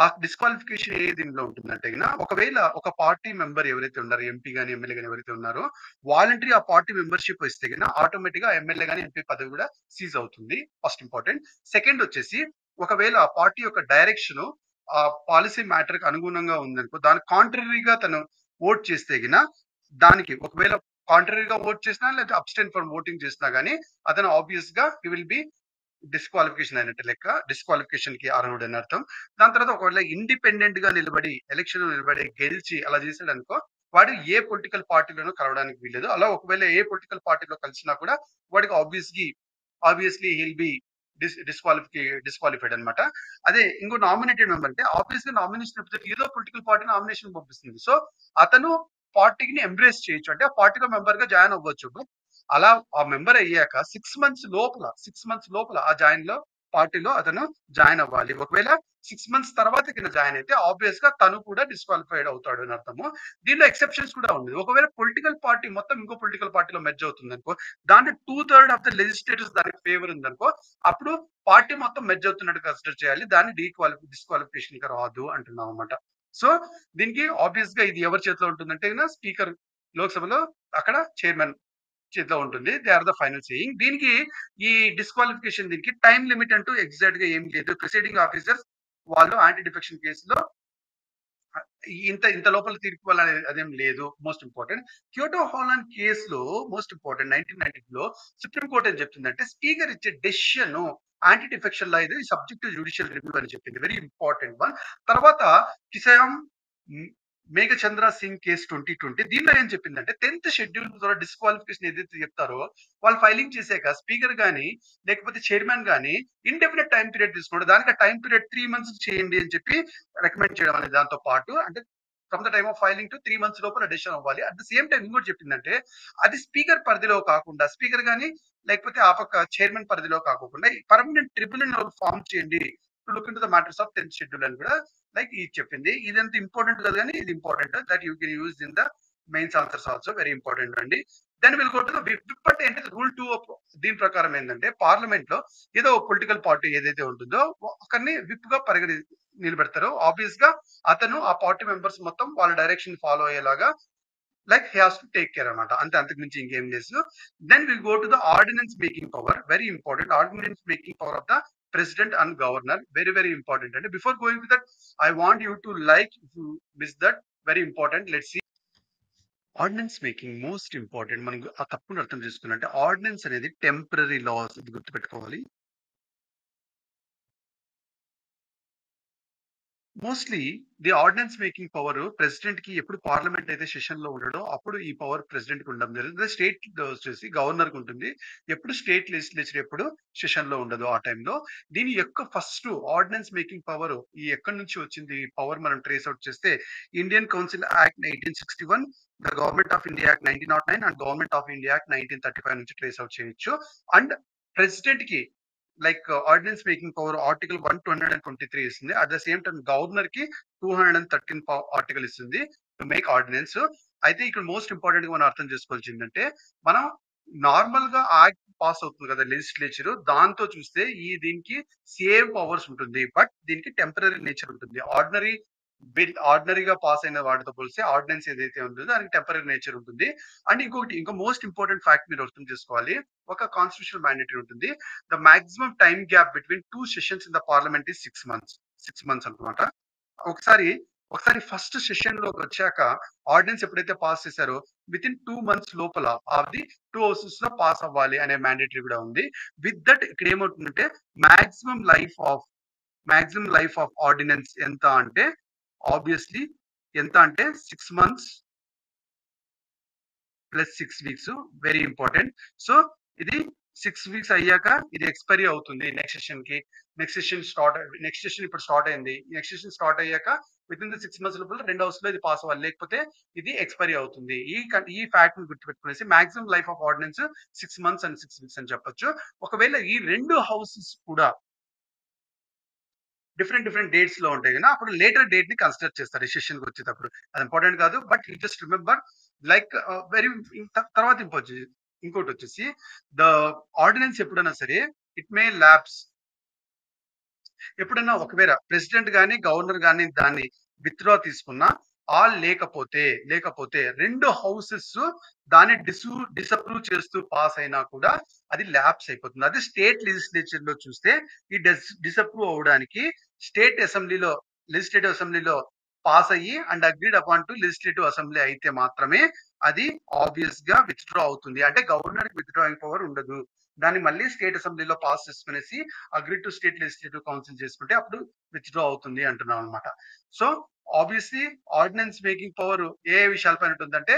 ఆ డిస్క్వాలిఫికేషన్ ఏ దీనిలో ఉంటుందంటే గిన, ఒకవేళ ఒక పార్టీ మెంబర్ ఎవరైతే ఉన్నారో, ఎంపీ గానీ, ఎమ్మెల్యే గానీ ఎవరైతే ఉన్నారో, వాలంటరీ ఆ పార్టీ మెంబర్‌షిప్ ఇస్తే గిన ఆటోమేటిక్‌గా ఎమ్మెల్యే గాని, ఎంపీ పదవి కూడా సీజ్ అవుతుంది. First important. సెకండ్ వచ్చేసి, ఒకవేళ ఆ పార్టీ యొక్క డైరెక్షను ఆ పాలిసీ మ్యాటర్‌కి అనుగుణంగా ఉందనుకో, దానికి కాంట్రరీగా తను వోట్ చేస్తే గిన, దానికి ఒకవేళ కాంట్రరీగా వోట్ చేసినా, లేకపోతే అబ్‌స్టైన్ ఫ్రమ్ వోటింగ్ చేసినా గాని, అతను ఆబ్వియస్‌గా హి విల్ బి డిస్‌క్వాలిఫికేషన్ అయినట్టు లెక్క. డిస్‌క్వాలిఫికేషన్‌కి అర్హుడని అర్థం. దాని తర్వాత ఒకవేళ ఇండిపెండెంట్‌గా నిలబడి, ఎలక్షన్‌లో నిలబడి గెలిచి అలా చేసాడనుకో, వాడు ఏ పొలిటికల్ పార్టీలోనూ కలవడానికి వీల్లేదు. అలా ఒకవేళ ఏ పొలిటికల్ పార్టీలో కలిసినా కూడా వాడికి obviously he will be disqualified అన్నమాట. అదే ఇంకో నామినేటెడ్ మెంబర్ అంటే ఆబ్వియస్‌గా నామినేషన్ ఎప్పుడు ఏదో పొలిటికల్ పార్టీ నామినేషన్ పంపిస్తుంది. సో అతను పార్టీని ఎంబ్రేస్ చేయొచ్చు. అంటే ఆ పార్టీలో మెంబర్‌గా జాయిన్ అవ్వచ్చు. బట్ అలా ఆ మెంబర్ అయ్యాక 6 మంత్స్ లోపల ఆ పార్టీలో అతను జాయిన్ అవ్వాలి. ఒకవేళ 6 మంత్స్ తర్వాత కింద జాయిన్ అయితే ఆబ్వియస్‌గా తను కూడా డిస్‌క్వాలిఫైడ్ అవుతాడు అని అర్థము. దీనిలో ఎక్సెప్షన్స్ కూడా ఉంది. ఒకవేళ పొలిటికల్ పార్టీ మొత్తం ఇంకో పొలిటికల్ పార్టీలో మెర్జ్ అవుతుందనుకో, దాంట్లో 2/3 ఆఫ్ ద లెజిస్లేటర్స్ దానికి ఫేవర్ ఉందనుకో, అప్పుడు పార్టీ మొత్తం మెర్జ్ అవుతున్నట్టు కన్సిడర్ చేయాలి. దాన్ని డిస్‌క్వాలిఫికేషన్‌కి రాదు అంటున్నాం అన్నమాట. సో దీనికి ఆబ్వియస్‌గా ఇది ఎవరి చేతిలో ఉంటుందంటే గిన స్పీకర్, లోక్‌సభలో అక్కడ చైర్మన్ చేతిలో ఉంటుంది. They are the final saying. దీనికి ఈ డిస్‌క్వాలిఫికేషన్ దీనికి టైమ్ లిమిట్ అంటూ ఎగ్జాక్ట్‌గా ఏమి లేదు. ప్రిసైడింగ్ ఆఫీసర్స్ వాళ్ళు యాంటీ డిఫెక్షన్ కేసులో ఇంత ఇంత లోపల తీర్పు ఇవ్వాలని అదేం లేదు. Most important. క్యోటో హాలాండ్ కేస్‌లో మోస్ట్ ఇంపార్టెంట్ 1992లో సుప్రీం కోర్ట్ ఏం చెప్తుందంటే, స్పీకర్ ఇచ్చే డెసిషన్ యాంటీ డిఫెక్షన్ లా ఇది సబ్జెక్ట్ టు జ్యుడిషియల్ రివ్యూ అని చెప్పింది. Very important one. తర్వాత కిసయాం మేఘచంద్ర సింగ్ కేస్ 2020 దీనిలో ఏం చెప్పిందంటే, 10th షెడ్యూల్ ద్వారా డిస్‌క్వాలిఫికేషన్ ఏదైతే చెప్తారో, వాళ్ళు ఫైలింగ్ చేసాక స్పీకర్ గాని, లేకపోతే చైర్మన్ గాని ఇండెఫినిట్ టైమ్ పీరియడ్ తీసుకుంటారు. దానికి ఆ టైమ్ పీరియడ్ 3 మంత్స్ చేయండి అని చెప్పి రికమెండ్ చేయడం అనేది దాంతో పాటు, అంటే from the time of filing to 3 months లోపల డెసిషన్ అవ్వాలి. అట్ ద సేమ్ టైమ్ ఇంకోటి చెప్పిందంటే, అది స్పీకర్ పరిధిలో కాకుండా, స్పీకర్ గాని లేకపోతే ఆ పక్క చైర్మన్ పరిధిలో కాకోకుండా పర్మనెంట్ ట్రిబ్యునల్ ఫార్మ్ చేయండి to look into the matters of 10th schedule అని కూడా లైక్ ఇది చెప్పింది. ఇదంత ఇంపార్టెంట్ కాదు కానీ ఇది important that you can use in the mains answers also very important అండి. Then will go to the whip అంటే ఏంటి, రూల్ 2 దీని ప్రకారం ఏంటంటే, పార్లమెంట్ లో ఏదో పొలిటికల్ పార్టీ ఏదైతే ఉంటుందో ఒకరిని విప్ గా నిలబెడతారు. ఆబ్వియస్ గా అతను ఆ పార్టీ మెంబర్స్ మొత్తం వాళ్ళ డైరెక్షన్ ఫాలో అయ్యేలాగా like he has to take care అనమాట. అంతే, అంతకు మించి ఇంకేం లేదు. Then will go to the ordinance making power. Very important. Ordinance making power of the president and governor. Very very important అండి. Before going to that, I want you to like, if you miss that, very important. Let's see. Ordinance making most important. మనం ఆ తప్పును అర్థం చేసుకున్నట్టే, ఆర్డినెన్స్ అనేది టెంపరరీ లాస్, ఇది గుర్తుపెట్టుకోవాలి. Mostly the ordinance making power ప్రెసిడెంట్‌కి ఎప్పుడు పార్లమెంట్ అయితే సెషన్‌లో ఉండడో, అప్పుడు ఈ పవర్ ప్రెసిడెంట్‌కి ఉండడం జరుగుతుంది. స్టేట్ వచ్చేసి గవర్నర్‌కి ఉంటుంది. ఎప్పుడు స్టేట్ లెజిస్లేచర్ ఎప్పుడు సెషన్‌లో ఉండదు ఆ టైంలో. దీని యొక్క ఫస్ట్ ఆర్డినెన్స్ మేకింగ్ పవర్ ఎక్కడి నుంచి వచ్చింది ఈ పవర్ మనం ట్రేస్ ఔట్ చేస్తే, Indian council act 1861, the government of India act 1909 and government of India act 1935 నుంచి ట్రేస్ ఔట్ చేయొచ్చు. అండ్ ప్రెసిడెంట్‌కి like ordinance making power article 123 ఇస్తుంది. At the same time governor కి 213 ఆర్టికల్ ఇస్తుంది టు మేక్ ఆర్డినెన్స్. అయితే ఇక్కడ మోస్ట్ ఇంపార్టెంట్ గా మనం అర్థం చేసుకోవాల్సింది ఏంటంటే, మనం నార్మల్ గా యాక్ట్ పాస్ అవుతుంది కదా లెజిస్లేచర్, దాంతో చూస్తే దీనికి సేమ్ పవర్స్ ఉంటుంది. బట్ దీనికి టెంపరరీ నేచర్ ఉంటుంది. ఆర్డినరీగా పాస్ అయిన వాటితో పోలిస్తే ఆర్డినెన్స్ ఏదైతే ఉంటుందో దానికి టెంపరరీ నేచర్ ఉంటుంది. అండ్ ఇంకో మోస్ట్ ఇంపార్టెంట్ ఫ్యాక్ట్ మీరు అర్థం చేసుకోవాలి. ఒక కాన్స్టిట్యూషనల్ మ్యాండేటరీ ఉంటుంది. The maximum time gap between 2 sessions in the parliament is 6 months. 6 months అన్నమాట. ఒకసారి ఒకసారి ఫస్ట్ సెషన్ లోకి వచ్చాక ఆర్డినెన్స్ ఎప్పుడైతే పాస్ చేశారో, వితిన్ 2 మంత్స్ లోపల అది 2 హౌసెస్ లో పాస్ అవ్వాలి అనే మ్యాండేటరీ కూడా ఉంది. విత్ దట్ ఇక్కడ ఏమవుతుందంటే, maximum maximum life of ordinance ఎంత అంటే, ఆబ్వియస్లీ ఎంత అంటే 6 months plus 6 weeks. Very important. So ఇది 6 వీక్స్ అయ్యాక ఇది ఎక్స్‌పైరీ అవుతుంది నెక్స్ట్ సెషన్‌కి. నెక్స్ట్ సెషన్ ఇప్పుడు స్టార్ట్ అయింది. నెక్స్ట్ సెషన్ స్టార్ట్ అయ్యాక వితిన్ ది 6 మంత్స్ లోపల 2 హౌస్‌లో ఇది పాస్ అవ్వాలి. లేకపోతే ఇది ఎక్స్‌పైరీ అవుతుంది. ఈ ఫ్యాక్ట్‌ని గుర్తుపెట్టుకునేసి maximum life of ordinance 6 months and 6 weeks అని చెప్పొచ్చు. ఒకవేళ ఈ 2 హౌసెస్ కూడా డిఫరెంట్ డేట్స్ లో ఉంటాయి కదా, అప్పుడు లేటర్ డేట్ ని కన్సిడర్ చేస్తారు ఈ సెషన్ వచ్చేటప్పుడు. అది ఇంపార్టెంట్ కాదు, but you just remember like very. తర్వాత ఇంకోటి వచ్చేసి ద ఆర్డినెన్స్ ఎప్పుడైనా సరే ఇట్ మే ల్యాబ్స్. ఎప్పుడన్నా ఒకవేళ ప్రెసిడెంట్ గాని గవర్నర్ గాని దాన్ని విత్డ్రా తీసుకున్నా లేకపోతే 2 హౌసెస్ దాన్ని డిసప్రూవ్ చేస్తూ పాస్ అయినా కూడా అది ల్యాప్స్ అయిపోతుంది. అదే స్టేట్ లెజిస్లేచర్ లో చూస్తే ఈ డిసప్రూవ్ అవడానికి లెజిస్లేటివ్ అసెంబ్లీలో పాస్ అయ్యి and agreed upon to legislative assembly అయితే మాత్రమే అది ఆబ్వియస్ గా విత్డ్రా అవుతుంది. అంటే గవర్నర్ కి విత్డ్రాయింగ్ పవర్ ఉండదు. దాన్ని మళ్ళీ స్టేట్ అసెంబ్లీలో పాస్ చేసుకునేసి agree to state legislative council చేసుకుంటే అప్పుడు విత్డ్రా అవుతుంది అంటున్నాం అనమాట. So obviously ordinance making power ఏ విషయాలపైన ఉంటుందంటే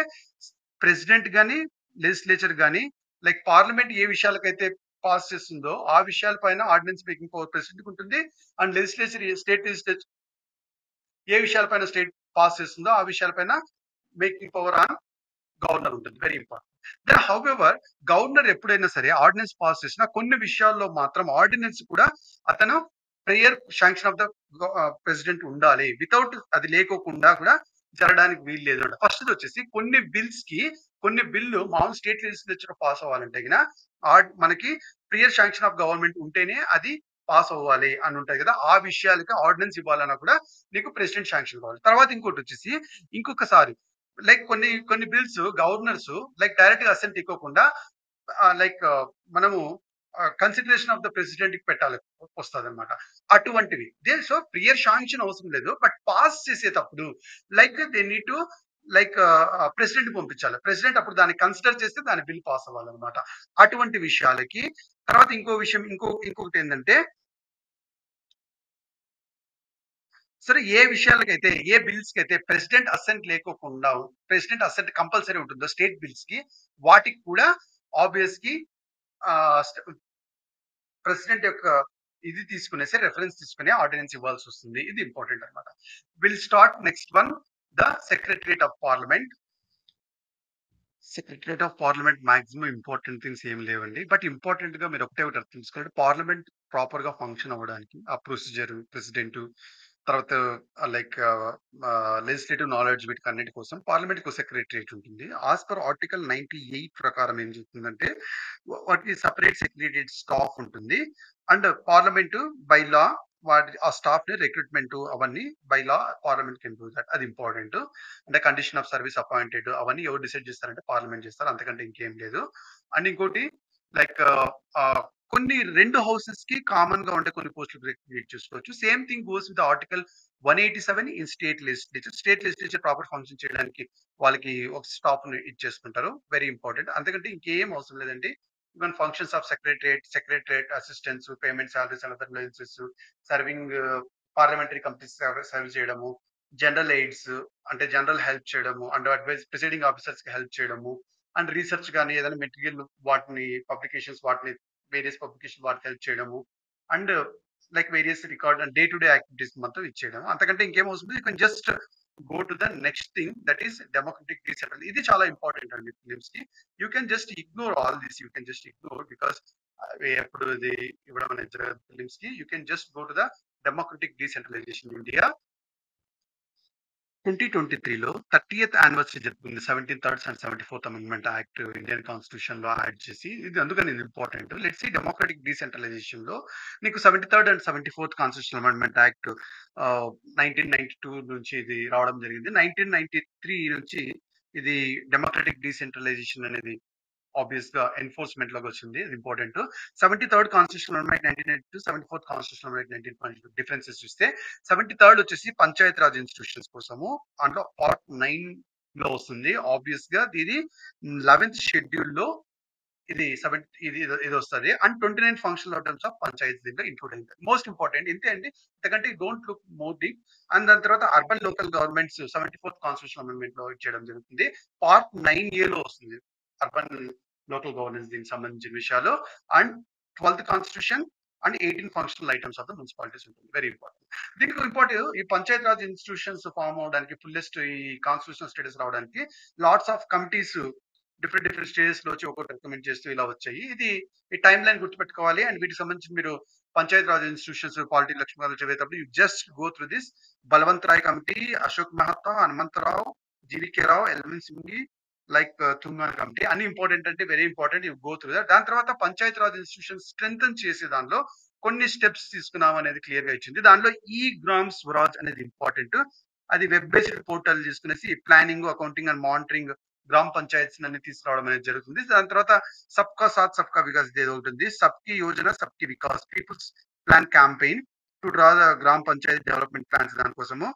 ప్రెసిడెంట్ గాని లెజిస్లేచర్ గాని లైక్ పార్లమెంట్ ఏ విషయాలకైతే పాస్ చేస్తుందో ఆ విషయాలపైన ఆర్డినెన్స్ మేకింగ్ పవర్ ప్రెసిడెంట్ ఉంటుంది. అండ్ స్టేట్ లెజిస్లేచర్ ఏ విషయాలపైన స్టేట్ పాస్ చేస్తుందో ఆ విషయాలపైన మేకింగ్ పవర్ ఆన్ గవర్నర్ ఉంటుంది. Very important. Then however governor ఎప్పుడైనా సరే ఆర్డినెన్స్ పాస్ చేసినా కొన్ని విషయాల్లో మాత్రం ఆర్డినెన్స్ కూడా అతను prayer sanction of the president ఉండాలి. వితౌట్ అది లేకోకుండా కూడా జరగడానికి వీలు లేదు అంట. ఫస్ట్ వచ్చేసి కొన్ని బిల్లు మామూలు స్టేట్ లెజిస్లేచర్ పాస్ అవ్వాలంటే మనకి ప్రియర్ శాంక్షన్ ఆఫ్ గవర్నమెంట్ ఉంటేనే అది పాస్ అవ్వాలి అని ఉంటాయి కదా, ఆ విషయాలకి ఆర్డినెన్స్ ఇవ్వాలన్నా కూడా నీకు ప్రెసిడెంట్ శాంక్షన్ కావాలి. తర్వాత ఇంకోటి వచ్చేసి ఇంకొకసారి లైక్ కొన్ని బిల్స్ గవర్నర్స్ లైక్ డైరెక్ట్ గా అసెంట్ ఇవ్వకుండా లైక్ మనము కన్సిడరేషన్ ఆఫ్ ద ప్రెసిడెంట్ కి పెట్టాలి వస్తుంది అనమాట. అటువంటివి సో ప్రియర్ శాంక్షన్ అవసరం లేదు, బట్ పాస్ చేసేటప్పుడు like they need to like president పంపించాలి. ప్రెసిడెంట్ అప్పుడు దాన్ని కన్సిడర్ చేస్తే దాని బిల్ పాస్ అవ్వాలన్నమాట. అటువంటి విషయాలకి తర్వాత ఇంకొకటి ఏంటంటే సరే ఏ బిల్స్ కి అయితే ప్రెసిడెంట్ అసెంట్ లేకోకుండా ప్రెసిడెంట్ అసెంట్ కంపల్సరీ ఉంటుందో స్టేట్ బిల్స్ కి వాటికి కూడా ఆబ్వియస్ కి ప్రెసిడెంట్ యొక్క ఇది తీసుకునేసి రెఫరెన్స్ తీసుకునే ఆర్డినెన్స్ ఇవ్వాల్సి వస్తుంది. ఇది ఇంపార్టెంట్ అనమాట. Will start next one the secretariat of parliament. Secretariat of parliament maximum important things ఏం లేవండి, బట్ ఇంపార్టెంట్ గా మీరు ఒకటే అర్థం చేసుకోండి. పార్లమెంట్ ప్రాపర్ గా ఫంక్షన్ అవ్వడానికి ఆ ప్రొసీజర్ ప్రెసిడెంట్ తర్వాత లైక్ లెజిస్లేటివ్ నాలెడ్జ్ వీటికి అన్నిటి కోసం పార్లమెంట్ కు సెక్రటరియట్ ఉంటుంది. ఆస్ పర్ ఆర్టికల్ 98 ప్రకారం ఏం చెప్తుందంటే వాటికి సపరేట్ సెక్రటరియట్ స్టాఫ్ ఉంటుంది. అండ్ పార్లమెంట్ బై లా ఆ స్టాఫ్ ని రిక్రూట్మెంట్ అవన్నీ by law parliament can do that. అది ఇంపార్టెంట్. అంటే కండిషన్ ఆఫ్ సర్వీస్ అపాయింటెడ్ అవన్నీ ఎవరు డిసైడ్ చేస్తారంటే పార్లమెంట్ చేస్తారు, అంతకంటే ఇంకేం లేదు. అండ్ ఇంకోటి లైక్ కొన్ని 2 హౌసెస్ కి కామన్ గా ఉంటే కొన్ని పోస్టులు క్రియేట్ చేసుకోవచ్చు. Same thing goes with article 187 in state legislature proper function చేయడానికి వాళ్ళకి ఒక స్టాఫ్ ని ఇచ్చేసుకుంటారు. Very important. అంతకంటే ఇంకేం అవసరం లేదండి. Even functions of secretariat assistants, payment salaries and other license, serving parliamentary committees serve చేయడము, జనరల్ ఎయిడ్స్ అంటే జనరల్ హెల్ప్ చేయడము, అండ్ అడ్వైజ్ ప్రిసైడింగ్ ఆఫీసర్స్ కి హెల్ప్ చేయడము, అండ్ రీసెర్చ్ కానీ ఏదైనా మెటీరియల్ వాటిని వేరియస్ పబ్లికేషన్ వాటికి హెల్ప్ చేయడము, and like various record and day to day activities మొత్తం ఇచ్చేయడం. అంతకంటే ఇంకేం అవసరం లేదు. You can just go to the next thing that is democratic డీసెంట్రల్. ఇది చాలా ఇంపార్టెంట్ అండి ఫిలిమ్స్ కి. You can just ignore all this. You can just ignore because ఎప్పుడు ఇది ఇవ్వడం అనేది జరగదు ఫిలిమ్స్ కి. You can just go to the democratic decentralization India 2023లో 30th యానివర్సరీ జరుపుకుంది. 73rd and 74th amendment act Indian constitution లో యాడ్ చేసి, ఇది అందుకని ఇది ఇంపార్టెంట్. లెట్స్ సీ డెమోక్రటిక్ డీసెంట్రలైజేషన్ లో నీకు 73rd and 74th constitution amendment act 1992 నుంచి ఇది రావడం జరిగింది. 1993 నుంచి ఇది డెమోక్రటిక్ డీసెంట్రలైజేషన్ అనేది ఆబ్వియస్ గా ఎన్ఫోర్స్మెంట్ లోకి వచ్చింది. Important. 73rd constitution amendment 1992, 74th constitution amendment 1922 differences చూస్తే 73rd వచ్చేసి పంచాయత్ రాజ్ ఇన్స్టిట్యూషన్స్ కోసము, అందులో పార్ట్ 9 లో వస్తుంది. ఆబ్వియస్ గా ఇది 11th షెడ్యూల్ లో ఇది వస్తుంది. And 29 functional outcomes of Panchayat దీంట్లో ఇంక్లూడ్ అయింది. మోస్ట్ ఇంపార్టెంట్ ఇంతే అండి, ఎందుకంటే don't look more deep. And దాని తర్వాత urban local governments 74th constitution amendment లో ఇచ్చేయడం జరుగుతుంది. పార్ట్ 9A లో వస్తుంది అర్బన్ లోకల్ గవర్నెన్స్ దీనికి సంబంధించిన విషయాలు. And 12th constitution and 18 functional items of the municipalities ఉంటుంది. Very important. దీనికి ఇంపార్టెంట్ ఈ పంచాయత్ రాజ్ ఇన్స్టిట్యూషన్స్ ఫామ్ అవడానికి ఫుల్లెస్ట్ ఈ కాన్స్టిట్యూషనల్ స్టేటస్ రావడానికి lots of committees different stages లో వచ్చి ఒక్కొక్కటి రికమెండ్ చేస్తూ ఇలా వచ్చాయి. ఇది ఈ టైం లైన్ గుర్తుపెట్టుకోవాలి. అండ్ వీటికి సంబంధించి మీరు పంచాయత్ రాజ్ ఇన్స్టిట్యూషన్స్ పాలిటీ లక్ష్మీ చదివేటప్పుడు you just go through this. Balwant Roy committee, Ashok Mehta, Hanumantharao, GVK Rao, ఎల్విన్ Singi, like తుంగాన్ committee అన్ని ఇంపార్టెంట్ అంటే very important. You go through that. దాని తర్వాత పంచాయత్ రాజ్ ఇన్స్టిట్యూషన్ స్ట్రెంగ్ చేసే దానిలో కొన్ని స్టెప్స్ తీసుకున్నాం అనేది క్లియర్ గా ఇచ్చింది. దానిలో ఈ గ్రామ్ స్వరాజ్ అనేది ఇంపార్టెంట్. అది వెబ్ బేస్డ్ పోర్టల్ తీసుకునేసి ప్లానింగ్, అకౌంటింగ్ అండ్ మానిటరింగ్ గ్రామ పంచాయతీస్ అన్ని తీసుకురావడం అనేది జరుగుతుంది. దాని తర్వాత సబ్కా సాత్ సబ్కా వికాస్ ఏదో ఉంటుంది, Sabki Yojana Sabki Vikas people's plan campaign to draw the Gram Panchayat development plans దానికోసము.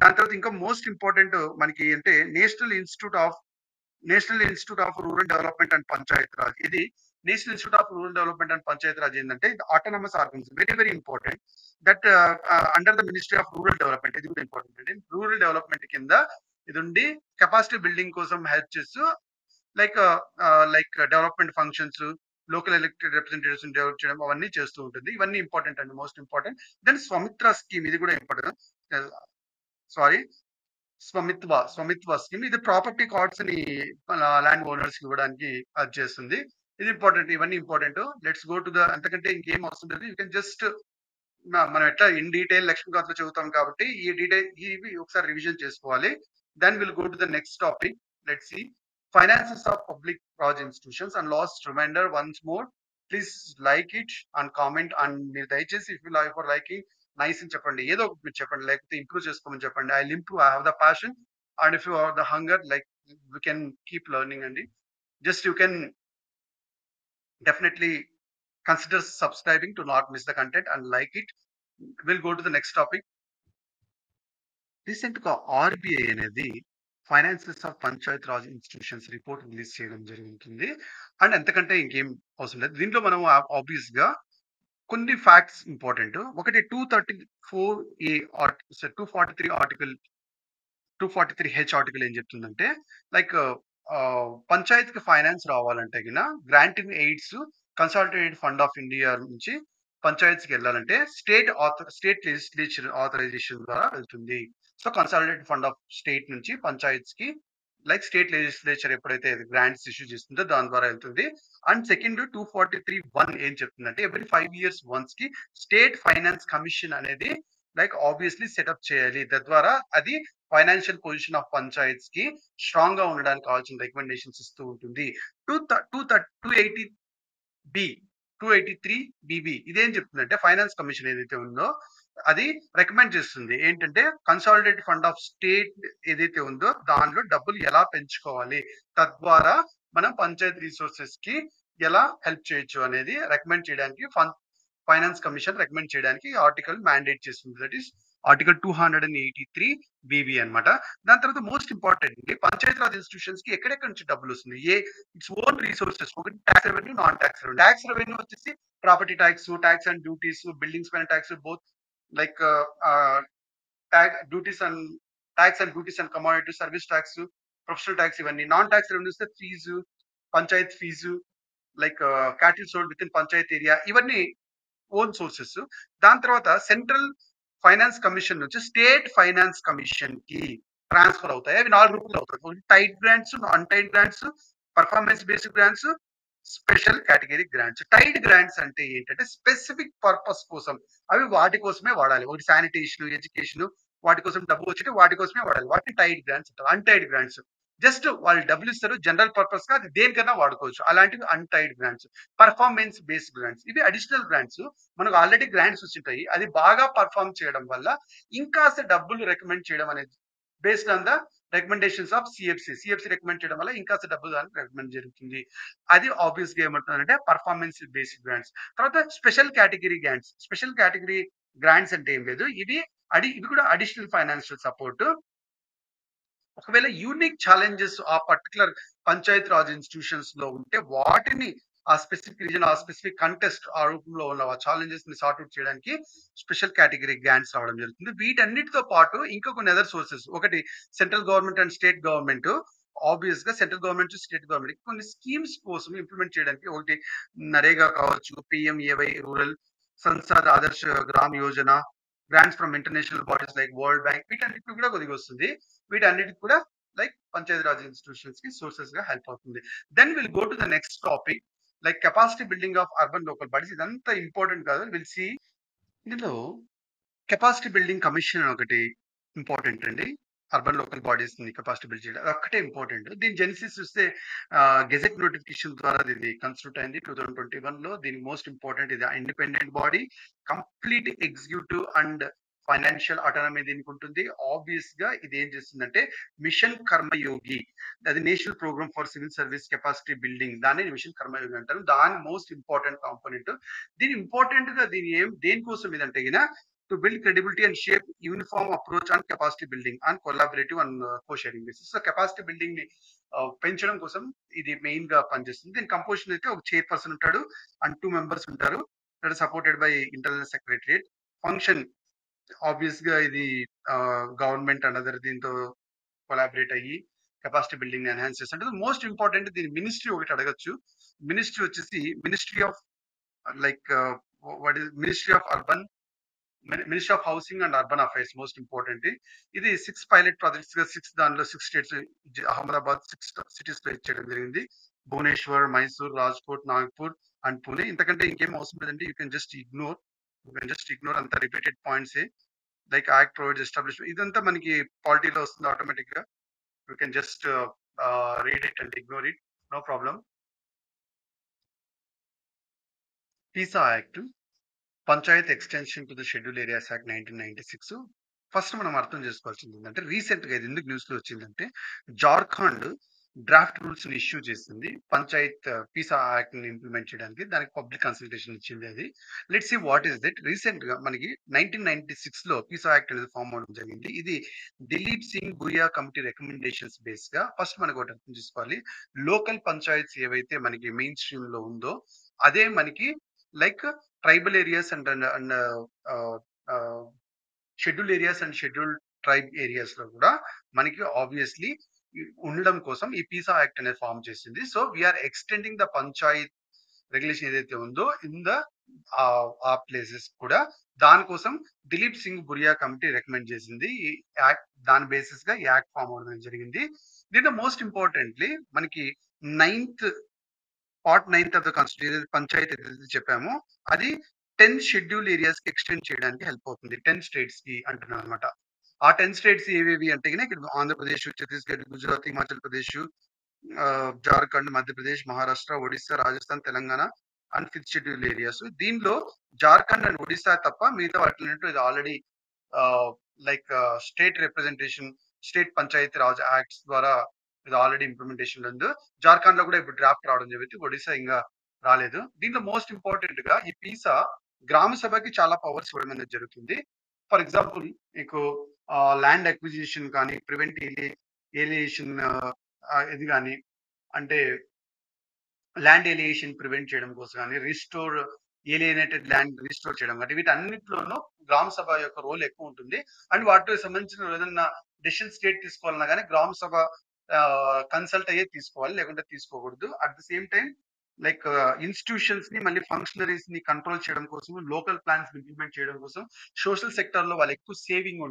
దాని తర్వాత ఇంకా మోస్ట్ ఇంపార్టెంట్ మనకి అంటే national institute of rural development and Panchayat Raj. ఇది national institute of rural development and Panchayat Raj ఏంటంటే autonomous organisation, very very important. That under the ministry of rural development. ఇది కూడా ఇంపార్టెంట్ అండి. రూరల్ డెవలప్మెంట్ కింద ఇది ఉండి కెపాసిటీ బిల్డింగ్ కోసం హెల్ప్ చేస్తూ like development functions, local elected representatives develop చేయడం అవన్నీ చేస్తూ ఉంటుంది. ఇవన్నీ ఇంపార్టెంట్ అండి, most important. Then Svamitva scheme, ఇది కూడా ఇంపార్టెంట్. Sorry, Svamitva scheme. ఇది ప్రాపర్టీ కార్డ్స్ ని ల్యాండ్ ఓనర్స్ ఇవ్వడానికి అది చేస్తుంది. ఇది ఇంపార్టెంట్. ఇవన్నీ important. Let's go to the, అంతకంటే ఇంకేం అవసరం లేదు. యూ కెన్ జస్ట్ మనం ఎట్లా ఇన్ డీటెయిల్ లక్ష్మీకాంత్ లో చదువుతాం కాబట్టి ఈ డీటెయిల్ ఇవి ఒకసారి రివిజన్ చేసుకోవాలి. Then will go to the next topic. Let's see finances of public ప్రాజ్ institutions. And last reminder once more, please like it and comment. And మీరు దయచేసి if you like for liking nice అని చెప్పండి, ఏదో ఒకటి మీరు చెప్పండి, లేకపోతే ఇంప్రూవ్ చేసుకోమని చెప్పండి. I will improve. I have the passion and if you have the hunger, like you can keep learning అండి. Just you can definitely consider subscribing to not miss the content and like it. We'll go to the next topic. Recent గా ఆర్బీఐ అనేది finances of Panchayat Raj institutions report release చేయడం జరుగుతుంది. అండ్ ఎంతకంటే ఇంకేం అవసరం లేదు. దీంట్లో మనం ఆబ్వియస్ గా కొన్ని ఫ్యాక్ట్స్ ఇంపార్టెంట్. ఒకటి 234A 243 ఆర్టికల్ 243H ఆర్టికల్ ఏం చెప్తుందంటే లైక్ పంచాయతీకి ఫైనాన్స్ రావాలంటే గిన granting AIDS consolidated fund of India నుంచి పంచాయతీకి వెళ్ళాలంటే స్టేట్ లెజిస్లేచర్ ఆథరైజేషన్ ద్వారా వెళ్తుంది. So consolidated fund of state నుంచి పంచాయత్స్ కి లైక్ స్టేట్ లెజిస్లేచర్ ఎప్పుడైతే గ్రాంట్స్ ఇష్యూ చేస్తుందో దాని ద్వారా వెళ్తుంది. అండ్ సెకండ్ 243(1) ఏం చెప్తుందంటే ఎవ్రీ 5 years వన్స్ కి స్టేట్ ఫైనాన్స్ కమిషన్ అనేది లైక్ ఆబ్వియస్లీ సెటప్ చేయాలి. తద్వారా అది ఫైనాన్షియల్ పొజిషన్ ఆఫ్ పంచాయత్స్ కి స్ట్రాంగ్ గా ఉండడానికి కావాల్సిన రికమెండేషన్స్ ఇస్తూ ఉంటుంది. 283BB ఇదేం చెప్తుందంటే ఫైనాన్స్ కమిషన్ ఏదైతే ఉందో అది రికమెండ్ చేస్తుంది ఏంటంటే కన్సాలిడేటెడ్ ఫండ్ ఆఫ్ స్టేట్ ఏదైతే ఉందో దానిలో డబ్బులు ఎలా పెంచుకోవాలి, తద్వారా మనం పంచాయత్ రిసోర్సెస్ కి ఎలా హెల్ప్ చేయొచ్చు అనేది రికమెండ్ చేయడానికి ఫైనాన్స్ కమిషన్ రికమెండ్ చేయడానికి ఆర్టికల్ మ్యాండేట్ చేస్తుంది. దట్ ఈస్ ఆర్టికల్ 283BB అన్నమాట. దాని తర్వాత most important Panchayat Raj institutions కి ఎక్కడెక్కడ నుంచి డబ్బులు వస్తుంది, ఇట్స్ ఓన్ రిసోర్సెస్. ఒకటి tax revenue, non tax revenue. Tax revenue వచ్చేసి property tax, tax and duties, buildings పైన tax, both like duties and commodity service tax, professional tax ఇవన్నీ. నాన్ ట్యాక్స్ రెవెన్యూ వస్తే fee, panchayat fee, like cattle sold with in Panchayat area, ఇవన్నీ ఓన్ సోర్సెస్. దాని తర్వాత సెంట్రల్ ఫైనాన్స్ కమిషన్ నుంచి స్టేట్ ఫైనాన్స్ కమిషన్ కి ట్రాన్స్ఫర్ అవుతాయి. అవి 4 రూపాయలు అవుతాయి. ఒకటి tight grants, non tight grants, performance based grants, special category grants. Tight grants అంటే ఏంటంటే స్పెసిఫిక్ పర్పస్ కోసం, అవి వాటి కోసమే వాడాలి. ఒకటి శానిటేషన్, ఎడ్యుకేషన్, వాటి కోసం డబ్బు వచ్చి వాటి కోసమే వాడాలి. వాటిని టైట్ గ్రాంట్స్ అంటారు. అన్టైడ్ గ్రాంట్స్ జస్ట్ వాళ్ళు డబ్బులు ఇస్తారు జనరల్ పర్పస్ గా, అది దేనికన్నా వాడుకోవచ్చు. అలాంటివి untied grants. Performance based grants, ఇవి అడిషనల్ గ్రాంట్స్. మనకు ఆల్రెడీ గ్రాంట్స్ వచ్చింటాయి, అది బాగా పర్ఫార్మ్ చేయడం వల్ల ఇంకాస్త డబ్బులు రికమెండ్ చేయడం అనేది based on the recommendations of CFC recommend చేయడం వల్ల ఇంకాస్త డబ్బులు దానికి రికమెండ్ జరుగుతుంది. అది ఆబ్వియస్ గా ఏమంటుందంటే పర్ఫార్మెన్స్ బేస్డ్ గ్రాంట్స్. తర్వాత స్పెషల్ కేటగిరీ గ్రాంట్స్ అంటే ఏం లేదు, ఇవి కూడా అడిషనల్ ఫైనాన్షియల్ సపోర్ట్. ఒకవేళ యూనిక్ ఛాలెంజెస్ ఆ పర్టికులర్ పంచాయత్ రాజ్ ఇన్స్టిట్యూషన్స్ లో ఉంటే వాటిని ఆ స్పెసిఫిక్ రీజన్, ఆ స్పెసిఫిక్ కంటెస్ట్ ఆ రూపంలో ఉన్న ఆ ఛాలెంజెస్ ని సార్ట్ అవుట్ చేయడానికి స్పెషల్ కేటగిరీ గ్రాంట్స్ రావడం జరుగుతుంది. వీటన్నిటితో పాటు ఇంకా కొన్ని అదర్ సోర్సెస్, ఒకటి central government and state government ఆబ్వియస్‌గా సెంట్రల్ గవర్నమెంట్, స్టేట్ గవర్నమెంట్ కొన్ని స్కీమ్స్ కోసం ఇంప్లిమెంట్ చేయడానికి ఒకటి నరేగా కావచ్చు, PMAY rural, Sansad Adarsh Gram Yojana, grants from international bodies like world bank వీటన్నిటికి కూడా కొద్దిగా వస్తుంది. వీటన్నిటికి కూడా లైక్ పంచాయతీ రాజ్ ఇన్స్టిట్యూషన్స్ కి సోర్సెస్ గా హెల్ప్ అవుతుంది. Then will go to the next topic like capacity building of urban local bodies. ఇదంతా ఇంపార్టెంట్ కాదు. విల్ సీ ఇందులో కెపాసిటీ బిల్డింగ్ కమిషన్ అని ఒకటి ఇంపార్టెంట్ అండి. అర్బన్ లోకల్ బాడీస్ ని కెపాసిటీ బిల్డ్ చేయడం అదొక్కటే ఇంపార్టెంట్. దీని జెనిసిస్ చూస్తే గెజెట్ నోటిఫికేషన్ ద్వారా ఇది కన్స్టిట్యూట్ అయింది 2021 లో. దీనికి మోస్ట్ ఇంపార్టెంట్ ఇది independent body, complete executive and financial autonomy దీనికి ఉంటుంది. ఆబ్వియస్ గా ఇది ఏం చేస్తుందంటే మిషన్ కర్మయోగి, అది national program for civil service capacity building, దాన్ని మిషన్ కర్మయోగి అంటారు. దాని మోస్ట్ ఇంపార్టెంట్ కాంపోనెంట్. దీని ఇంపార్టెంట్ గా దీని దేనికోసం ఇదంటే to build credibility and shape uniform approach on capacity building on collaborative and co-sharing basis. So capacity building ని పెంచడం కోసం ఇది మెయిన్ గా పనిచేస్తుంది. దీని కంపోజిషన్ అయితే ఒక చైర్పర్సన్ ఉంటాడు అండ్ 2 మెంబర్స్ ఉంటారు. Supported by internal secretariat. Function obvious గా ఇది గవర్నమెంట్ అండ్ అదర్ దీంతో కొలాబరేట్ అయ్యి కెపాసిటీ బిల్డింగ్ ఎన్హాన్స్ చేస్తుంటే మోస్ట్ ఇంపార్టెంట్ దీని మినిస్ట్రీ ఒకటి అడగచ్చు. మినిస్ట్రీ వచ్చేసి ministry of like what is ministry of urban, ministry of housing and urban affairs most important. ఇది 6 పైలట్ ప్రాజెక్ట్స్ గా 6 దానిలో 6 స్టేట్స్ అహ్మదాబాద్ 6 సిటీస్ లో ఇచ్చేయడం జరిగింది. భువనేశ్వర్, మైసూర్, రాజ్కోట్, నాగ్పూర్ అండ్ పూణే. ఇంతకంటే ఇంకేం అవసరం లేదంటే యూ కెన్ జస్ట్ ఇగ్నోర్ అంత repeated points like act provides establishment. ఇదంతా మనకి పాలిటీలో వస్తుంది ఆటోమేటిక్ గా. You can just read it and ignore it, no problem. PESA act, Panchayat extension to the schedule areas act 1996. First మనం అర్థం చేసుకోవాల్సింది ఏంటంటే రీసెంట్ గా ఇది ఎందుకు న్యూస్ లో వచ్చిందంటే జార్ఖండ్ డ్రాఫ్ట్ రూల్స్ ని ఇష్యూ చేసింది పంచాయత్ పీసా యాక్ట్ ని ఇంప్లిమెంట్ చేయడానికి. దానికి పబ్లిక్ కన్సల్టేషన్ ఇచ్చింది. అది let's see what is that. Recent గా మనకి 1996 లో పీసా యాక్ట్ అనేది ఫామ్ అవడం జరిగింది. ఇది Dileep Singh Bhuria committee recommendations base గా ఫస్ట్ మనకు ఒకటి అర్థం చేసుకోవాలి. లోకల్ పంచాయత్స్ ఏవైతే మనకి మెయిన్ స్ట్రీమ్ లో ఉందో అదే మనకి like tribal areas and schedule areas and schedule tribe areas లో కూడా మనకి ఆబ్వియస్లీ ఉండడం కోసం ఈ పీసా యాక్ట్ అనేది ఫామ్ చేసింది. So we are extending the Panchayat regulation ఏదైతే ఉందో ఇన్ ద ఆ ప్లేసెస్ కూడా. దానికోసం దిలీప్ సింగ్ బురియా కమిటీ రికమెండ్ చేసింది ఈ యాక్ట్. దాని బేసిస్ గా ఈ యాక్ట్ ఫామ్ అవడం జరిగింది. దీంట్లో మోస్ట్ ఇంపార్టెంట్లీ మనకి ninth of the constitution Panchayat ఏదైతే చెప్పామో అది 10 షెడ్యూల్ ఏరియాస్ కి ఎక్స్టెండ్ చేయడానికి హెల్ప్ అవుతుంది. 10 స్టేట్స్ కి అంటున్నాను అనమాట. ఆ 10 స్టేట్స్ ఏవేవి అంటే ఇక్కడ Andhra Pradesh, Chhattisgarh, Gujarat, Himachal Pradesh, Jharkhand, Madhya Pradesh, Maharashtra, Odisha, Rajasthan, Telangana and 5th schedule areas. దీనిలో జార్ఖండ్ అండ్ ఒడిస్సా తప్ప మిగతా వాటిలో ఇది already like state representation, state Panchayati Raj acts ద్వారా ఇది ఆల్రెడీ ఇంప్లిమెంటేషన్ ఉంది. జార్ఖండ్ లో కూడా ఇప్పుడు డ్రాఫ్ట్ రావడం జరిగింది. ఒడిస్సా ఇంకా రాలేదు. దీంట్లో మోస్ట్ ఇంపార్టెంట్ గా ఈ పీసా గ్రామ సభకి చాలా పవర్స్ ఇవ్వడం అనేది జరుగుతుంది. ఫర్ ఎగ్జాంపుల్ మీకు ల్యాండ్ అక్విజిషన్ కానీ, ప్రివెంట్ ఏలియేషన్ ఇది కానీ, అంటే ల్యాండ్ ఏలియేషన్ ప్రివెంట్ చేయడం కోసం కానీ, రిస్టోర్ ఏలియనేటెడ్ ల్యాండ్ రిస్టోర్ చేయడం కానీ వీటన్నిటిలోనూ గ్రామ సభ యొక్క రోల్ ఎక్కువ ఉంటుంది. అండ్ వాటికి సంబంధించిన ఏదైనా డెసిషన్ స్టేట్ తీసుకోవాలన్నా కానీ గ్రామ సభ కన్సల్ట్ అయ్యే తీసుకోవాలి, లేకుంటే తీసుకోకూడదు. At the same time like institutions ని మళ్ళీ ఫంక్షనరీస్ ని కంట్రోల్ చేయడం కోసం, లోకల్ ప్లాన్స్ ఇంప్లిమెంట్ చేయడం కోసం సోషల్ సెక్టర్ లో వాళ్ళు ఎక్కువ సేయింగ్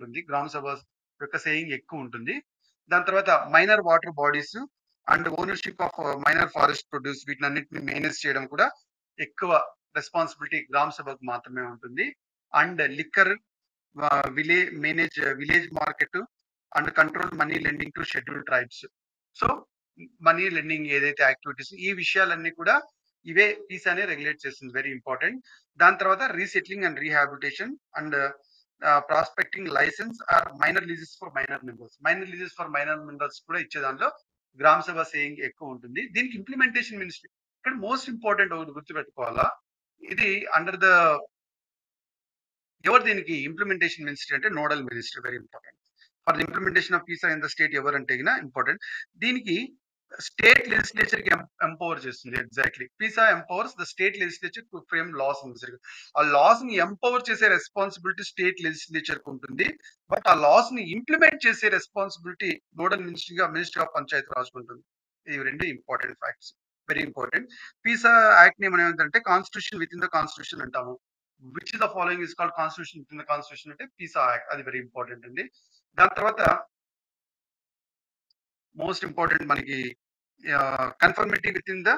ఉంటుంది. గ్రామ సభ యొక్క సేయింగ్ ఎక్కువ ఉంటుంది. దాని తర్వాత minor water bodies and ownership of minor forest produce వీటినన్నిటిని మేనేజ్ చేయడం కూడా ఎక్కువ రెస్పాన్సిబిలిటీ గ్రామ సభకు మాత్రమే ఉంటుంది. And liquor village market and control money lending to schedule tribes. So money lending ఏదైతే యాక్టివిటీస్ ఈ విషయాలన్నీ కూడా ఇవే పీసానే రెగ్యులేట్ చేస్తుంది. Very important. దాని తర్వాత resettling and rehabilitation and prospecting licence or minor leases for minor members కూడా ఇచ్చే దానిలో గ్రామ సభ సేయింగ్ ఎక్కువ ఉంటుంది. దీనికి ఇంప్లిమెంటేషన్ మినిస్ట్రీ ఇక్కడ మోస్ట్ ఇంపార్టెంట్ ఒకటి గుర్తుపెట్టుకోవాలా. ఇది అండర్ ద ఎవరు దీనికి ఇంప్లిమెంటేషన్ మినిస్ట్రీ అంటే nodal ministry. Very important for the implementation of Pisa in the state ఎవరు అంటే ఇంపార్టెంట్. దీనికి స్టేట్ లెజిస్లేచర్ కి ఎంపవర్ చేస్తుంది. Exactly Pisa empowers the state legislature to frame laws in this. ఆ లాస్ ని ఎంపవర్ చేసే రెస్పాన్సిబిలిటీ స్టేట్ లెజిస్లేచర్ కు ఉంటుంది. బట్ ఆ లాస్ ని ఇంప్లిమెంట్ చేసే responsibility nodal ministry of Panchayat Raj ఉంటుంది. ఇవి రెండు important facts, very important. PESA act name ఏమంటే constitution within the constitution అంటాము. Which the following is called constitution within the constitution అంటే పీసా యాక్ట్, అది వెరీ ఇంపార్టెంట్ అండి. దాని తర్వాత మోస్ట్ ఇంపార్టెంట్ మనకి conformity within the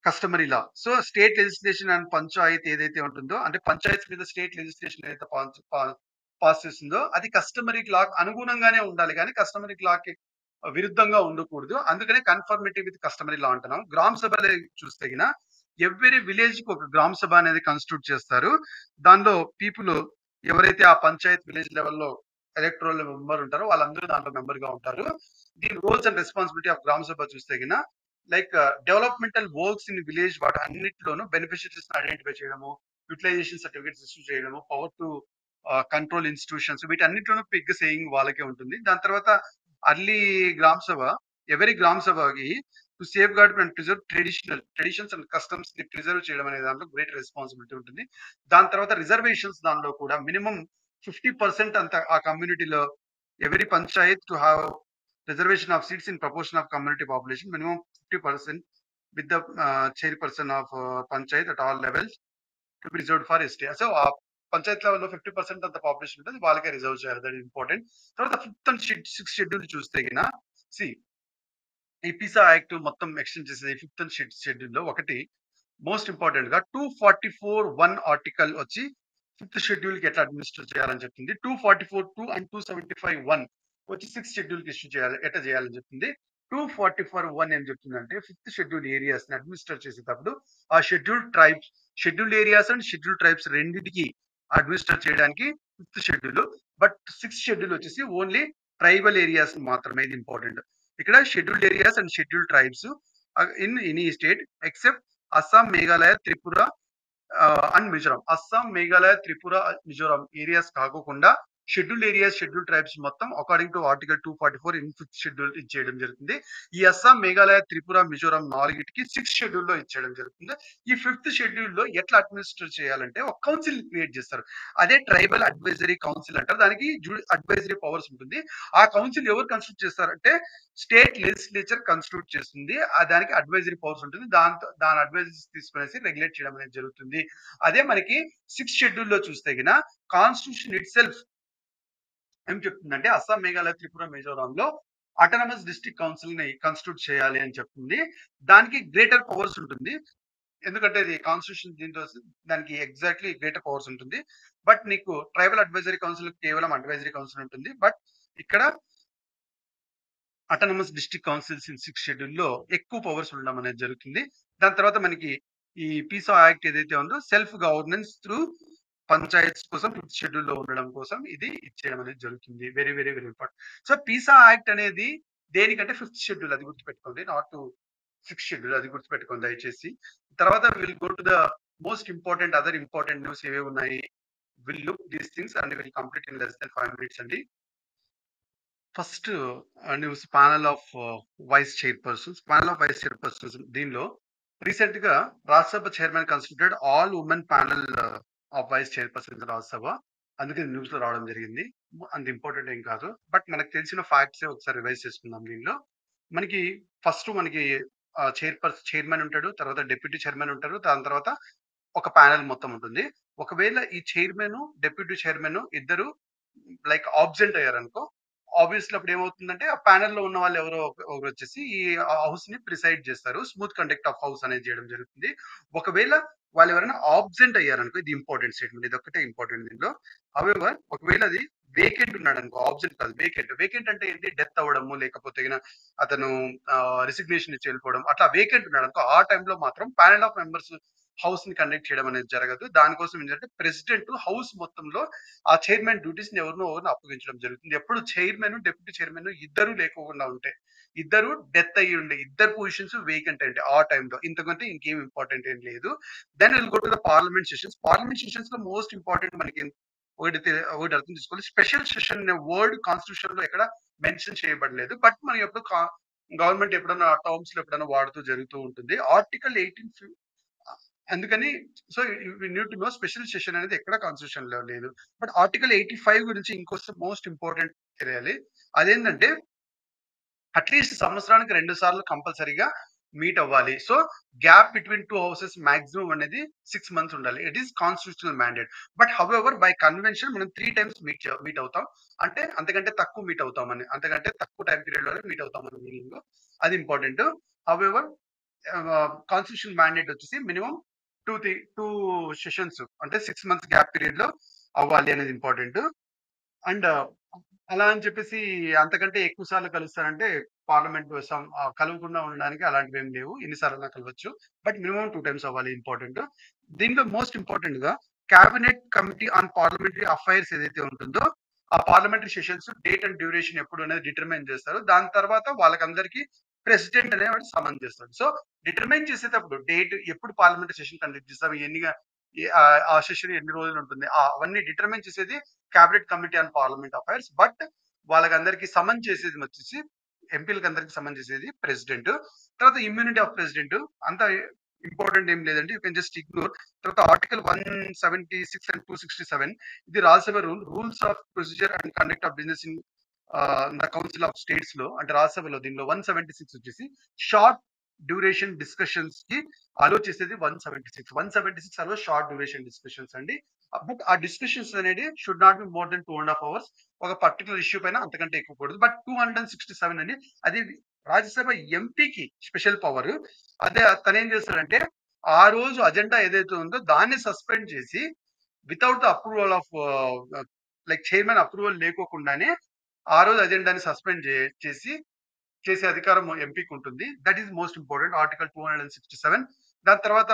customary law. So state legislation and panchayat ఏదైతే ఉంటుందో, అంటే పంచాయత్ మీద స్టేట్ లెజిస్లేషన్ ఏదైతే పాస్ చేస్తుందో అది కస్టమరీ లా అనుగుణంగానే ఉండాలి, కానీ కస్టమరీ లాకి విరుద్ధంగా ఉండకూడదు. అందుకనే కన్ఫర్మిటీ విత్ కస్టమరీ లా అంటున్నాం. గ్రామ సభలో చూస్తే గిన ఎవ్రీ విలేజ్ కి ఒక గ్రామ సభ అనేది కాన్స్టిట్యూట్ చేస్తారు. దానిలో పీపుల్ ఎవరైతే ఆ పంచాయత్ విలేజ్ లెవెల్లో ఎలక్ట్రల్ మెంబర్ ఉంటారో వాళ్ళందరూ దాంట్లో మెంబర్ గా ఉంటారు. దీని రోల్స్ అండ్ రెస్పాన్సిబిలిటీ ఆఫ్ గ్రామ సభ చూస్తే గిన like developmental works in village వాటి అన్నింటిలోనూ బెనిఫిషరీస్ ఐడెంటిఫై చేయడము, యూటిలైజేషన్ సర్టిఫికేట్స్ ఇష్యూ చేయడము, పవర్ టు కంట్రోల్ ఇన్స్టిట్యూషన్స్, వీటన్నిటిలోనూ పిగ్ సేయింగ్ వాళ్ళకే ఉంటుంది. దాని తర్వాత అర్లీ గ్రామ సభ, ఎవరి గ్రామ సభకి to safe gourd and preserve traditions and customs ని ప్రిజర్వ్ చేయడం అనే దాంట్లో గ్రేట్ రెస్పాన్సిబిలిటీ ఉంటుంది. దాని తర్వాత రిజర్వేషన్స్ దానిలో కూడా మినిమం 50% అంత ఆ కమ్యూనిటీలో every Panchayat to have reservation of seats in proportion of community population, minimum 50% with the chairperson of panchayat at all levels to be reserved for ST. So Panchayat లెవెల్లో 50% ఆఫ్ ద పాపులేషన్ ఉంటుంది, వాళ్ళకే రిజర్వ్ చేయాలి. That important. తర్వాత 5th అండ్ 6th షెడ్యూల్ చూస్తే గిన సి ఈ పీసా యాక్ట్ మొత్తం ఎక్స్టెండ్ చేసేది 5th అండ్ 6th షెడ్యూల్ లో ఒకటి మోస్ట్ ఇంపార్టెంట్ గా 244(1) ఆర్టికల్ వచ్చి 5th షెడ్యూల్ కి ఎట్లా అడ్మినిస్టర్ చేయాలని చెప్తుంది. 244(2) అండ్ 275(1) వచ్చి 6th షెడ్యూల్ కి ఇష్యూ చేయాలి, ఎట్లా చేయాలని చెప్తుంది. 244(1) ఏం చెప్తుందంటే 5th షెడ్యూల్ ఏరియాస్ ని అడ్మినిస్టర్ చేసేటప్పుడు ఆ scheduled areas and schedule tribes రెండింటికి అడ్మినిస్టర్ చేయడానికి 5th schedule. But 6th schedule వచ్చేసి ఓన్లీ ట్రైబల్ ఏరియాస్ మాత్రమే. ఇది ఇంపార్టెంట్. ఇక్కడ scheduled areas and schedule tribes in any state except Assam, Meghalaya, Tripura and Mizoram. Assam, Meghalaya, Tripura, Mizoram areas కాకోకుండా షెడ్యూల్ ఏరియాస్, షెడ్యూల్ ట్రైబ్స్ మొత్తం according to article 244 in 5th schedule ఇచ్చేయడం జరుగుతుంది. ఈ అస్సాం, మేఘాలయ, త్రిపుర, మిజోరాం నాలుగిటికి 6th షెడ్యూల్ లో ఇచ్చేయడం జరుగుతుంది. ఈ 5th షెడ్యూల్ లో ఎట్లా అడ్మినిస్టర్ చేయాలంటే ఒక కౌన్సిల్ క్రియేట్ చేస్తారు. అదే ట్రైబల్ అడ్వైజరీ కౌన్సిల్ అంటారు. దానికి అడ్వైజరీ పవర్స్ ఉంటుంది. ఆ కౌన్సిల్ ఎవరు కన్స్టిట్యూట్ చేస్తారంటే స్టేట్ లెజిస్లేచర్ కన్స్టిట్యూట్ చేస్తుంది. దానికి అడ్వైజరీ పవర్స్ ఉంటుంది. దాని అడ్వైజరీస్ తీసుకునేసి రెగ్యులేట్ చేయడం అనేది జరుగుతుంది. అదే మనకి 6th షెడ్యూల్ లో చూస్తే గిన కాన్స్టిట్యూషన్ ఇట్ సెల్ఫ్ ఏం చెప్తుందంటే అస్సాం, మేఘాలయ, త్రిపుర, మిజోరాంలో అటానమస్ డిస్ట్రిక్ట్ కౌన్సిల్ ని కన్స్టిట్యూట్ చేయాలి అని చెప్తుంది. దానికి గ్రేటర్ పవర్స్ ఉంటుంది. ఎందుకంటే ఇది కాన్స్టిట్యూషన్ దీంట్లో దానికి ఎగ్జాక్ట్లీ గ్రేటర్ పవర్స్ ఉంటుంది. బట్ నీకు ట్రైబల్ అడ్వైజరీ కౌన్సిల్ కేవలం అడ్వైజరీ కౌన్సిల్ ఉంటుంది. బట్ ఇక్కడ autonomous district councils in 6th schedule లో ఎక్కువ పవర్స్ ఉండడం అనేది జరుగుతుంది. దాని తర్వాత మనకి ఈ పీసా యాక్ట్ ఏదైతే ఉందో సెల్ఫ్ గవర్నెన్స్ త్రూ పంచాయత్స్ కోసం 5th షెడ్యూల్ లో ఉండడం కోసం ఇది ఇచ్చేయడం అనేది జరుగుతుంది. Very very very important. So Pisa act అనేది దేనికంటే 5th షెడ్యూల్, అది గుర్తుపెట్టుకోండి. నాట్ టు 6th షెడ్యూల్, అది గుర్తుపెట్టుకోండి దయచేసి. తర్వాత will go to the most important other important news ఏవేవి ఉన్నాయి. Will look these things and will complete in less than 5 minutes అండి. First news panel of vice chairpersons. దీనిలో రీసెంట్ గా Rajya Sabha chairman constituted all women panel of vice chairpersons Rajya Sabha. అందుకే న్యూస్ లో రావడం జరిగింది. అంత ఇంపార్టెంట్ ఏం కాదు, బట్ మనకు తెలిసిన ఫ్యాక్ట్స్ ఒకసారి రివైజ్ చేసుకుందాం. దీనిలో మనకి ఫస్ట్ మనకి చైర్మన్ ఉంటాడు, తర్వాత డిప్యూటీ చైర్మన్ ఉంటారు, దాని తర్వాత ఒక ప్యానెల్ మొత్తం ఉంటుంది. ఒకవేళ ఈ చైర్మన్, డిప్యూటీ చైర్మన్ ఇద్దరు లైక్ ఆబ్సెంట్ అయ్యారనుకో, ఆబ్వియస్లీ అప్పుడు ఏమవుతుందంటే ఆ ప్యానెల్ లో ఉన్న వాళ్ళు ఎవరో ఒకరు వచ్చేసి ఈ హౌస్ ని ప్రిసైడ్ చేస్తారు. స్మూత్ కండక్ట్ ఆఫ్ హౌస్ అనేది చేయడం జరుగుతుంది. ఒకవేళ వాళ్ళు ఎవరైనా ఆబ్సెంట్ అయ్యారనుకో, ఇది ఇంపార్టెంట్ స్టేట్మెంట్, ఇది ఒక్కటే ఇంపార్టెంట్ దీనిలో. హౌఎవర్ ఒకవేళ అది వేకెంట్ ఉన్నాడు అనుకో, ఆబ్సెంట్ కాదు వేకెంట్. వేకెంట్ అంటే ఏంటి? డెత్ అవ్వడము, లేకపోతే అతను రిసిగ్నేషన్ ఇచ్చి వెళ్ళిపోవడం, అట్లా వేకెంట్ ఉన్నాడు అనుకో, ఆ టైంలో మాత్రం ప్యానెల్ ఆఫ్ మెంబర్స్ హౌస్ ని కండక్ట్ చేయడం అనేది జరగదు. దానికోసం ఏంటంటే ప్రెసిడెంట్ హౌస్ మొత్తంలో ఆ చైర్మన్ డ్యూటీస్ ని ఎవరినో అప్పగించడం జరుగుతుంది. ఎప్పుడు చైర్మన్, డిప్యూటీ చైర్మన్ ఇద్దరు లేకోకుండా ఉంటే, ఇద్దరు డెత్ అయ్యి ఉండే, ఇద్దరు పొజిషన్స్ వేకెంట్ అంటే ఆ టైంలో, ఇంతకంటే ఇంకేం ఇంపార్టెంట్ ఏం లేదు. Then will go to the parliament sessions. Parliament sessions లో మోస్ట్ ఇంపార్టెంట్ మనకి ఒకటి అర్థం చేసుకోవాలి. స్పెషల్ సెషన్ అనే వర్డ్ కాన్స్టిట్యూషన్ లో ఎక్కడ మెన్షన్ చేయబడలేదు. బట్ మన యొక్క గవర్నమెంట్ ఎప్పుడన్నా టర్మ్స్‌లో ఎప్పుడన్నా వాడుతూ జరుగుతూ ఉంటుంది. ఆర్టికల్ 18 అందుకని so, we need to know special session అనేది ఎక్కడ కాన్స్టిట్యూషన్‌లో లేదు. బట్ ఆర్టికల్ 85 గురించి మోస్ట్ ఇంపార్టెంట్ తెలియాలి. అదేంటంటే అట్‌లీస్ట్ సంవత్సరానికి 2 సార్లు కంపల్సరీగా మీట్ అవ్వాలి. So, gap between 2 houses maximum అనేది 6 మంత్స్ ఉండాలి. It is constitutional mandate. But however by convention మనం 3 టైమ్స్ మీట్ అవుతాం. అంటే అంతకంటే తక్కువ మీట్ అవుతామని. అంతకంటే తక్కువ టైమ్ పీరియడ్‌లోనే మీట్ అవుతామని మీనింగ్. అది ఇంపార్టెంట్. హౌఎవర్ కాన్స్టిట్యూషనల్ మ్యాండేట్ వచ్చేసి మినిమమ్ 2 సెషన్స్ అంటే 6 మంత్స్ గ్యాప్ పీరియడ్‌లో అవ్వాలి అనేది ఇంపార్టెంట్. అండ్ అలా అని చెప్పేసి అంతకంటే ఎక్కువ సార్లు కలుస్తారంటే పార్లమెంట్ కలవకుండా ఉండడానికి అలాంటివేమి లేవు. ఎన్ని సార్లైనా కలవచ్చు. బట్ మినిమమ్ 2 టైమ్స్ అవ్వాలి ఇంపార్టెంట్. దీంట్లో మోస్ట్ ఇంపార్టెంట్‌గా cabinet committee on parliamentary affairs ఏదైతే ఉంటుందో, ఆ parliamentary sessions date and duration ఎప్పుడు అనేది డిటర్మైన్ చేస్తారు. దాని తర్వాత వాళ్ళకందరికీ ప్రెసిడెంట్ అనేవాడు సమన్ చేస్తాడు. సో, డిటర్మైన్ చేసేటప్పుడు డేట్ ఎప్పుడు పార్లమెంటరీ సెషన్ కండక్ట్ చేస్తాం, ఆ సెషన్ ఎన్ని రోజులు ఉంటుంది, అవన్నీ డిటర్మైన్ చేసేది cabinet committee on parliament affairs. But వాళ్ళకందరికీ సమన్ చేసేది వచ్చేసి ఎంపీలకి అందరికి సమన్ చేసేది ప్రెసిడెంట్. తర్వాత ఇమ్యూనిటీ ఆఫ్ ప్రెసిడెంట్ అంత ఇంపార్టెంట్ ఏం లేదండి. You can just ignore. తర్వాత ఆర్టికల్ 176 అండ్ 267 ఇది Rajya Sabha rules of procedure and conduct of business in the council of states లో అంటే రాజ్యసభలో దీనిలో 176 వచ్చేసి షార్ట్ డ్యూరేషన్ డిస్కషన్స్ కి అలో చేసేది 176 అలో షార్ట్ డ్యూరేషన్ డిస్కషన్స్ అండి. బట్ ఆ డిస్కషన్స్ అనేది should not be more than 2.5 hours. ఒక పర్టికులర్ ఇష్యూ పైన అంతకంటే ఎక్కువ కూడదు. బట్ 267 అని అది రాజ్యసభ ఎంపీకి స్పెషల్ పవర్. అదే తనేం చేస్తాడంటే ఆ రోజు అజెండా ఏదైతే ఉందో దాన్ని సస్పెండ్ చేసి without the approval of like chairman approval లేకోకుండానే ఆ రోజు అజెండాని సస్పెండ్ చేసి చేసే అధికారం ఎంపీకి ఉంటుంది. That is most important article 267. దాని తర్వాత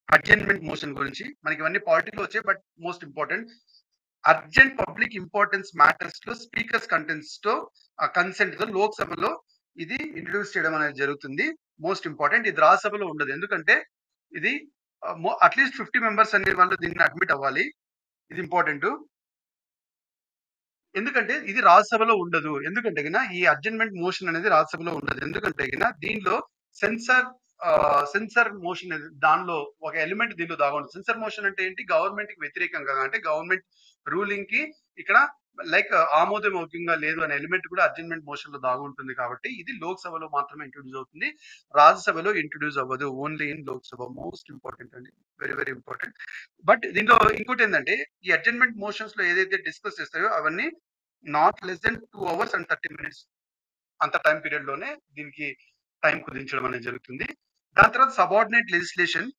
అడ్జర్న్మెంట్ మోషన్ గురించి మనకి ఇవన్నీ పాలిటిక్‌లో వచ్చాయి. But most important urgent public importance matters లో స్పీకర్స్ కన్సెంట్ తో లోక్సభలో ఇది ఇంట్రడ్యూస్ చేయడం అనేది జరుగుతుంది. మోస్ట్ ఇంపార్టెంట్ ఇది రాజ్యసభలో ఉండదు. ఎందుకంటే ఇది అట్లీస్ట్ 50 మెంబర్స్ అనే వాళ్ళు దీన్ని అడ్మిట్ అవ్వాలి. ఇది ఇంపార్టెంట్. ఎందుకంటే ఇది రాజ్యసభలో ఉండదు. ఎందుకంటే ఈ అడ్జర్న్మెంట్ మోషన్ అనేది రాజ్యసభలో ఉండదు. ఎందుకంటే దీనిలో సెన్సార్ సెన్సార్ మోషన్ దానిలో ఒక ఎలిమెంట్ దీనిలో దాగుంటుంది. సెన్సార్ మోషన్ అంటే ఏంటి? గవర్నమెంట్ కి వ్యతిరేకంగా అంటే గవర్నమెంట్ రూలింగ్ కి ఇక్కడ లైక్ ఆమోదయోగ్యంగా లేదు అనే ఎలిమెంట్ కూడా అడ్జర్న్మెంట్ మోషన్ లో దాగుంటుంది. కాబట్టి ఇది లోక్సభలో మాత్రమే ఇంట్రొడ్యూస్ అవుతుంది. రాజ్యసభలో ఇంట్రొడ్యూస్ అవ్వదు. Only in Lok Sabha. Most important అండి. Very very important. బట్ దీనిలో ఇంకోటి ఏంటంటే ఈ అడ్జర్న్మెంట్ మోషన్స్ లో ఏదైతే డిస్కస్ చేస్తాయో అవన్నీ not less than 2 hours and 30 minutes అంత టైం పీరియడ్ లోనే దీనికి టైం కుదించడం అనేది జరుగుతుంది. దాని తర్వాత సబార్డినేట్ లెజిస్లేషన్.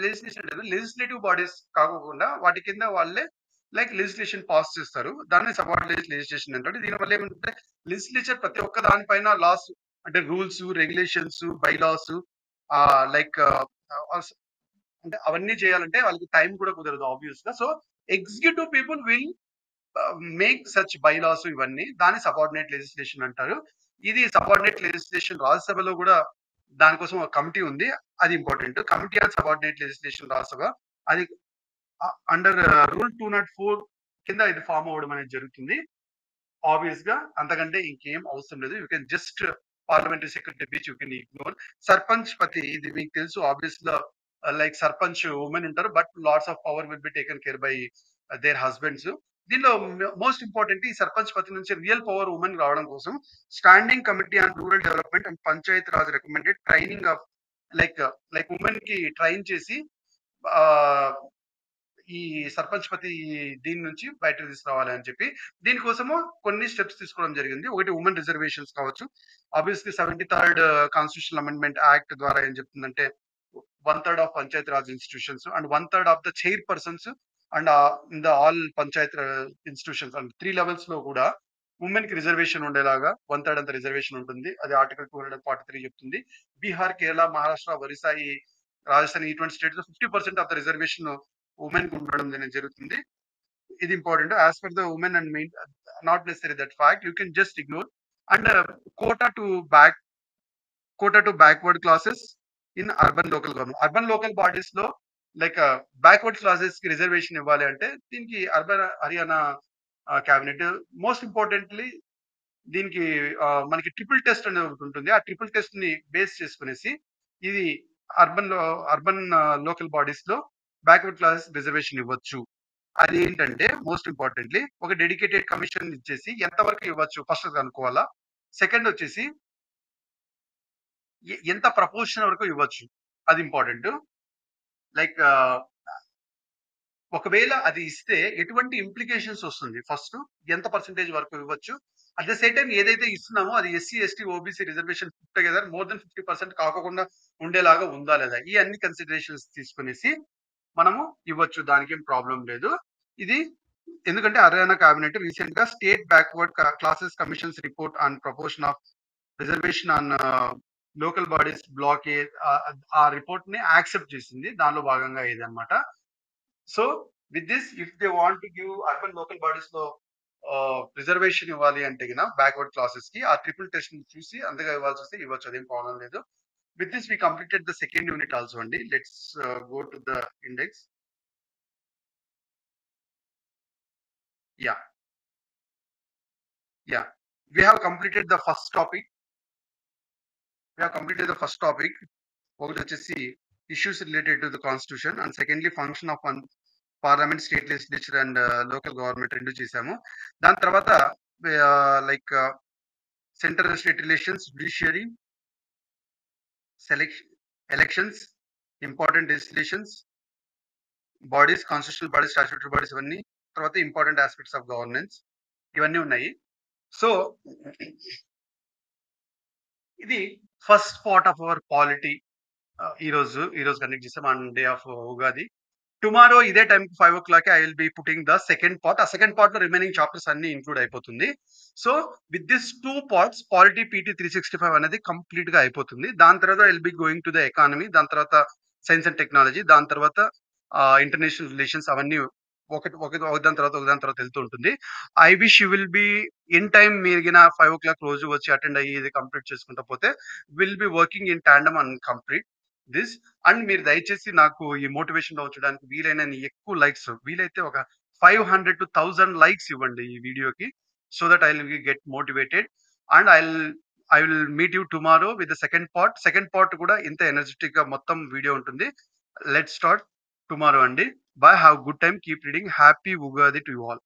లెజిస్లేషన్ అంటే లెజిస్లేటివ్ బాడీస్ కాకోకుండా వాటి కింద వాళ్ళే లైక్ లెజిస్లేషన్ పాస్ చేస్తారు. దాన్ని సబార్డినేట్ లెజిస్లేషన్ అంటారు. దీనివల్ల ఏమంటే లెజిస్లేచర్ ప్రతి ఒక్క దానిపైన లాస్ అంటే రూల్స్, రెగ్యులేషన్స్, బైలాస్ లైక్ అంటే అవన్నీ చేయాలంటే వాళ్ళకి టైం కూడా కుదరదు ఆబ్వియస్ గా. So executive people will make such bylaws ఇవన్నీ దాన్ని సబార్డినేట్ లెజిస్లేషన్ అంటారు. ఇది సబార్డినేట్ లెజిస్లేషన్ రాజ్యసభలో కూడా దానికోసం ఒక కమిటీ ఉంది. అది important. Committee on subordinate legislation Rajya Sabha అది అండర్ రూల్ 204 కింద ఇది ఫామ్ అవ్వడం అనేది జరుగుతుంది. ఆబ్వియస్ గా అంతకంటే ఇంకేం అవసరం లేదు. You can just parliamentary secretary beach you can ignore. Sarpanch పతి ఇది మీకు తెలుసు ఆబ్వియస్ గా లైక్ సర్పంచ్ ఉమెన్ ఉంటారు. But lots of power will be taken care by their husbands. దీనిలో మోస్ట్ ఇంపార్టెంట్ ఈ సర్పంచ్ పతి నుంచి రియల్ పవర్ ఉమెన్ రావడం కోసం standing committee on rural development and Panchayat Raj recommended training of like like women కి ట్రైన్ చేసి ఆ ఈ సర్పంచ్ పతి దీని నుంచి బయటకు తీసుకురావాలి అని చెప్పి దీనికోసము కొన్ని స్టెప్స్ తీసుకోవడం జరిగింది. ఒకటి ఉమెన్ రిజర్వేషన్స్ కావచ్చు. Obviously 73rd constitutional amendment act ద్వారా ఏం చెప్తుందంటే 1/3 of Panchayat Raj institutions and 1/3 of the chair persons and in the all Panchayat institutions and 3 levels లో కూడా ఉమెన్ కి రిజర్వేషన్ ఉండేలాగా 1/3 అంత రిజర్వేషన్ ఉంటుంది. అది ఆర్టికల్ 243 చెప్తుంది. బీహార్, కేరళ, మహారాష్ట్ర, ఒరిస్సా, ఈ రాజస్థాన్ ఇటువంటి స్టేట్స్ లో 50% ఆఫ్ ద రిజర్వేషన్ ఉమెన్ కు ఉండడం అనేది జరుగుతుంది. ఇది important. As per the women and main not necessary that fact you can just ignore. And quota to back quota to backward classes in urban local government. Urban local bodies లో లైక్ బ్యాక్వర్డ్ క్లాసెస్ కి రిజర్వేషన్ ఇవ్వాలి అంటే దీనికి urban Haryana cabinet. Most importantly దీనికి మనకి ట్రిపుల్ టెస్ట్ అనేది ఒకటి ఉంటుంది. ఆ ట్రిపుల్ టెస్ట్ ని బేస్ చేసుకునేసి ఇది అర్బన్ లోకల్ బాడీస్ లో బ్యాక్వర్డ్ క్లాస్ రిజర్వేషన్ ఇవ్వచ్చు. అది ఏంటంటే మోస్ట్ ఇంపార్టెంట్లీ ఒక డెడికేటెడ్ కమిషన్ ఇచ్చేసి ఎంత వరకు ఇవ్వచ్చు ఫస్ట్ కనుక్కోవాలా. సెకండ్ వచ్చేసి ఎంత ప్రపోర్షన్ వరకు ఇవ్వచ్చు, అది ఇంపార్టెంట్. లైక్ ఒకవేళ అది ఇస్తే ఎటువంటి ఇంప్లికేషన్స్ వస్తుంది, ఫస్ట్ ఎంత పర్సెంటేజ్ వరకు ఇవ్వచ్చు, అట్ ద సేమ్ టైం ఏదైతే ఇస్తున్నామో అది SC ST OBC reservation together more than 50% కాకుండా ఉండేలాగా ఉందా లేదా, ఈ అన్ని కన్సిడరేషన్స్ తీసుకునేసి మనము ఇవ్వచ్చు, దానికి ఏం ప్రాబ్లం లేదు. ఇది ఎందుకంటే హర్యానా కేబినెట్ రీసెంట్ గా state backward classes commissions report on proportion of reservation on local bodies block ఆ రిపోర్ట్ ని యాక్సెప్ట్ చేసింది. దానిలో భాగంగా ఇది అన్నమాట. So with this if they want to give urban local bodies లో రిజర్వేషన్ ఇవ్వాలి అంటే గిన బ్యాక్వర్డ్ క్లాసెస్ కి ఆ ట్రిపుల్ టెస్ట్ ని చూసి అంతగా ఇవ్వాల్సి వస్తే ఇవ్వచ్చు, అదేం ప్రాబ్లం లేదు. With this we completed the second unit also అండి. Let's go to the index. Yeah yeah we have completed the first topic. ఒకటి వచ్చేసి issues related to the constitution and secondly function of parliament, state legislature and local government రెండు చేసాము. దాని తర్వాత like central and state relations, judiciary, elections, important డెసిలేషన్స్, bodies, constitutional bodies, statutory bodies, ఇవన్నీ తర్వాత ఇంపార్టెంట్ ఆస్పెక్ట్స్ ఆఫ్ గవర్నెన్స్ ఇవన్నీ ఉన్నాయి. సో ఇది first part of our polity. ఈ రోజు కండక్ట్ చేసాం on day of Ugadi. Tomorrow ఇదే టైంకి 5 o'clock I will be putting the second part. ఆ సెకండ్ పార్ట్ లో రిమైనింగ్ చాప్టర్స్ అన్ని ఇంక్లూడ్ అయిపోతుంది. So with this 2 parts polity PT 365 అనేది కంప్లీట్ గా అయిపోతుంది. దాని తర్వాత I will be going to the economy, దాని తర్వాత సైన్స్ అండ్ టెక్నాలజీ, దాని తర్వాత ఇంటర్నేషనల్ రిలేషన్స్, అవన్నీ ఒకదాని తర్వాత వెళ్తూ ఉంటుంది. I wish you will be in time. మీరు 5 o'clock రోజు వచ్చి అటెండ్ అయ్యి ఇది కంప్లీట్ చేసుకుంటా పోతే will be working in tandem and complete this. And మీరు దయచేసి నాకు ఈ మోటివేషన్ లో ఉంచడానికి వీలైనన్ని ఎక్కువ లైక్స్, వీలైతే ఒక 500 to 1000 లైక్స్ ఇవ్వండి ఈ వీడియోకి. So that I will get motivated and I will meet you tomorrow with the second part కూడా ఇంత ఎనర్జెటిక్ గా మొత్తం వీడియో ఉంటుంది. లెట్స్ స్టార్ట్ టుమారో అండి. By, have good time, keep reading. Happy Ugadi to you all.